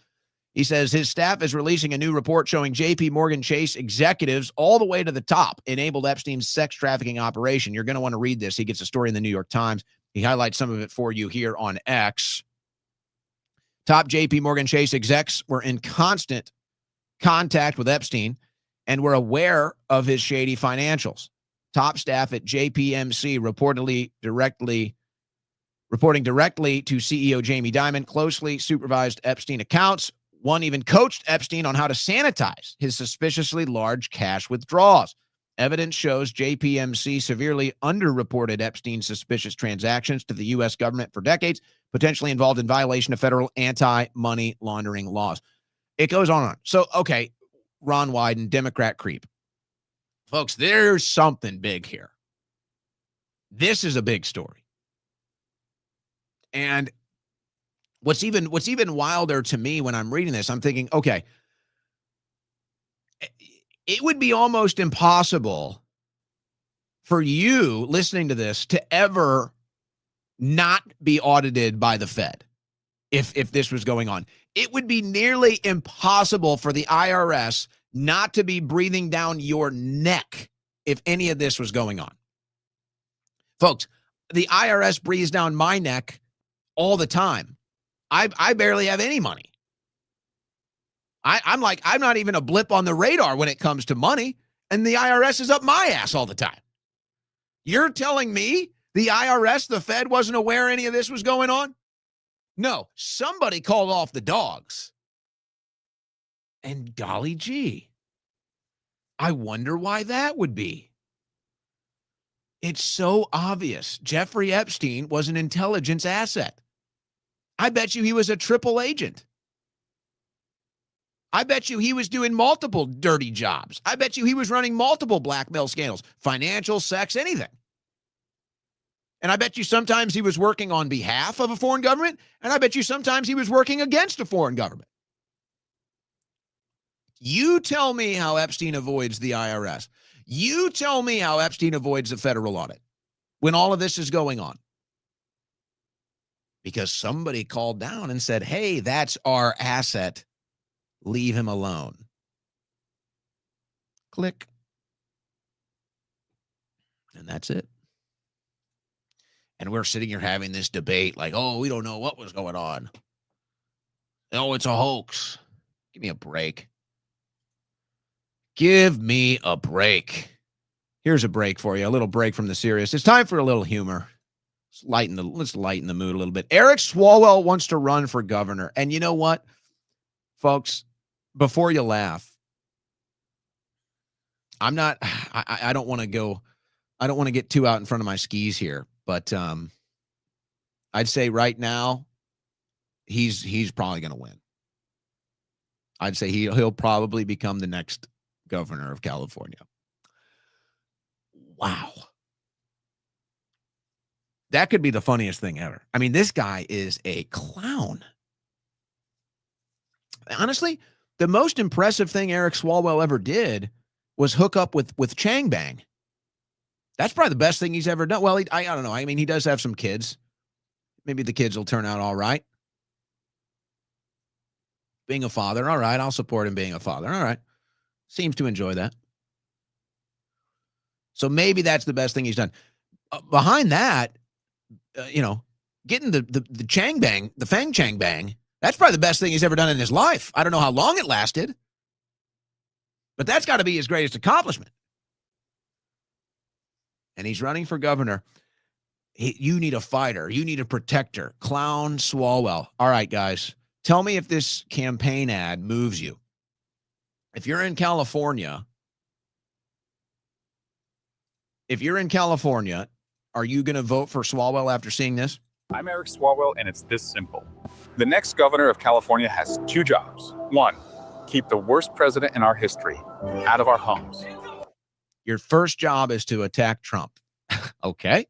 He says his staff is releasing a new report showing J.P. Morgan Chase executives all the way to the top enabled Epstein's sex trafficking operation. You're going to want to read this. He gets a story in the New York Times. He highlights some of it for you here on X. Top J.P. Morgan Chase execs were in constant contact with Epstein and were aware of his shady financials. Top staff at JPMC reporting directly to CEO Jamie Dimon closely supervised Epstein accounts. One even coached Epstein on how to sanitize his suspiciously large cash withdrawals. Evidence shows JPMC severely underreported Epstein's suspicious transactions to the U.S. government for decades, potentially involved in violation of federal anti-money laundering laws. It goes on and on. So, okay, Ron Wyden, Democrat creep. Folks, there's something big here. This is a big story. And what's even wilder to me when I'm reading this, I'm thinking, okay, it would be almost impossible for you listening to this to ever not be audited by the Fed if this was going on. It would be nearly impossible for the IRS not to be breathing down your neck if any of this was going on. Folks, the IRS breathes down my neck all the time. I barely have any money. I'm not even a blip on the radar when it comes to money, and the IRS is up my ass all the time. You're telling me the IRS, the Fed, wasn't aware any of this was going on? No, somebody called off the dogs. And golly gee, I wonder why that would be. It's so obvious. Jeffrey Epstein was an intelligence asset. I bet you he was a triple agent. I bet you he was doing multiple dirty jobs. I bet you he was running multiple blackmail scandals, financial, sex, anything. And I bet you sometimes he was working on behalf of a foreign government, and I bet you sometimes he was working against a foreign government. You tell me how Epstein avoids the IRS. You tell me how Epstein avoids the federal audit when all of this is going on. Because somebody called down and said, hey, that's our asset. Leave him alone. Click. And that's it. And we're sitting here having this debate like, oh, we don't know what was going on. Oh, it's a hoax. Give me a break. Give me a break. Here's a break for you, a little break from the serious. It's time for a little humor. Let's lighten the mood a little bit. Eric Swalwell wants to run for governor. And you know what, folks, before you laugh, I don't want to get too out in front of my skis here, but I'd say right now he's probably going to win. I'd say he'll probably become the next governor of California. Wow. That could be the funniest thing ever. I mean, this guy is a clown. Honestly, the most impressive thing Eric Swalwell ever did was hook up with Chang Bang. That's probably the best thing he's ever done. Well, I don't know. I mean, he does have some kids. Maybe the kids will turn out all right. Being a father, all right. I'll support him being a father. All right. Seems to enjoy that. So maybe that's the best thing he's done. Behind that, getting the Chang Bang, the Fang Chang Bang, that's probably the best thing he's ever done in his life. I don't know how long it lasted, but that's got to be his greatest accomplishment. And he's running for governor. You need a fighter. You need a protector. Clown Swalwell. All right, guys, tell me if this campaign ad moves you. If you're in California, are you going to vote for Swalwell after seeing this? I'm Eric Swalwell, and it's this simple. The next governor of California has two jobs. One, keep the worst president in our history out of our homes. Your first job is to attack Trump. Okay.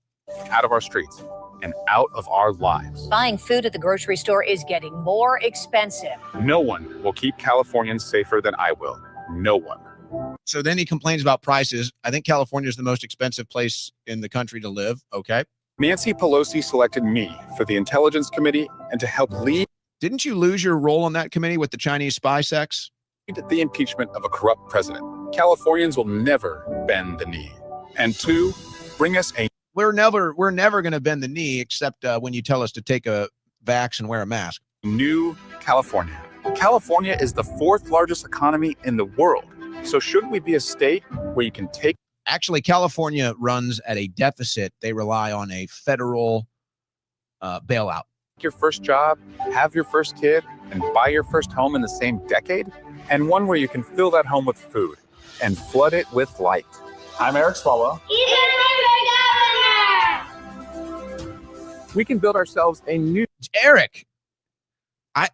Out of our streets. and out of our lives. Buying food at the grocery store is getting more expensive. No one will keep Californians safer than I will. No one. So then he complains about prices. I think California is the most expensive place in the country to live. Okay. Nancy Pelosi selected me for the Intelligence Committee and to help lead. Didn't you lose your role on that committee with the Chinese spy sex? The impeachment of a corrupt president. Californians will never bend the knee. And 2, bring us a. We're never going to bend the knee except when you tell us to take a vax and wear a mask. New California. California is the 4th largest economy in the world. So shouldn't we be a state where you can take? Actually, California runs at a deficit. They rely on a federal bailout. Your first job, have your first kid, and buy your first home in the same decade, and one where you can fill that home with food and flood it with light. I'm Eric Swalwell. We can build ourselves a new. Eric, I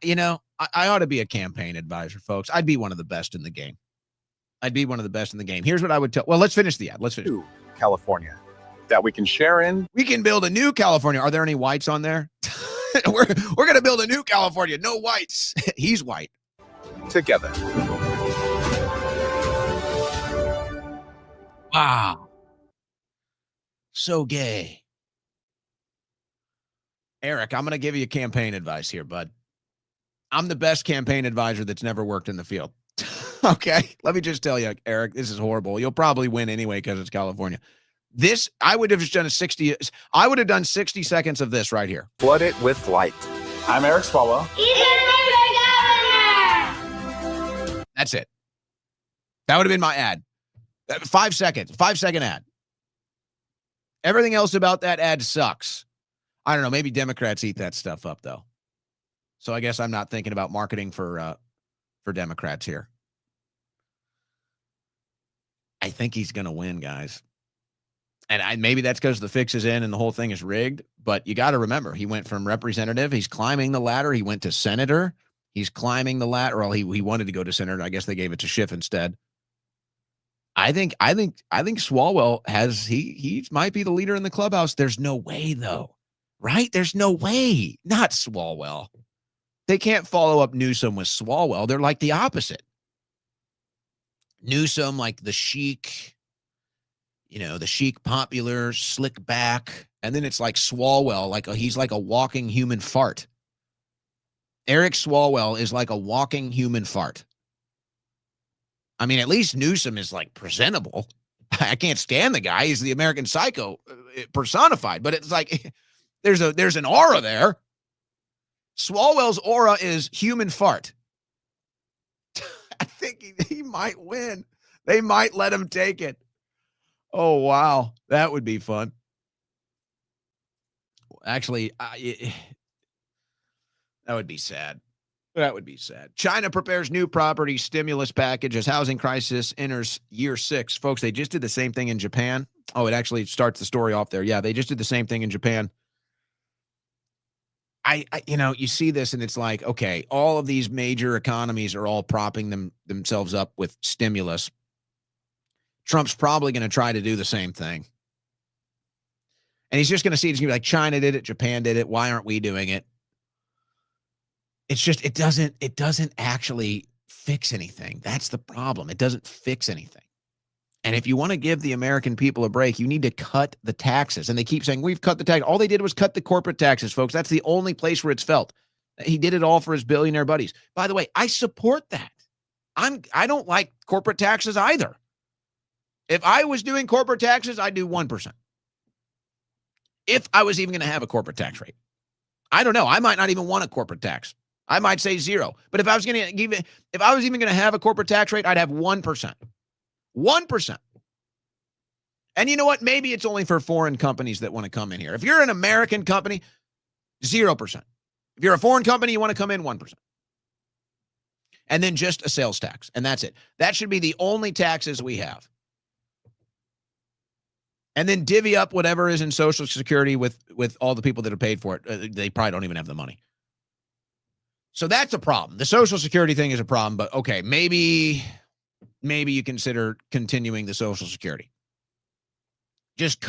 ought to be a campaign advisor, folks. I'd be one of the best in the game. Here's what I would tell. Well, let's finish the ad. Let's finish. California that we can share in. We can build a new California. Are there any whites on there? We're going to build a new California. No whites. He's white. Together. Wow. So gay. Eric, I'm going to give you campaign advice here, bud. I'm the best campaign advisor that's never worked in the field. Okay. Let me just tell you, Eric, this is horrible. You'll probably win anyway because it's California. I would have just done 60 seconds of this right here. Flood it with light. I'm Eric Swalwell. That's it. That would have been my ad. 5 seconds. 5-second ad. Everything else about that ad sucks. I don't know. Maybe Democrats eat that stuff up, though. So I guess I'm not thinking about marketing for Democrats here. I think he's going to win, guys. And maybe that's because the fix is in and the whole thing is rigged. But you got to remember, he went from representative. He's climbing the ladder. He went to senator. He's climbing the ladder. Well, he wanted to go to senator. I guess they gave it to Schiff instead. I think Swalwell he might be the leader in the clubhouse. There's no way, though, right? There's no way. Not Swalwell. They can't follow up Newsom with Swalwell. They're like the opposite. Newsom, like the chic, the chic, popular, slick back. And then it's like Swalwell, he's like a walking human fart. Eric Swalwell is like a walking human fart. I mean, at least Newsom is like presentable. I can't stand the guy. He's the American psycho personified, but it's like there's an aura there. Swalwell's aura is human fart. I think he might win. They might let him take it. Oh, wow. That would be fun. Actually, that would be sad. That would be sad. China prepares new property stimulus package as housing crisis enters year 6. Folks, they just did the same thing in Japan. Oh, it actually starts the story off there. Yeah, they just did the same thing in Japan. You see this and it's like, okay, all of these major economies are all propping themselves up with stimulus. Trump's probably going to try to do the same thing. And he's just going to see, it's going to be like, China did it, Japan did it. Why aren't we doing it? It's just, it doesn't actually fix anything. That's the problem. It doesn't fix anything. And if you want to give the American people a break, you need to cut the taxes. And they keep saying, we've cut the tax. All they did was cut the corporate taxes, folks. That's the only place where it's felt. He did it all for his billionaire buddies. By the way, I support that. I don't like corporate taxes either. If I was doing corporate taxes, I'd do 1%. If I was even going to have a corporate tax rate. I don't know. I might not even want a corporate tax. I might say 0. But if I was even going to have a corporate tax rate, I'd have 1%. 1%. And you know what? Maybe it's only for foreign companies that want to come in here. If you're an American company, 0%. If you're a foreign company, you want to come in, 1%. And then just a sales tax. And that's it. That should be the only taxes we have. And then divvy up whatever is in Social Security with all the people that are paid for it. They probably don't even have the money. So that's a problem. The Social Security thing is a problem, but okay, maybe you consider continuing the Social Security. Just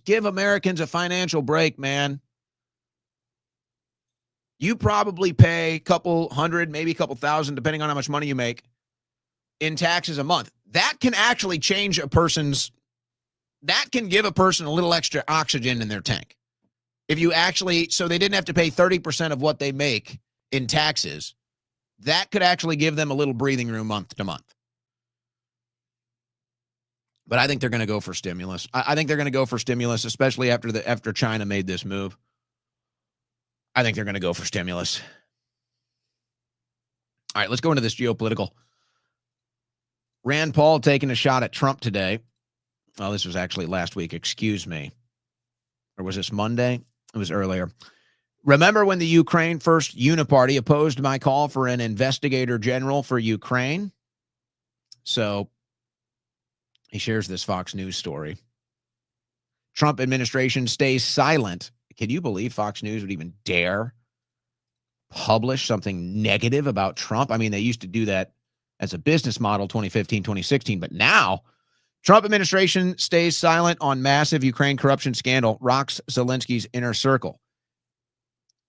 give Americans a financial break, man. You probably pay a couple hundred, maybe a couple thousand, depending on how much money you make, in taxes a month. That can actually change a person's, that can give a person a little extra oxygen in their tank. If you actually, so they didn't have to pay 30% of what they make in taxes, that could actually give them a little breathing room month to month. But I think they're going to go for stimulus. I think they're going to go for stimulus, especially after China made this move. I think they're going to go for stimulus. All right, let's go into this geopolitical. Rand Paul taking a shot at Trump today. Well, this was actually last week. Excuse me. Or was this Monday? It was earlier. Remember when the Ukraine First Uniparty opposed my call for an investigator general for Ukraine? So he shares this Fox News story. Trump administration stays silent. Can you believe Fox News would even dare publish something negative about Trump? I mean, they used to do that as a business model 2015, 2016, but now Trump administration stays silent on massive Ukraine corruption scandal, rocks Zelensky's inner circle.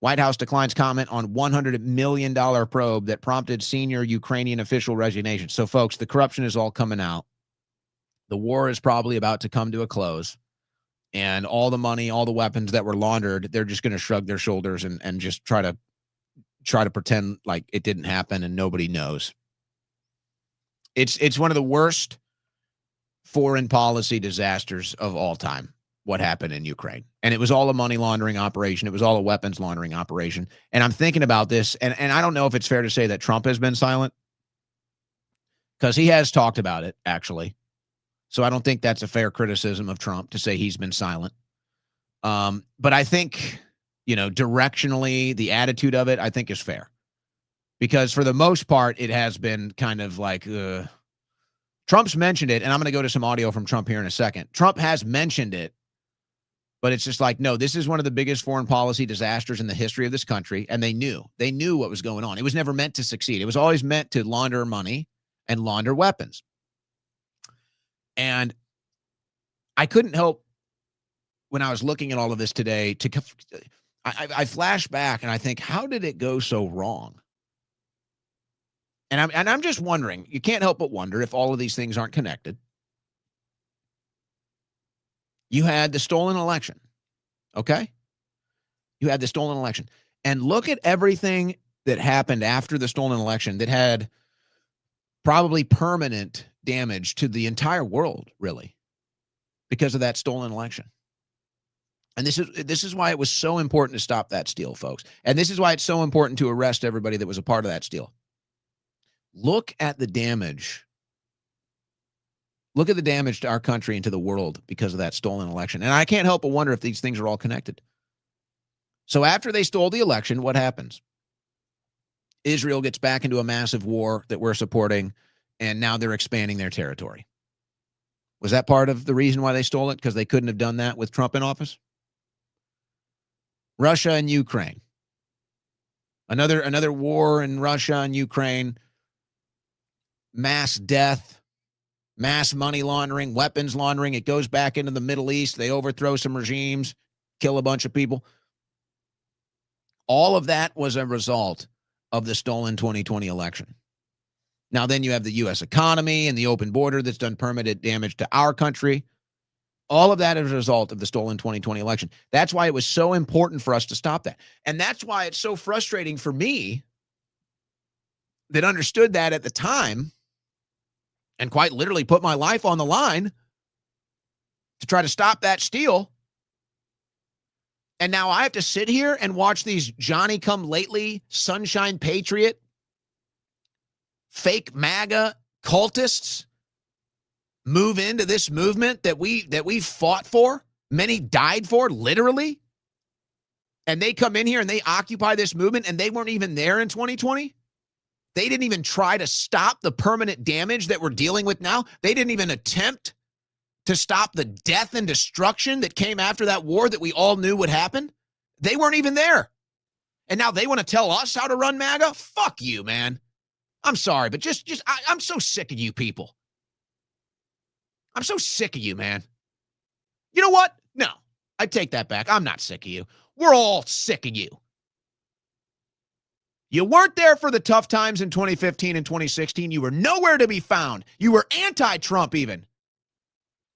White House declines comment on $100 million probe that prompted senior Ukrainian official resignation. So, folks, the corruption is all coming out. The war is probably about to come to a close. And all the money, all the weapons that were laundered, they're just going to shrug their shoulders and just try to pretend like it didn't happen and nobody knows. It's one of the worst foreign policy disasters of all time, what happened in Ukraine. And it was all a money laundering operation. It was all a weapons laundering operation. And I'm thinking about this, and I don't know if it's fair to say that Trump has been silent, because he has talked about it, actually. So I don't think that's a fair criticism of Trump to say he's been silent. But I think, directionally, the attitude of it, I think, is fair. Because for the most part, it has been kind of like, Trump's mentioned it, and I'm going to go to some audio from Trump here in a second. Trump has mentioned it, but it's just like, no, this is one of the biggest foreign policy disasters in the history of this country, and they knew what was going on. It was never meant to succeed. It was always meant to launder money and launder weapons. And I couldn't help, when I was looking at all of this today, I flash back and I think, how did it go so wrong? And I'm just wondering, you can't help but wonder if all of these things aren't connected. You had the stolen election, okay? You had the stolen election. And look at everything that happened after the stolen election that had probably permanent damage to the entire world, really, because of that stolen election. And this is why it was so important to stop that steal, folks. And this is why it's so important to arrest everybody that was a part of that steal. Look at the damage. Look at the damage to our country and to the world because of that stolen election. And I can't help but wonder if these things are all connected. So after they stole the election, what happens? Israel gets back into a massive war that we're supporting, and now they're expanding their territory. Was that part of the reason why they stole it? Because they couldn't have done that with Trump in office? Russia and Ukraine. Another war in Russia and Ukraine. Mass death, mass money laundering, weapons laundering. It goes back into the Middle East. They overthrow some regimes, kill a bunch of people. All of that was a result of the stolen 2020 election. Now, then you have the U.S. economy and the open border that's done permanent damage to our country. All of that is a result of the stolen 2020 election. That's why it was so important for us to stop that. And that's why it's so frustrating for me that understood that at the time and quite literally put my life on the line to try to stop that steal. And now I have to sit here and watch these Johnny-come-lately, Sunshine Patriot, fake MAGA cultists move into this movement that we fought for, many died for, literally. And they come in here and they occupy this movement, and they weren't even there in 2020. They didn't even try to stop the permanent damage that we're dealing with now. They didn't even attempt to stop the death and destruction that came after that war that we all knew would happen. They weren't even there. And now they want to tell us how to run MAGA? Fuck you, man. I'm sorry, but I'm so sick of you people. I'm so sick of you, man. You know what? No, I take that back. I'm not sick of you. We're all sick of you. You weren't there for the tough times in 2015 and 2016. You were nowhere to be found. You were anti-Trump even.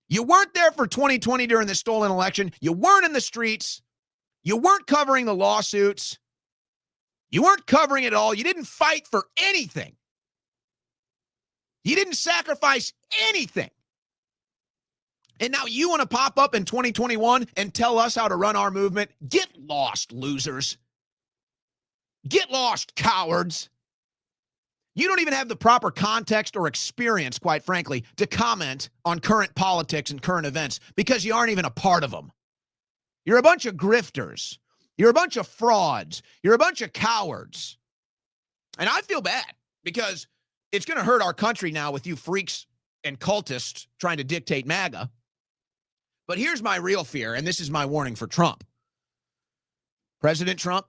You weren't there for 2020 during the stolen election. You weren't in the streets. You weren't covering the lawsuits. You weren't covering it all. You didn't fight for anything. You didn't sacrifice anything. And now you want to pop up in 2021 and tell us how to run our movement? Get lost, losers. Get lost, cowards. You don't even have the proper context or experience, quite frankly, to comment on current politics and current events because you aren't even a part of them. You're a bunch of grifters. You're a bunch of frauds. You're a bunch of cowards. And I feel bad because it's going to hurt our country now with you freaks and cultists trying to dictate MAGA. But here's my real fear, and this is my warning for Trump. President Trump,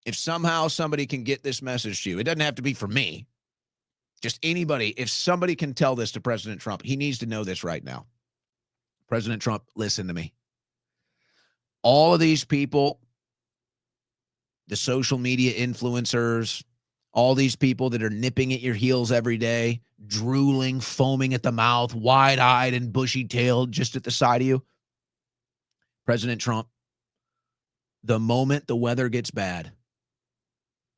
if somehow somebody can get this message to you, it doesn't have to be for me, just anybody, if somebody can tell this to President Trump, he needs to know this right now. President Trump, listen to me. All of these people, the social media influencers, all these people that are nipping at your heels every day, drooling, foaming at the mouth, wide-eyed and bushy-tailed just at the side of you. President Trump, the moment the weather gets bad,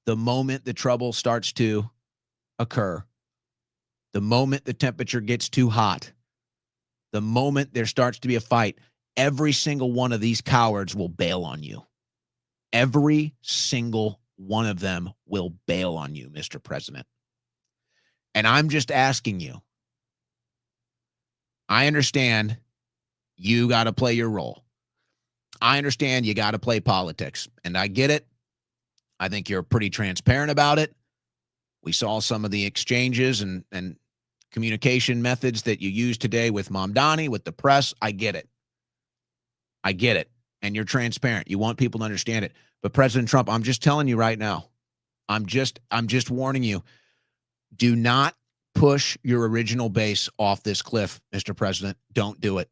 the moment the trouble starts to occur, the moment the temperature gets too hot, the moment there starts to be a fight, every single one of these cowards will bail on you. Every single one of them will bail on you, Mr. President. And I'm just asking you, I understand you got to play your role. I understand you got to play politics, and I get it. I think you're pretty transparent about it. We saw some of the exchanges and communication methods that you used today with Mamdani, with the press. I get it. I get it. And you're transparent. You want people to understand it. But President Trump, I'm just telling you right now, I'm just warning you, do not push your original base off this cliff, Mr. President. Don't do it.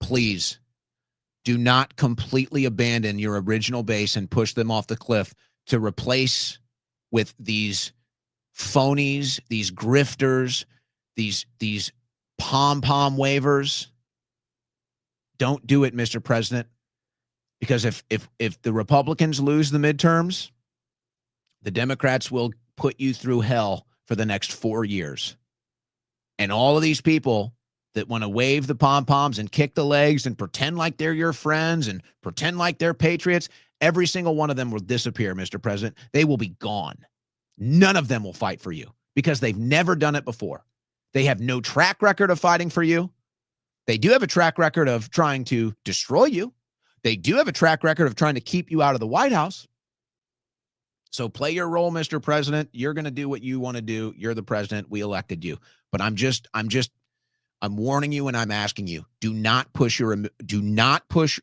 Please. Do not completely abandon your original base and push them off the cliff to replace with these phonies, these grifters, these pom-pom wavers. Don't do it, Mr. President, because if the Republicans lose the midterms, the Democrats will put you through hell for the next 4 years. And all of these people that want to wave the pom-poms and kick the legs and pretend like they're your friends and pretend like they're patriots, every single one of them will disappear, Mr. President. They will be gone. None of them will fight for you because they've never done it before. They have no track record of fighting for you. They do have a track record of trying to destroy you. They do have a track record of trying to keep you out of the White House. So play your role, Mr. President. You're going to do what you want to do. You're the president. We elected you. But I'm warning you and I'm asking you, do not push your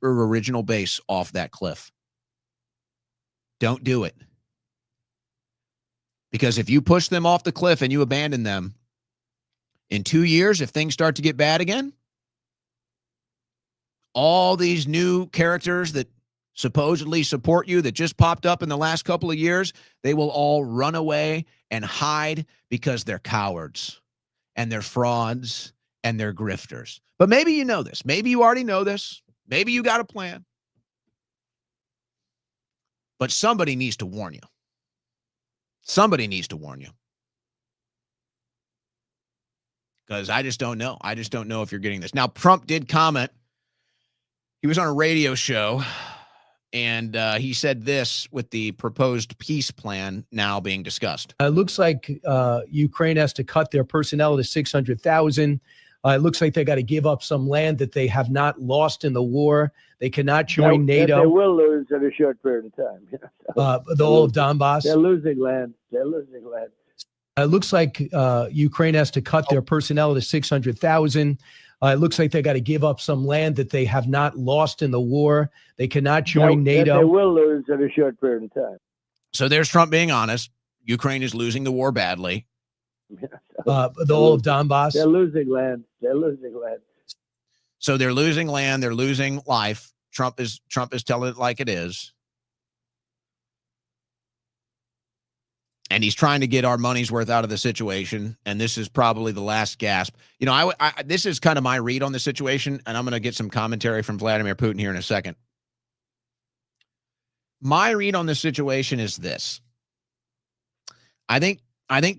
original base off that cliff. Don't do it. Because if you push them off the cliff and you abandon them, in 2 years, if things start to get bad again, all these new characters that supposedly support you that just popped up in the last couple of years, they will all run away and hide because they're cowards and they're frauds and they're grifters. But maybe you know this. Maybe you already know this. Maybe you got a plan. But somebody needs to warn you. Somebody needs to warn you. Because I just don't know. I just don't know if you're getting this. Now, Trump did comment. He was on a radio show, and he said this with the proposed peace plan now being discussed. It looks like Ukraine has to cut their personnel to 600,000. It looks like they got to give up some land that they have not lost in the war. They cannot join NATO. They will lose in a short period of time. The whole of Donbass. They're losing land. They're losing land. It looks like Ukraine has to cut their personnel to 600,000. It looks like they got to give up some land that they have not lost in the war. They cannot join NATO. They will lose in a short period of time. So there's Trump being honest. Ukraine is losing the war badly. The whole of Donbass. They're losing land. They're losing land. So they're losing land. They're losing life. Trump is telling it like it is. And he's trying to get our money's worth out of the situation. And this is probably the last gasp. You know, this is kind of my read on the situation, and I'm going to get some commentary from Vladimir Putin here in a second. My read on the situation is this. I think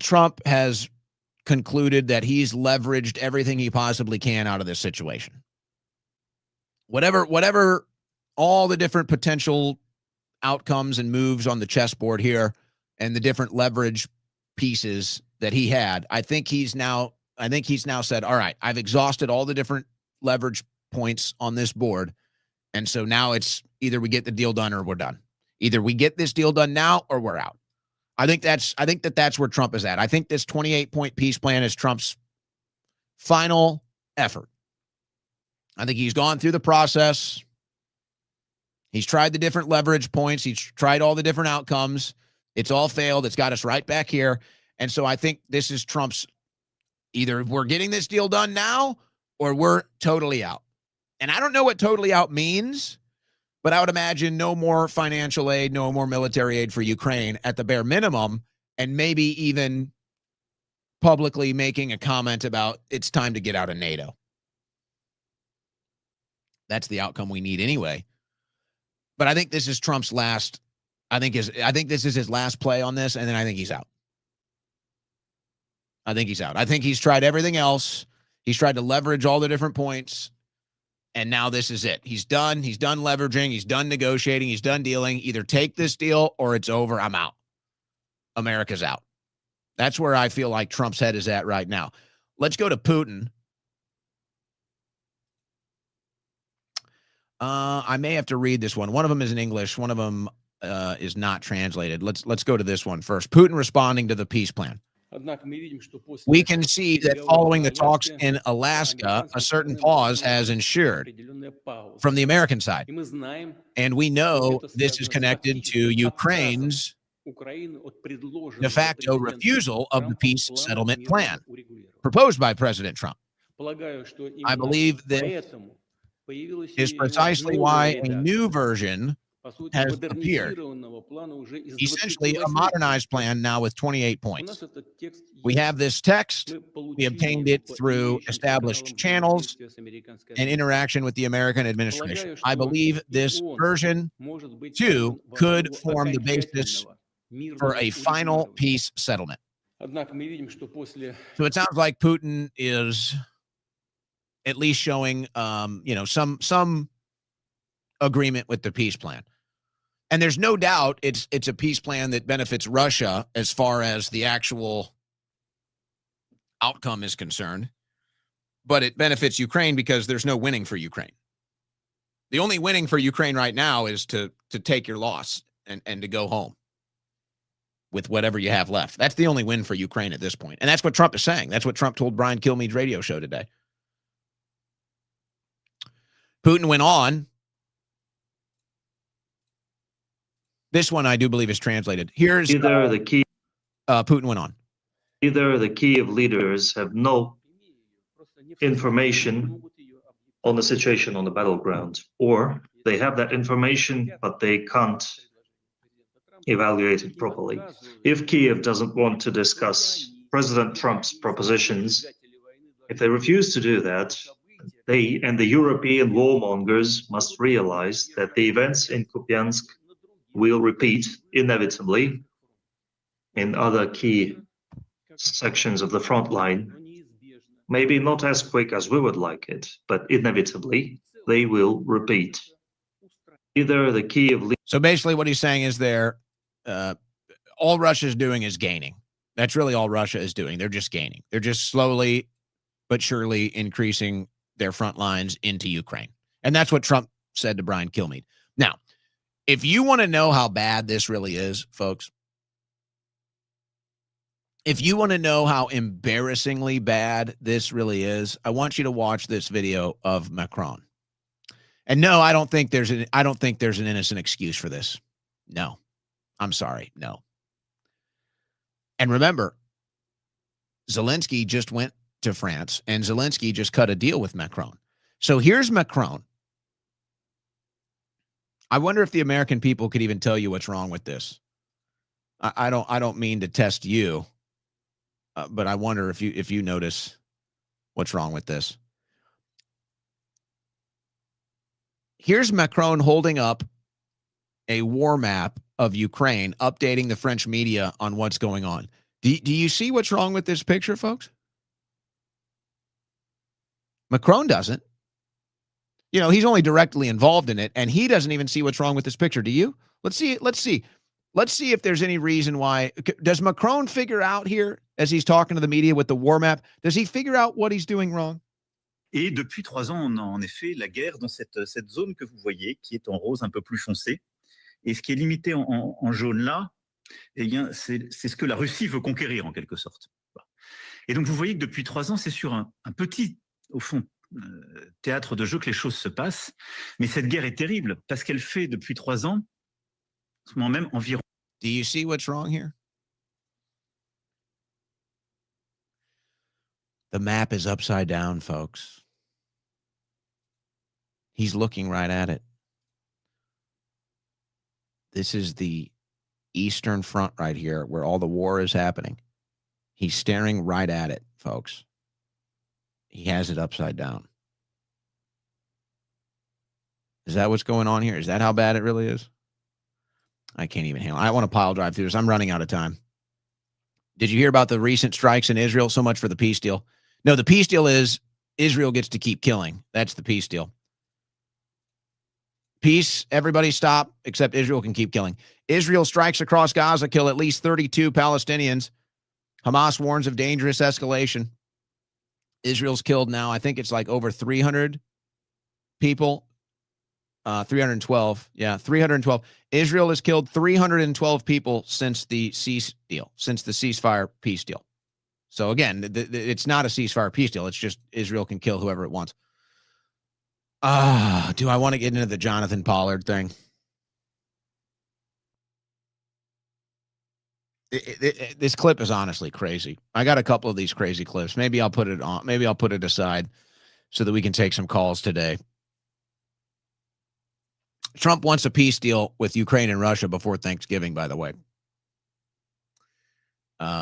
Trump has concluded that he's leveraged everything he possibly can out of this situation. Whatever all the different potential outcomes and moves on the chessboard here and the different leverage pieces that he had, I think he's now said, all right, I've exhausted all the different leverage points on this board. And so now it's either we get the deal done or we're done. Either we get this deal done now or we're out. I think that's where Trump is at. I think this 28-point peace plan is Trump's final effort. I think he's gone through the process. He's tried the different leverage points. He's tried all the different outcomes. It's all failed. It's got us right back here. And so I think this is Trump's, either we're getting this deal done now or we're totally out. And I don't know what totally out means, but I would imagine no more financial aid, no more military aid for Ukraine at the bare minimum, and maybe even publicly making a comment about it's time to get out of NATO. That's the outcome we need anyway. But I think this is Trump's last. I think this is his last play on this, and then I think he's out. I think he's tried everything else. He's tried to leverage all the different points, and now this is it. He's done. He's done leveraging. He's done negotiating. He's done dealing. Either take this deal or it's over. I'm out. America's out. That's where I feel like Trump's head is at right now. Let's go to Putin. I may have to read this one. One of them is in English. One of them is not translated. Let's go to this one first. Putin responding to the peace plan. We can see that following the talks in Alaska, a certain pause has ensured from the American side. And we know this is connected to Ukraine's de facto refusal of the peace settlement plan proposed by President Trump. I believe this is precisely why a new version has appeared. Essentially, a modernized plan now with 28 points. We have this text. We obtained it through established channels and interaction with the American administration. I believe this version, too, could form the basis for a final peace settlement. So it sounds like Putin is at least showing, some agreement with the peace plan. And there's no doubt it's a peace plan that benefits Russia as far as the actual outcome is concerned. But it benefits Ukraine because there's no winning for Ukraine. The only winning for Ukraine right now is to take your loss and to go home with whatever you have left. That's the only win for Ukraine at this point. And that's what Trump is saying. That's what Trump told Brian Kilmeade's radio show today. Putin went on. This one I do believe is translated. Here's either the key. Putin went on. Either the Kiev leaders have no information on the situation on the battleground, or they have that information but they can't evaluate it properly. If Kiev doesn't want to discuss President Trump's propositions, if they refuse to do that, they and the European warmongers must realize that the events in Kupiansk will repeat inevitably in other key sections of the front line. Maybe not as quick as we would like it, but inevitably they will repeat. Either the Kiev. So basically what he's saying is all Russia's doing is gaining. That's really all Russia is doing. They're just gaining. They're just slowly but surely increasing their front lines into Ukraine. And that's what Trump said to Brian Kilmeade. Now, if you want to know how bad this really is, folks, if you want to know how embarrassingly bad this really is, I want you to watch this video of Macron. And no, I don't think there's an innocent excuse for this. No. I'm sorry. No. And remember, Zelensky just went to France and Zelensky just cut a deal with Macron. So here's Macron I wonder if the American people could even tell you what's wrong with this. I don't mean to test you, but I wonder if you notice what's wrong with this. Here's Macron holding up a war map of Ukraine, updating the French media on what's going on. Do you see what's wrong with this picture, folks? Macron doesn't. You know, he's only directly involved in it, and he doesn't even see what's wrong with this picture. Do you? Let's see if there's any reason why. Does Macron figure out here, as he's talking to the media with the war map, does he figure out what he's doing wrong? Et depuis 3 ans, on a en effet la guerre dans cette zone que vous voyez, qui est en rose un peu plus foncé. Et ce qui est limité en jaune là, eh bien, c'est ce que la Russie veut conquérir en quelque sorte. Et donc vous voyez que depuis 3 ans, c'est sur un petit, au fond, théâtre de jeu que les choses se passent. Mais cette guerre est terrible parce qu'elle fait depuis 3 ans, en ce moment même, environ. Do you see what's wrong here? The map is upside down, folks. He's looking right at it. This is the Eastern Front right here, where all the war is happening. He's staring right at it, folks. He has it upside down. Is that what's going on here? Is that how bad it really is? I can't even handle it. I want to pile drive through this. I'm running out of time. Did you hear about the recent strikes in Israel? So much for the peace deal. No, the peace deal is Israel gets to keep killing. That's the peace deal. Peace, everybody stop, except Israel can keep killing. Israel strikes across Gaza, kill at least 32 Palestinians. Hamas warns of dangerous escalation. Israel's killed now, I think it's like over 300 people. 312. Yeah, 312. Israel has killed 312 people since the ceasefire peace deal. So again, it's not a ceasefire peace deal. It's just Israel can kill whoever it wants. Do I want to get into the Jonathan Pollard thing? This clip is honestly crazy. I got a couple of these crazy clips. Maybe I'll put it on. Maybe I'll put it aside so that we can take some calls today. Trump wants a peace deal with Ukraine and Russia before Thanksgiving, by the way.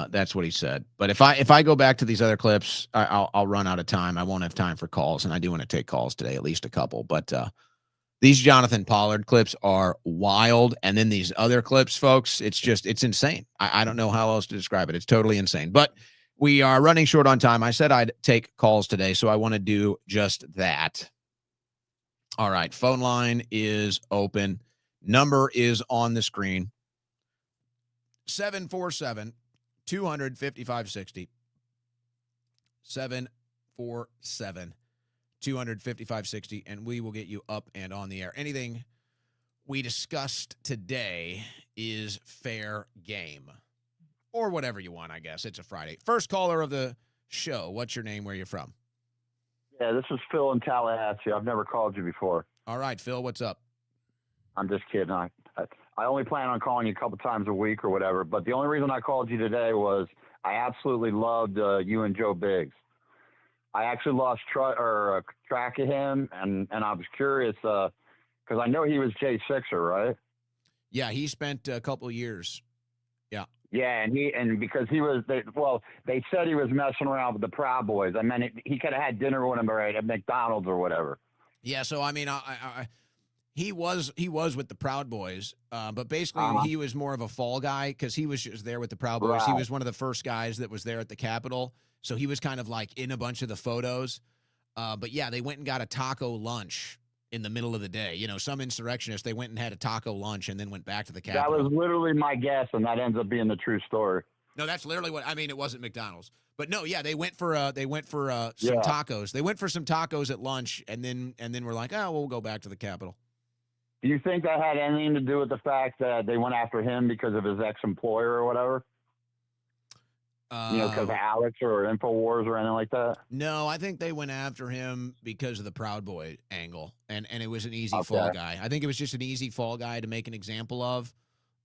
That's what he said. But if I go back to these other clips, I'll run out of time. I won't have time for calls, and I do want to take calls today, at least a couple. But these Jonathan Pollard clips are wild, and then these other clips, folks, it's insane. I don't know how else to describe it. It's totally insane. But we are running short on time. I said I'd take calls today, so I want to do just that. All right, phone line is open. Number is on the screen. 747 200-5560. 747 200-5560, and we will get you up and on the air. Anything we discussed today is fair game, or whatever you want, I guess. It's a Friday. First caller of the show. What's your name? Where you from? Yeah, this is Phil in Tallahassee. I've never called you before. All right, Phil, what's up? I'm just kidding. I only plan on calling you a couple times a week or whatever, but the only reason I called you today was I absolutely loved you and Joe Biggs. I actually lost track of him, and I was curious because I know he was J6er, right? Yeah, he spent a couple of years. Yeah. Yeah, and because they said he was messing around with the Proud Boys. I mean, he could have had dinner with them at McDonald's or whatever. Yeah, so I mean, he was with the Proud Boys, but basically he was more of a fall guy because he was just there with the Proud Boys. Right. He was one of the first guys that was there at the Capitol, so he was kind of like in a bunch of the photos. But yeah, they went and got a taco lunch in the middle of the day. You know, some insurrectionists, they went and had a taco lunch and then went back to the Capitol. That was literally my guess, and that ends up being the true story. No, that's literally what I mean. It wasn't McDonald's, but no, yeah, they went for some tacos. They went for some tacos at lunch, and then we're like, oh, we'll go back to the Capitol. Do you think that had anything to do with the fact that they went after him because of his ex-employer or whatever? Because of Alex or InfoWars or anything like that? No, I think they went after him because of the Proud Boy angle, and it was an easy fall guy. I think it was just an easy fall guy to make an example of.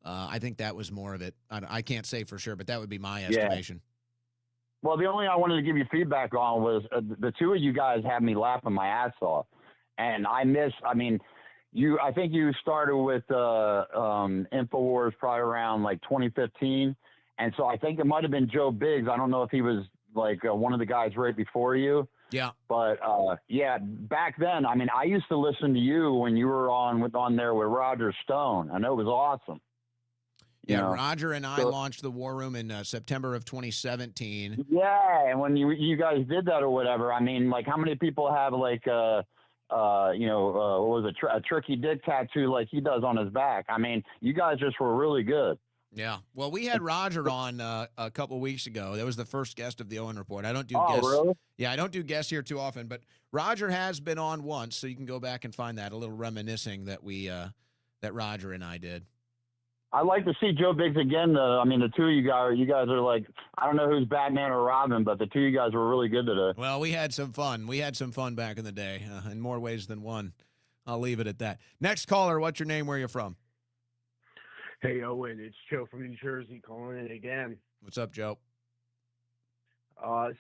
I think that was more of it. I can't say for sure, but that would be my estimation. Yeah. Well, the only thing I wanted to give you feedback on was the two of you guys had me laughing my ass off. And I think you started with InfoWars probably around like 2015. And so I think it might have been Joe Biggs. I don't know if he was like one of the guys right before you. Yeah. But yeah, back then, I mean, I used to listen to you when you were on there with Roger Stone. I know it was awesome. Yeah, You know? Roger and I launched the War Room in September of 2017. Yeah, and when you guys did that or whatever, I mean, like, how many people have like what was it, a turkey dick tattoo like he does on his back? I mean, you guys just were really good. Yeah. Well, we had Roger on a couple weeks ago. That was the first guest of the Owen Report. I don't do guests. Really? Yeah, I don't do guests here too often, but Roger has been on once, so you can go back and find that, a little reminiscing that that Roger and I did. I'd like to see Joe Biggs again. I mean, the two of you guys are like, I don't know who's Batman or Robin, but the two of you guys were really good today. Well, we had some fun. We had some fun back in the day, in more ways than one. I'll leave it at that. Next caller, what's your name? Where you from? Hey, Owen, it's Joe from New Jersey calling in again. What's up, Joe?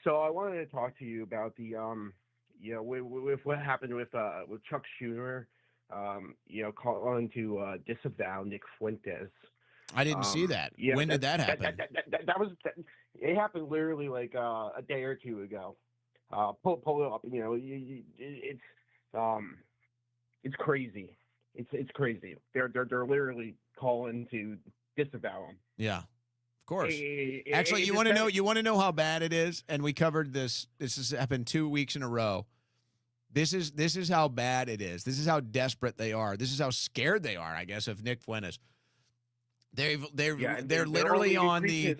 So I wanted to talk to you about the, with what happened with Chuck Schumer, calling to disavow Nick Fuentes. I didn't see that. Yeah, When did that happen? It happened literally like a day or two ago. Pull it up. It's crazy. It's crazy. They're literally calling to disavow him. Yeah, of course. Actually, you want to know how bad it is, and we covered this. This has happened 2 weeks in a row. This is how bad it is. This is how desperate they are. This is how scared they are, I guess, of Nick Fuentes. They're literally on the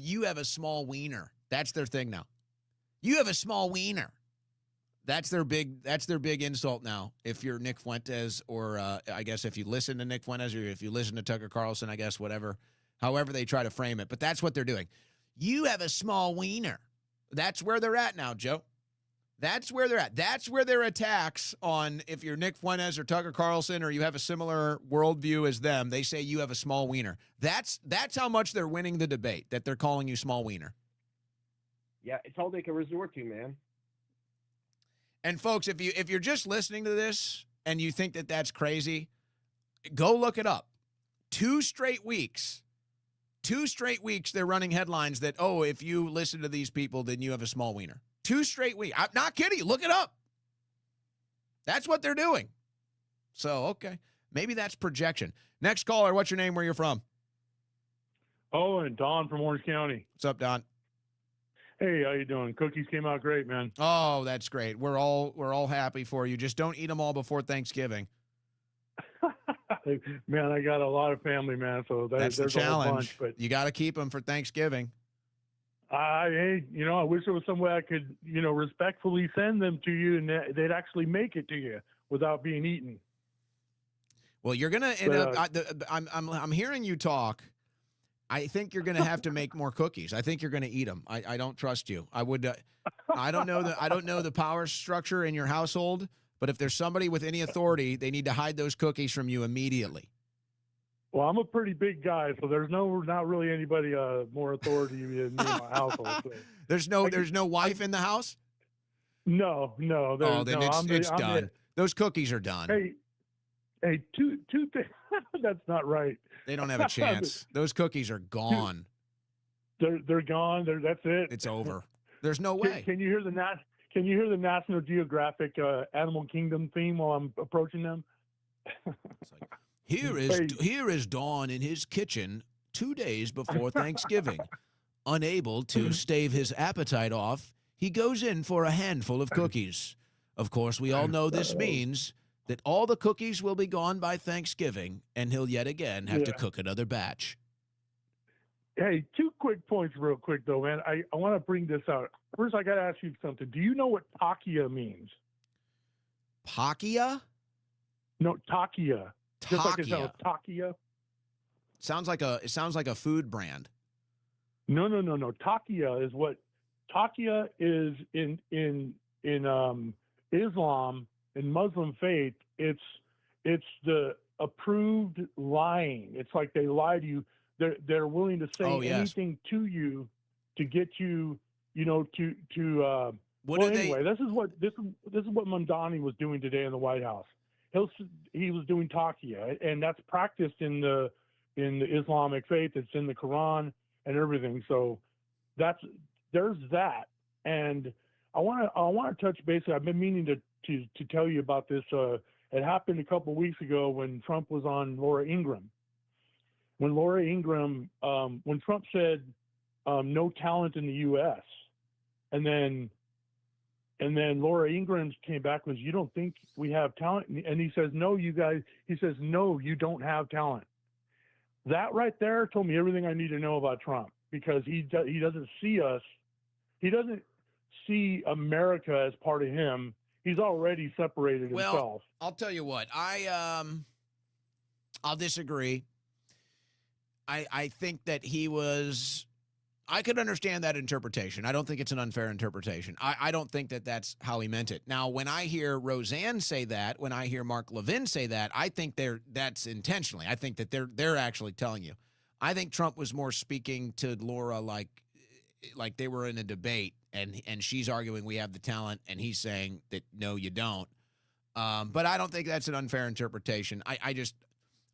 you have a small wiener. That's their thing now. You have a small wiener. That's their big insult now. If you're Nick Fuentes, or I guess if you listen to Nick Fuentes, or if you listen to Tucker Carlson, I guess however they try to frame it. But that's what they're doing. You have a small wiener. That's where they're at now, Joe. That's where they're at. That's where their attacks on, if you're Nick Fuentes or Tucker Carlson, or you have a similar worldview as them, they say you have a small wiener. That's how much they're winning the debate, that they're calling you small wiener. Yeah, it's all they can resort to, man. And folks, if you're just listening to this and you think that that's crazy, go look it up. 2 straight weeks they're running headlines that, oh, if you listen to these people, then you have a small wiener. 2 straight weeks. I'm not kidding you. Look it up. That's what they're doing. So, okay. Maybe that's projection. Next caller, what's your name? Where you're from? Oh, and Don from Orange County. What's up, Don? Hey, how you doing? Cookies came out great, man. Oh, that's great. We're all happy for you. Just don't eat them all before Thanksgiving. Man, I got a lot of family, man. So that's the there's challenge. A whole bunch, but you got to keep them for Thanksgiving. I wish there was some way I could, respectfully send them to you, and they'd actually make it to you without being eaten. Well, you're gonna end up. I'm hearing you talk. I think you're going to have to make more cookies. I think you're going to eat them. I don't trust you. I would. I don't know the power structure in your household, but if there's somebody with any authority, they need to hide those cookies from you immediately. Well, I'm a pretty big guy, so there's not really anybody more authority than me in my household. So. There's no wife in the house. No. It's done. Those cookies are done. Hey, two things. That's not right. They don't have a chance. Those cookies are gone. They're gone. That's it. It's over. There's no way. Can you hear the National Geographic Animal Kingdom theme while I'm approaching them? Here is Dawn in his kitchen 2 days before Thanksgiving. Unable to stave his appetite off, he goes in for a handful of cookies. Of course, we all know this means that all the cookies will be gone by Thanksgiving, and he'll yet again have to cook another batch. Hey, 2 quick points real quick, though, man. I want to bring this out. First, I got to ask you something. Do you know what Takia means? Pakia? No, Takia. Just like it sounds, Takia. It sounds like a food brand. No. Takia is what Takia is in Islam. In Muslim faith, it's the approved lying. It's like they lie to you. They're willing to say anything to you to get you, to What well, do they? anyway, this is what Mamdani was doing today in the White House. He was doing taqiyya, and that's practiced in the Islamic faith. It's in the Quran and everything. So there's that. And I want to touch base. I've been meaning to tell you about this. It happened a couple of weeks ago when Trump was on Laura Ingraham. When Trump said no talent in the U.S. and then Laura Ingraham came back and says, "You don't think we have talent?" And he says, "No, you guys." He says, "No, you don't have talent." That right there told me everything I need to know about Trump, because he doesn't see us. He doesn't see America as part of him. He's already separated himself. I'll tell you what. I'll disagree. I think that he was. I could understand that interpretation. I don't think it's an unfair interpretation. I don't think that that's how he meant it. Now, when I hear Roseanne say that, when I hear Mark Levin say that, I think that's intentionally. I think that they're actually telling you. I think Trump was more speaking to Laura like they were in a debate, and she's arguing we have the talent, and he's saying that no, you don't. But I don't think that's an unfair interpretation.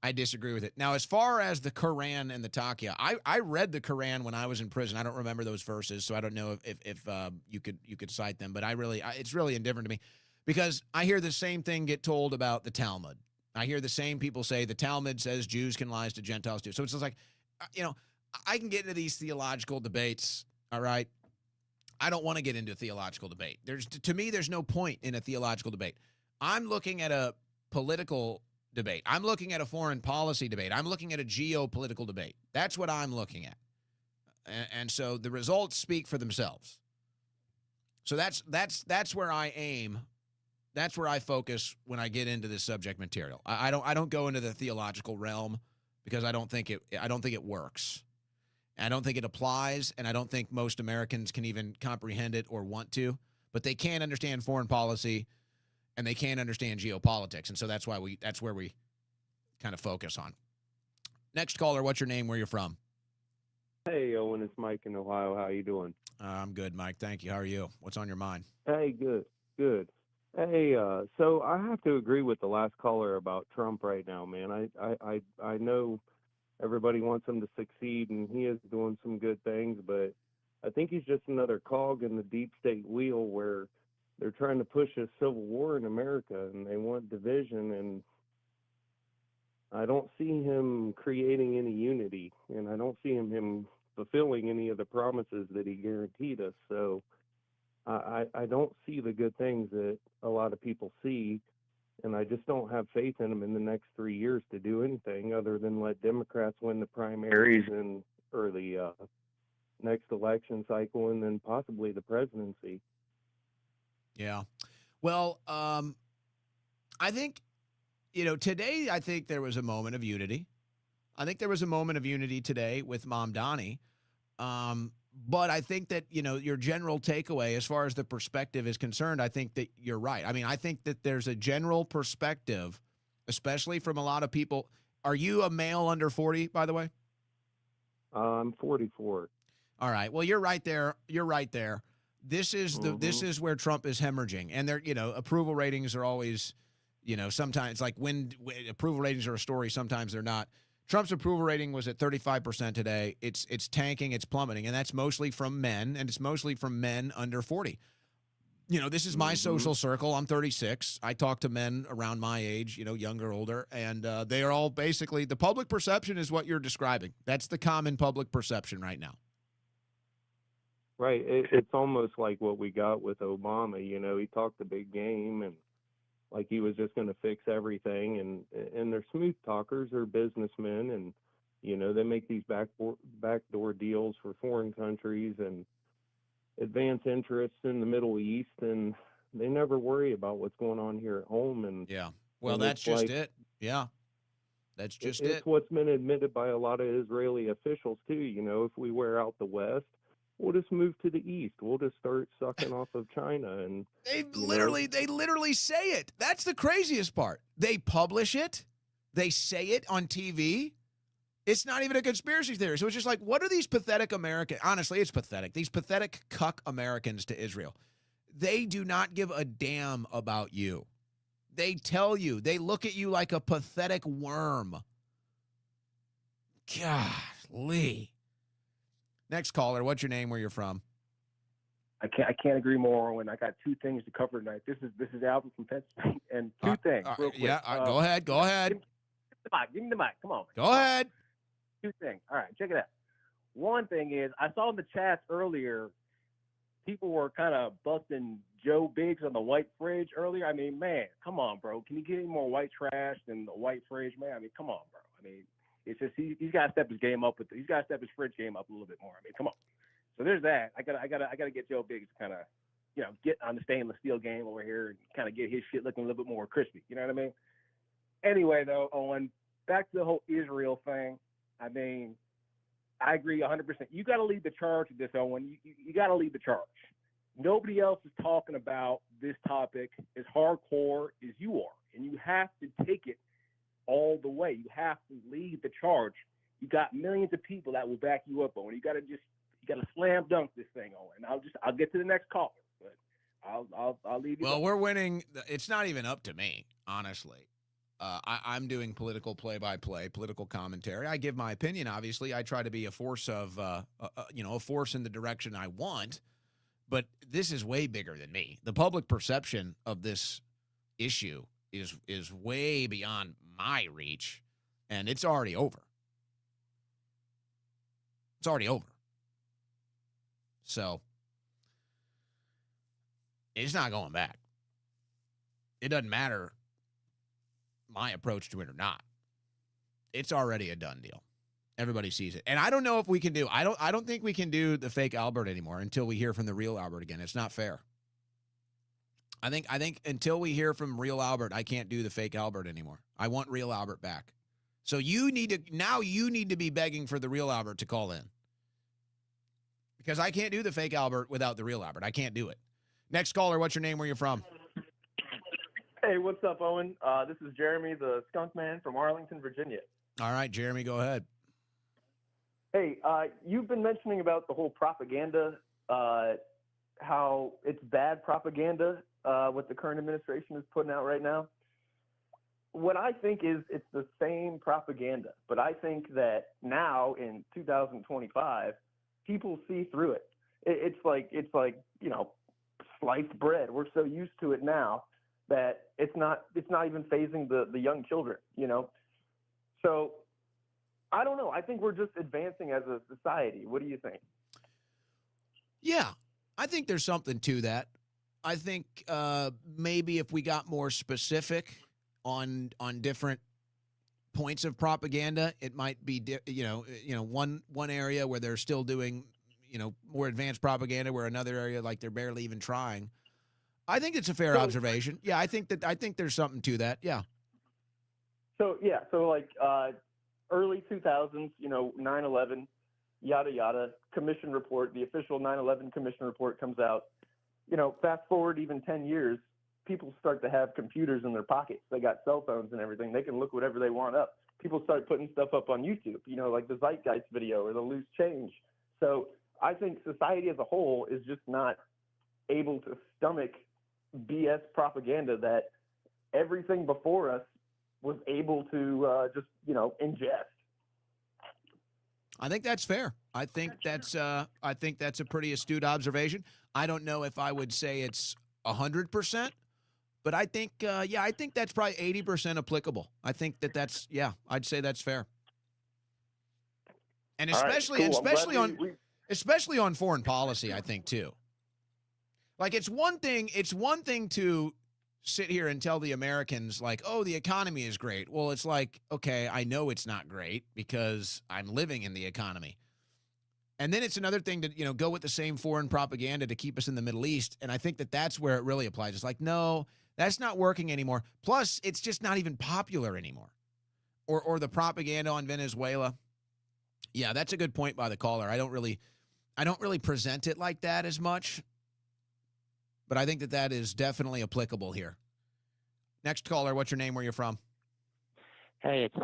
I disagree with it. Now, as far as the Quran and the taqiyya, I read the Quran when I was in prison. I don't remember those verses, so I don't know if you could cite them. But it's really indifferent to me, because I hear the same thing get told about the Talmud. I hear the same people say the Talmud says Jews can lie to Gentiles too. So it's just like, I can get into these theological debates. All right, I don't want to get into a theological debate. To me, there's no point in a theological debate. I'm looking at a political debate. I'm looking at a foreign policy debate. I'm looking at a geopolitical debate. That's what I'm looking at. And so the results speak for themselves. So that's where I aim. That's where I focus when I get into this subject material. I don't go into the theological realm, because I don't think it works. I don't think it applies, and I don't think most Americans can even comprehend it or want to. But they can't understand foreign policy, and they can't understand geopolitics, and so that's where we kind of focus on. Next caller, what's your name? Where you're from? Hey, Owen, it's Mike in Ohio. How you doing? I'm good, Mike. Thank you. How are you? What's on your mind? Hey, good. Hey, so I have to agree with the last caller about Trump right now, man. I know everybody wants him to succeed, and he is doing some good things, but I think he's just another cog in the deep state wheel where they're trying to push a civil war in America, and they want division, and I don't see him creating any unity, and I don't see him fulfilling any of the promises that he guaranteed us. So I don't see the good things that a lot of people see, and I just don't have faith in him in the next 3 years to do anything other than let Democrats win the primaries or the next election cycle, and then possibly the presidency. Yeah. Well, I think, today, I think there was a moment of unity. I think there was a moment of unity today with Mamdani. But I think that, your general takeaway as far as the perspective is concerned, I think that you're right. I mean, I think that there's a general perspective, especially from a lot of people. Are you a male under 40, by the way? I'm 44. All right. Well, you're right there. You're right there. This is where Trump is hemorrhaging, and approval ratings are always, sometimes like when approval ratings are a story, sometimes they're not. Trump's approval rating was at 35% today. It's tanking, it's plummeting, and that's mostly from men, and it's mostly from men under 40. This is my social circle. I'm 36. I talk to men around my age, younger, older, and they are all basically, the public perception is what you're describing. That's the common public perception right now. Right. It's almost like what we got with Obama. He talked a big game, and like he was just going to fix everything. And they're smooth talkers, they're businessmen, and they make these backdoor deals for foreign countries and advance interests in the Middle East, and they never worry about what's going on here at home. And yeah, well, that's just it. Yeah, that's just it. It's what's been admitted by a lot of Israeli officials too. If we wear out the West, we'll just move to the East. We'll just start sucking off of China. And they literally say it. That's the craziest part. They publish it. They say it on TV. It's not even a conspiracy theory. So it's just like, what are these pathetic Americans? Honestly, it's pathetic. These pathetic cuck Americans to Israel. They do not give a damn about you. They tell you, they look at you like a pathetic worm. Golly. Next caller, what's your name, where you're from? I can't agree more. When I got two things to cover tonight. This is Albert from Pennsylvania, and two things real quick. Go ahead. Go ahead. Give me the mic. Come on. Go ahead. Two things. All right, check it out. One thing is, I saw in the chats earlier, people were kind of busting Joe Biggs on the white fridge earlier. I mean, man, come on, bro. Can you get any more white trash than the white fridge, man? I mean, come on, bro. I mean, it's just he's got to step his game up he's got to step his fridge game up a little bit more. I mean, come on. So there's that. I gotta get Joe Biggs to kind of, get on the stainless steel game over here and kind of get his shit looking a little bit more crispy. You know what I mean? Anyway, though, Owen, back to the whole Israel thing. I mean, I agree 100%. You got to lead the charge with this, Owen. You got to lead the charge. Nobody else is talking about this topic as hardcore as you are, and you have to take it all the way. You have to lead the charge. You got millions of people that will back you up, Owen. You got to slam dunk this thing, Owen. I'll get to the next caller, but I'll leave you. Well, we're winning. It's not even up to me, honestly. I'm doing political play-by-play, political commentary. I give my opinion. Obviously, I try to be a force of, a force in the direction I want. But this is way bigger than me. The public perception of this issue is way beyond my reach, and it's already over. It's already over. So it's not going back. It doesn't matter my approach to it or not. It's already a done deal. Everybody sees it. And I don't know if we can do, I don't think we can do the fake Albert anymore until we hear from the real Albert again. It's not fair. I think until we hear from real Albert, I can't do the fake Albert anymore. I want real Albert back. So you need to be begging for the real Albert to call in. Because I can't do the fake Albert without the real Albert. I can't do it. Next caller, what's your name? Where you from? Hey, what's up, Owen? This is Jeremy, the skunk man from Arlington, Virginia. All right, Jeremy, go ahead. Hey, you've been mentioning about the whole propaganda, how it's bad propaganda, what the current administration is putting out right now. What I think is it's the same propaganda, but I think that now in 2025, people see through it. It's like sliced bread. We're so used to it now that it's not even phasing the young children, So I don't know. I think we're just advancing as a society. What do you think? Yeah, I think there's something to that. I think maybe if we got more specific on different points of propaganda, it might be one area where they're still doing more advanced propaganda, where another area like they're barely even trying. I think it's a fair observation. Yeah, I think there's something to that. Yeah. So like early 2000s, 9/11, yada yada, commission report, the official 9/11 commission report comes out. Fast forward even 10 years, people start to have computers in their pockets. They got cell phones and everything. They can look whatever they want up. People start putting stuff up on YouTube, like the Zeitgeist video or the Loose Change. So I think society as a whole is just not able to stomach BS propaganda that everything before us was able to ingest. I think that's fair. I think that's a pretty astute observation. I don't know if I would say it's 100%, but I think I think that's probably 80% applicable. I think that's I'd say that's fair. And especially especially on foreign policy, I think too. Like it's one thing to sit here and tell the Americans like, oh, the economy is great. Well, it's like, okay, I know it's not great because I'm living in the economy. And then it's another thing to, go with the same foreign propaganda to keep us in the Middle East. And I think that's where it really applies. It's like, no, that's not working anymore. Plus, it's just not even popular anymore. Or the propaganda on Venezuela. Yeah, that's a good point by the caller. I don't really present it like that as much. But I think that is definitely applicable here. Next caller, what's your name? Where you're from? Hey, it's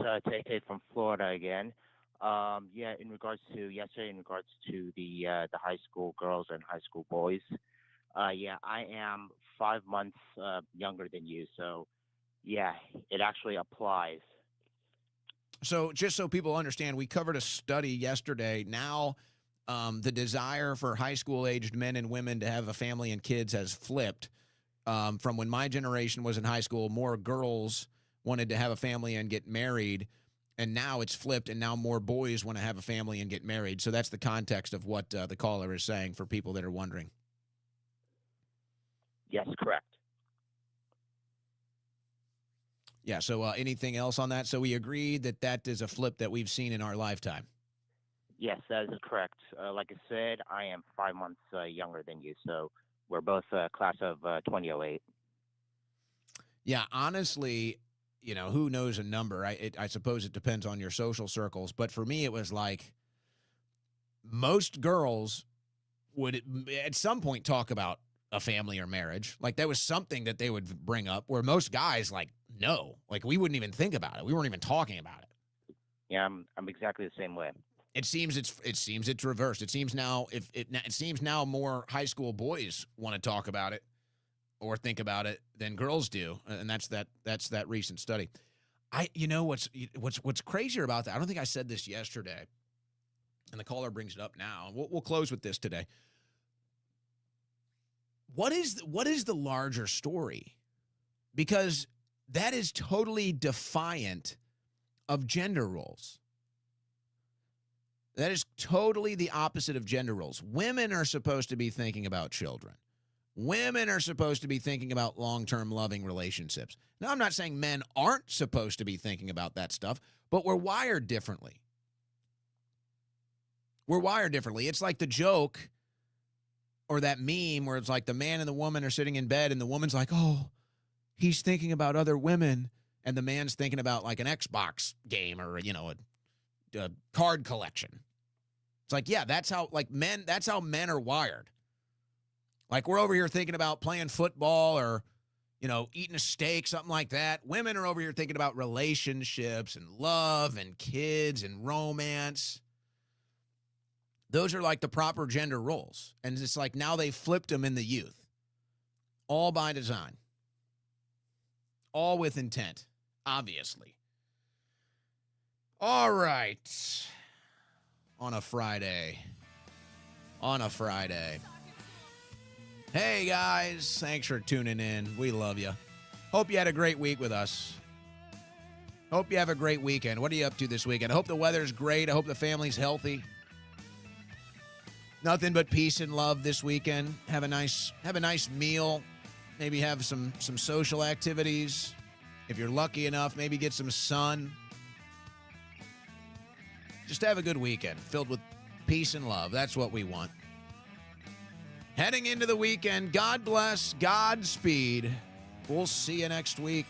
Tate from Florida again. In regards to yesterday, in regards to the high school girls and high school boys, Yeah, I am 5 months younger than you, so yeah, it actually applies. So just so people understand, we covered a study yesterday. Now, the desire for high school aged men and women to have a family and kids has flipped. From when my generation was in high school, more girls wanted to have a family and get married. And now it's flipped, and now more boys want to have a family and get married. So that's the context of what the caller is saying for people that are wondering. Yes, correct. Yeah, so anything else on that? So we agreed that that is a flip that we've seen in our lifetime. Yes, that is correct. Like I said, I am 5 months younger than you, so we're both class of 2008. Yeah, honestly, you know, who knows a number? I suppose it depends on your social circles. But for me, it was like most girls would at some point talk about a family or marriage. Like that was something that they would bring up, where most guys, like, no, like we wouldn't even think about it. We weren't even talking about it. Yeah, I'm exactly the same way. It seems it's reversed. It seems now it seems now more high school boys want to talk about it or think about it than girls do, and that's that recent study. You know what's crazier about that? I don't think I said this yesterday, and the caller brings it up now. We'll close with this today. What is the larger story? Because that is totally defiant of gender roles. That is totally the opposite of gender roles. Women are supposed to be thinking about children. Women are supposed to be thinking about long-term loving relationships. Now, I'm not saying men aren't supposed to be thinking about that stuff, but we're wired differently. We're wired differently. It's like the joke or that meme where it's like the man and the woman are sitting in bed and the woman's like, oh, he's thinking about other women, and the man's thinking about like an Xbox game or, you know, a card collection. It's like, yeah, that's how men are wired. Like we're over here thinking about playing football or, you know, eating a steak, something like that. Women are over here thinking about relationships and love and kids and romance. Those are like the proper gender roles. And it's like now they flipped them in the youth. All by design. All with intent, obviously. All right. On a Friday. Hey, guys. Thanks for tuning in. We love you. Hope you had a great week with us. Hope you have a great weekend. What are you up to this weekend? I hope the weather's great. I hope the family's healthy. Nothing but peace and love this weekend. Have a nice meal. Maybe have some social activities. If you're lucky enough, maybe get some sun. Just have a good weekend filled with peace and love. That's what we want. Heading into the weekend, God bless, Godspeed. We'll see you next week.